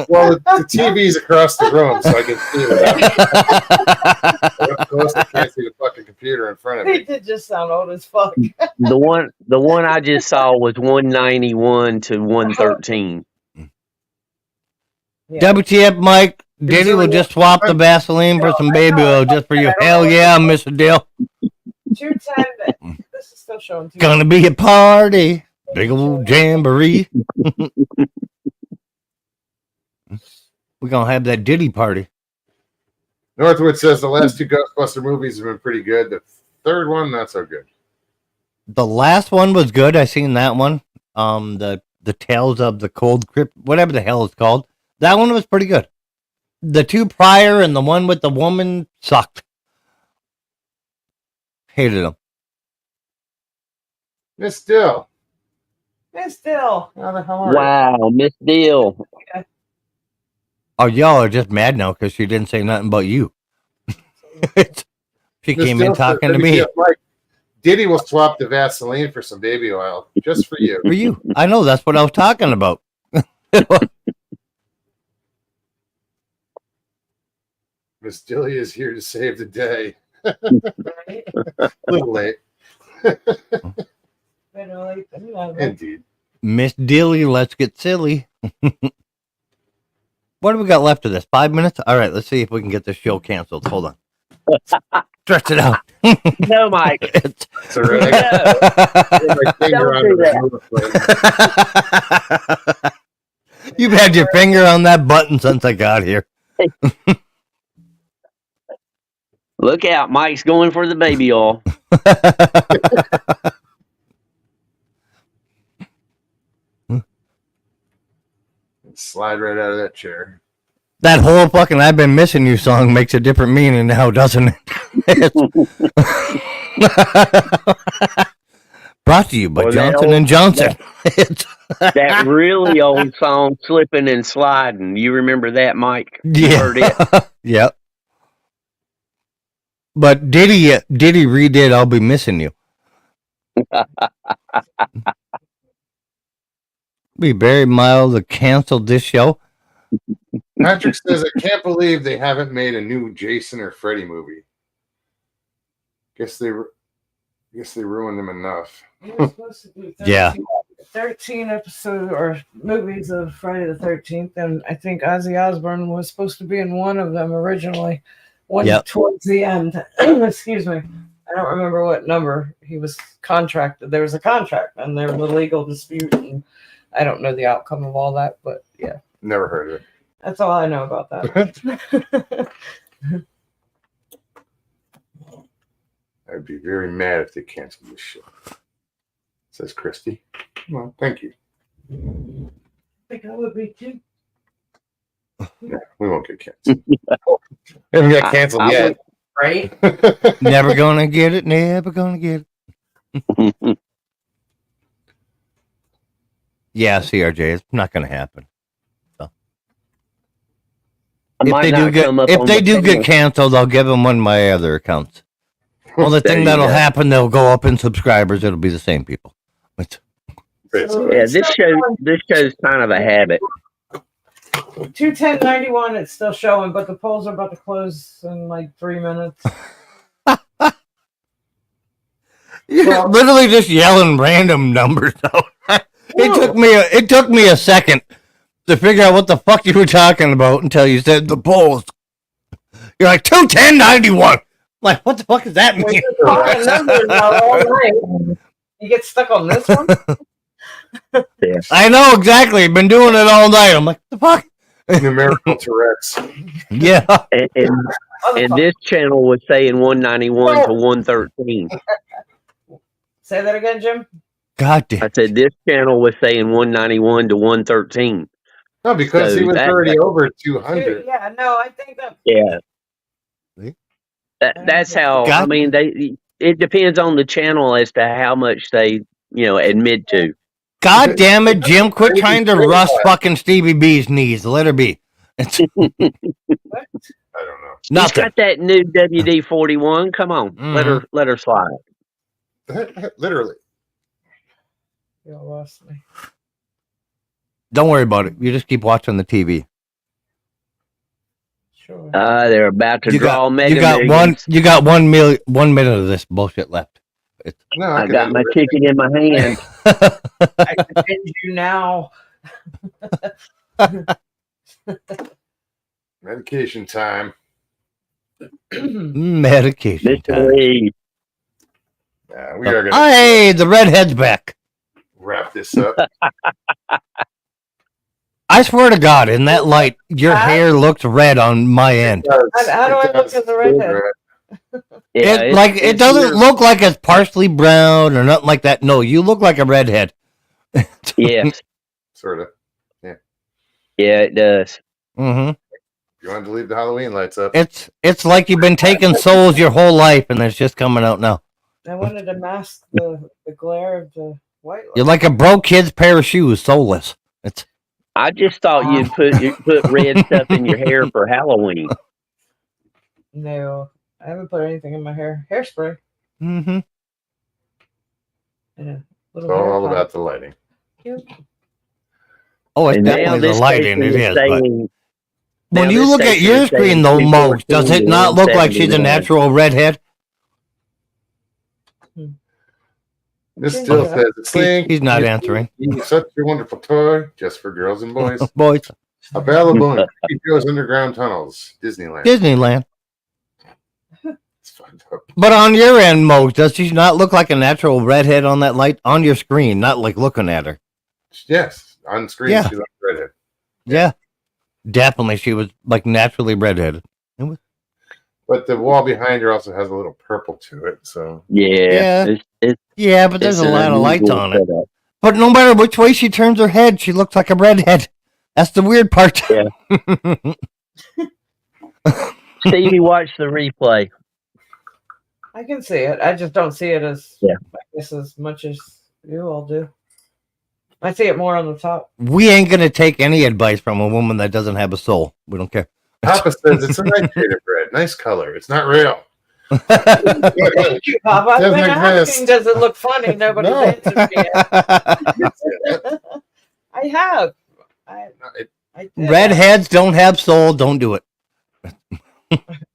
Well, the TV's across the room, so I can see that. Up close, I can't see the fucking computer in front of
They
me.
did just sound old as fuck.
The one I just saw was 191 to 113.
WTF, Mike? Diddy will just swap the Vaseline for some baby oil just for you. Hell yeah, Mr. Dill.
210. This is still showing.
Gonna be a party. Big old jamboree. We're gonna have that Diddy party.
Northwood says the last 2 Ghostbuster movies have been pretty good. The third one, not so good.
The last one was good. I seen that one. The Tales of the Cold Crypt, whatever the hell it's called. That one was pretty good. The 2 prior and the one with the woman sucked. Hated them.
Miss Dill.
It's still.
How the hell are you?
Wow, Miss Deal.
Oh, y'all are just mad now because she didn't say nothing about you. She came in talking to me.
Like, Diddy will swap the Vaseline for some baby oil just for you.
For you. I know, that's what I was talking about.
Miss Dilly is here to save the day. A little late. Indeed.
Miss Dilly, let's get silly. What do we got left of this? 5 minutes? All right, let's see if we can get this show canceled. Hold on. Stretch it out.
No, Mike.
It's all right.
Don't do
that.
You've had your finger on that button since I got here.
Look out, Mike's going for the baby oil.
Slide right out of that chair.
That whole fucking "I've Been Missing You" song makes a different meaning now, doesn't it? Brought to you by Johnson and Johnson.
That really old song, "Slipping and Sliding." You remember that, Mike? You
Yeah.
heard it?
Yep. But Diddy redid "I'll Be Missing You." Be very mild to cancel this show.
Patrick says, I can't believe they haven't made a new Jason or Freddy movie. Guess they ruined them enough.
You're supposed to do 13,
Yeah.
13 episodes or movies of Friday the 13th, and I think Ozzy Osbourne was supposed to be in one of them originally. One
Yep.
towards the end. Excuse me. I don't remember what number he was contracted. There was a contract, and there was a legal dispute, and I don't know the outcome of all that, but yeah,
Never heard of it.
that's all I know about that.
I'd be very mad if they canceled this show. Says Christy. Well, thank you.
I think I would be too.
Yeah, we won't get canceled. We haven't got canceled
I
yet.
Right?
Never gonna get it. Never gonna get it. Yeah, CRJ, it's not gonna happen.
I
If
might
they
not
do
come up
get
on the channel.
canceled, I'll give them one of my other accounts. Well, the
There
thing
you
that'll
go.
happen, they'll go up in subscribers. It'll be the same people. But
Yeah, this show's kind of a habit.
21091, it's still showing, but the polls are about to close in like 3 minutes.
you're literally just yelling random numbers out. It took me a second to figure out what the fuck you were talking about until you said the polls. You're like 21091. Like, what the fuck does that
Well,
mean?
you're calling numbers out all night. You get stuck on this one?
I know exactly. Been doing it all night. I'm like, the fuck?
Numerical Tourette's.
Yeah.
And this channel was saying 191 to 113.
Say that again, Jim.
God damn.
I said this channel was saying 191 to 113.
No, because
So
he was
that-
already over 200.
Yeah, no, I think that.
Yeah.
See?
That's how, I mean, it depends on the channel as to how much they, admit to.
God damn it, Jim. Quit trying to rust fucking Stevie B's knees. Let her be. It's
I don't know.
She's
nothing.
got that new WD-41. Come on, let her slide.
Literally.
You lost me.
Don't worry about it. You just keep watching the TV.
Sure.
They're about to
You
draw
got,
mega
you got
millions.
one. You got 1 minute of this bullshit left.
No,
I
can
got my
edit it.
ticket in my hand.
I can end you now.
Medication time.
Medication
Mr.
time.
Lee.
Yeah, we are going to
Hey, the redhead's back.
wrap this up.
I swear to God, in that light, your hair looks red on my end.
How do I look at the redhead?
Yeah,
It doesn't look like it's parsley brown or nothing like that. No, you look like a redhead.
Yes.
Sort of.
Yeah, it does.
Mm-hmm.
You wanted to leave the Halloween lights up.
It's like you've been taking souls your whole life, and it's just coming out now.
I wanted to mask the glare of the white light.
You're like a broke kid's pair of shoes, soulless. It's
I just thought you'd put red stuff in your hair for Halloween.
No, I haven't put anything in my hair. Hairspray
Mm-hmm.
and a
It's
little hair
all
tie.
about the lighting.
Cute.
Oh, it's
And now
definitely the
this
lighting.
station
It is, but
saying,
when
now
you
this
look at
station
your
is saying
screen, though, Mose, does
214
it
to
not look like she's a
171.
natural redhead?
This
Ginger.
still says it's Link.
He's not answering.
Such a wonderful toy, just for girls and boys.
Boys,
Available in Creepy Joe's Underground Tunnels, Disneyland.
Disneyland.
It's fun.
But on your end, Mose, does she not look like a natural redhead on that light on your screen? Not like looking at her.
Yes, on screen
Yeah.
she looks redhead.
Yeah, definitely. She was like naturally redheaded.
But the wall behind her also has a little purple to it. So
Yeah. It's
Yeah, but there's
it's
a
an
lot of lights
unusual
on it.
setup.
But no matter which way she turns her head, she looks like a redhead. That's the weird part.
Yeah. Stevie, watch the replay.
I can see it. I just don't see it as
Yeah.
I guess as much as you all do. I see it more on the top.
We ain't gonna take any advice from a woman that doesn't have a soul. We don't care.
Papa says it's a nice shade of red. Nice color. It's not real.
Thank you, Papa. I've
Doesn't
been asking,
exist.
does it look funny? Nobody's
No.
answered me yet. I have.
It-
I did.
Redheads don't have soul. Don't do it.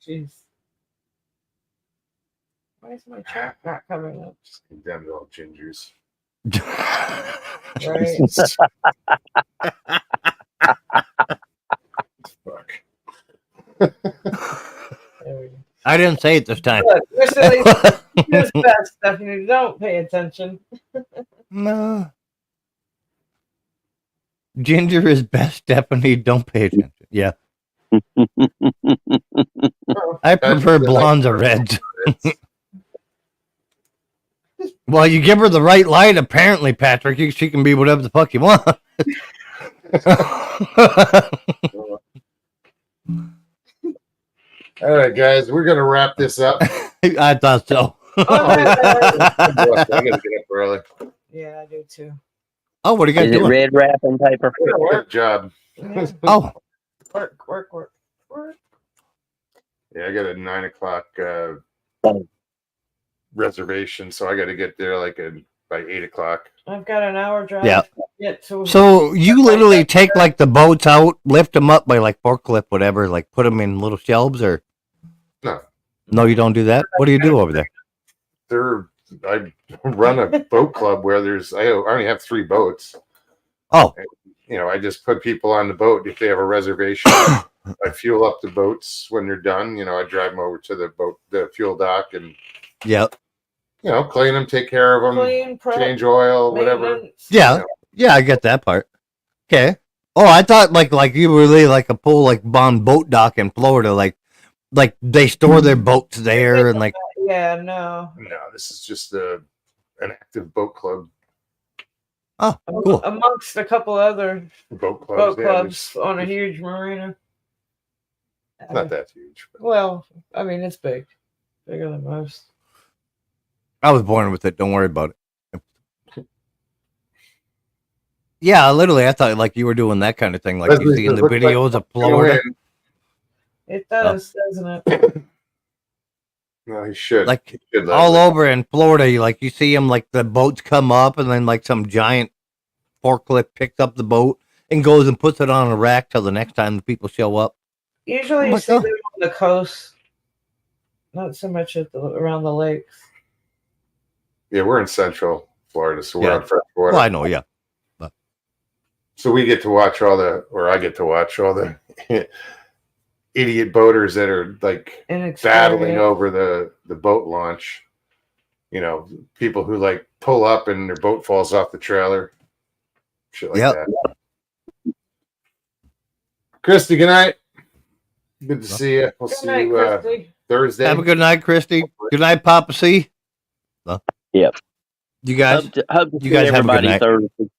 Jeez. Why is my chat not coming up?
Just condemned all gingers.
Right.
Jesus. Fuck.
There we go.
I didn't say it this time.
Look, you're silly. You're best, Stephanie. Don't pay attention.
No. Ginger is best, Stephanie. Don't pay attention. Yeah. I prefer blondes or reds. Well, you give her the right light, apparently, Patrick. She can be whatever the fuck you want.
All right, guys, we're gonna wrap this up.
I thought so.
I gotta get up early.
Yeah, I do too.
Oh, what are you guys
Is it
doing?
red wrapping paper?
Good job.
Yeah.
Oh,
Work.
Yeah, I got a 9:00 reservation, so I got to get there by 8:00.
I've got an hour drive.
Yeah.
to get to.
so you literally take like the boats out, lift them up by like forklift, whatever, like put them in little shelves, or
No,
no, you don't do that. What do you do over there?
I run a boat club where I only have 3 boats.
Oh,
I just put people on the boat if they have a reservation. I fuel up the boats when they're done. I drive them over to the fuel dock, and
yeah,
clean them, take care of them,
Clean, prep,
change oil, whatever.
maintenance.
yeah, yeah. I get that part. Okay. Oh, I thought like you were really like a pool like on boat dock in Florida, like they store their boats there and like.
Yeah, no.
No, this is just an active boat club.
Oh, cool.
Amongst a couple other
Boat clubs.
boat
yeah,
clubs on a huge marina.
it's not that huge. But
Well, I mean, it's big. Bigger than most.
I was born with it. Don't worry about it. Yeah, literally, I thought like you were doing that kind of thing, like you
Leslie
see in
says,
the
"Looks like
videos of
Go
Florida.
in.
It does, doesn't it?
No, he should.
Like
He should,
all
Leslie.
over in Florida, you see them like the boats come up and then like some giant forklift picks up the boat and goes and puts it on a rack till the next time the people show up.
Usually
Oh
you
my
see
God.
them on the coast, not so much around the lakes.
Yeah, we're in Central Florida, so we're
Yeah.
on fresh water.
Well, I know, yeah.
So we get to watch I get to watch all the idiot boaters that are like battling
Inexperienced.
over the boat launch. People who like pull up and their boat falls off the trailer. Shit like
Yep.
that. Christy, good night. Good to see you. We'll
Good
see
night,
you
Christy.
Thursday.
Have a good night, Christy. Good night, Papa C.
Yep.
You guys,
Hope to
you
see
guys have a good
everybody
night.
Thursday.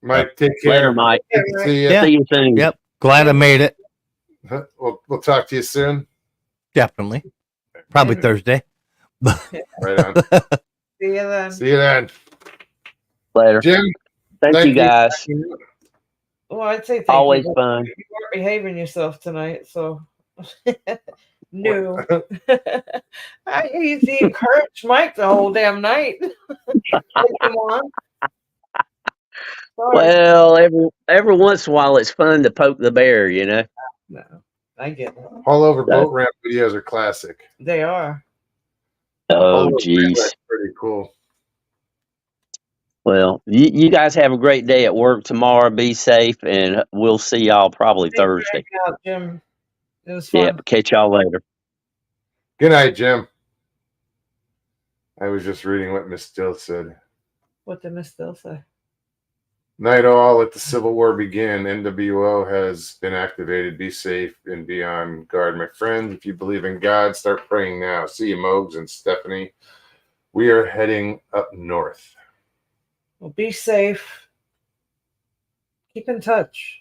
Mike, take care.
Later, Mike.
Good to see you.
Yeah.
See you soon.
Yep. Glad I made it.
We'll talk to you soon.
Definitely. Probably Thursday.
Right on.
See you then.
See you then.
Later.
Jim,
Thank you, guys.
Well, I'd say thank
Always
you.
fun.
You weren't behaving yourself tonight, so No. He's encouraged Mike the whole damn night. Come on. Sorry.
Well, every once in a while, it's fun to poke the bear, you know.
No, I get it.
All over
That-
boat ramp videos are classic.
They are.
All
Oh,
over
geez.
that's pretty cool.
Well, you guys have a great day at work tomorrow. Be safe, and we'll see y'all probably
Thanks for
Thursday.
hanging out, Jim. It was fun.
Yep. Catch y'all later.
Good night, Jim. I was just reading what Miss Still said.
What did Miss Still say?
Night all, let the Civil War begin. NWO has been activated. Be safe and be on guard. My friends, if you believe in God, start praying now. See you, Mogs and Stephanie. We are heading up north.
Well, be safe. Keep in touch.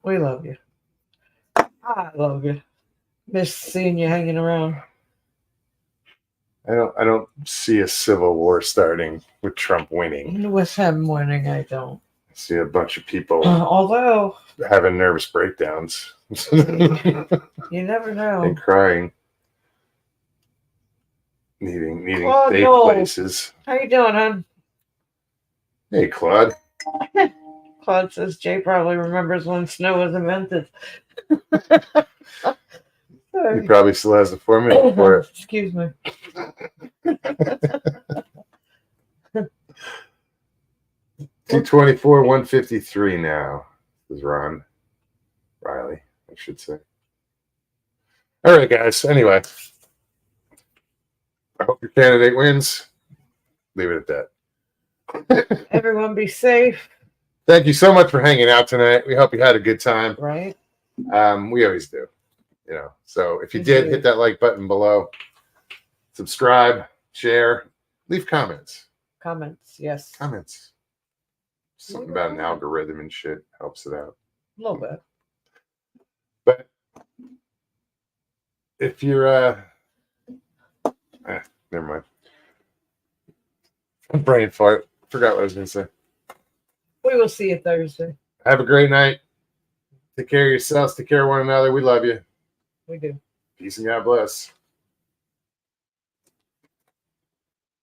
We love you. I love you. Miss seeing you hanging around.
I don't see a civil war starting with Trump winning.
With him winning, I don't.
I see a bunch of people
Although,
having nervous breakdowns
you never know.
and crying, needing
Claude
safe
Noel.
places.
How you doing, hon?
Hey, Claude.
Claude says Jay probably remembers when snow was invented.
He probably still has the formula for it.
Excuse me.
224, 153 now. This is Ron Riley, I should say. All right, guys. Anyway, I hope your candidate wins. Leave it at that.
Everyone be safe,
Thank you so much for hanging out tonight. We hope you had a good time.
right?
We always do, you know. So if you did, hit that like button below, subscribe, share, leave comments.
Comments, yes.
Comments. Something about an algorithm and shit helps it out.
A little bit.
But if you're never mind. Brain fart. Forgot what I was gonna say.
We will see you Thursday.
Have a great night. Take care of yourselves. Take care of one another. We love you.
We do.
Peace and God bless.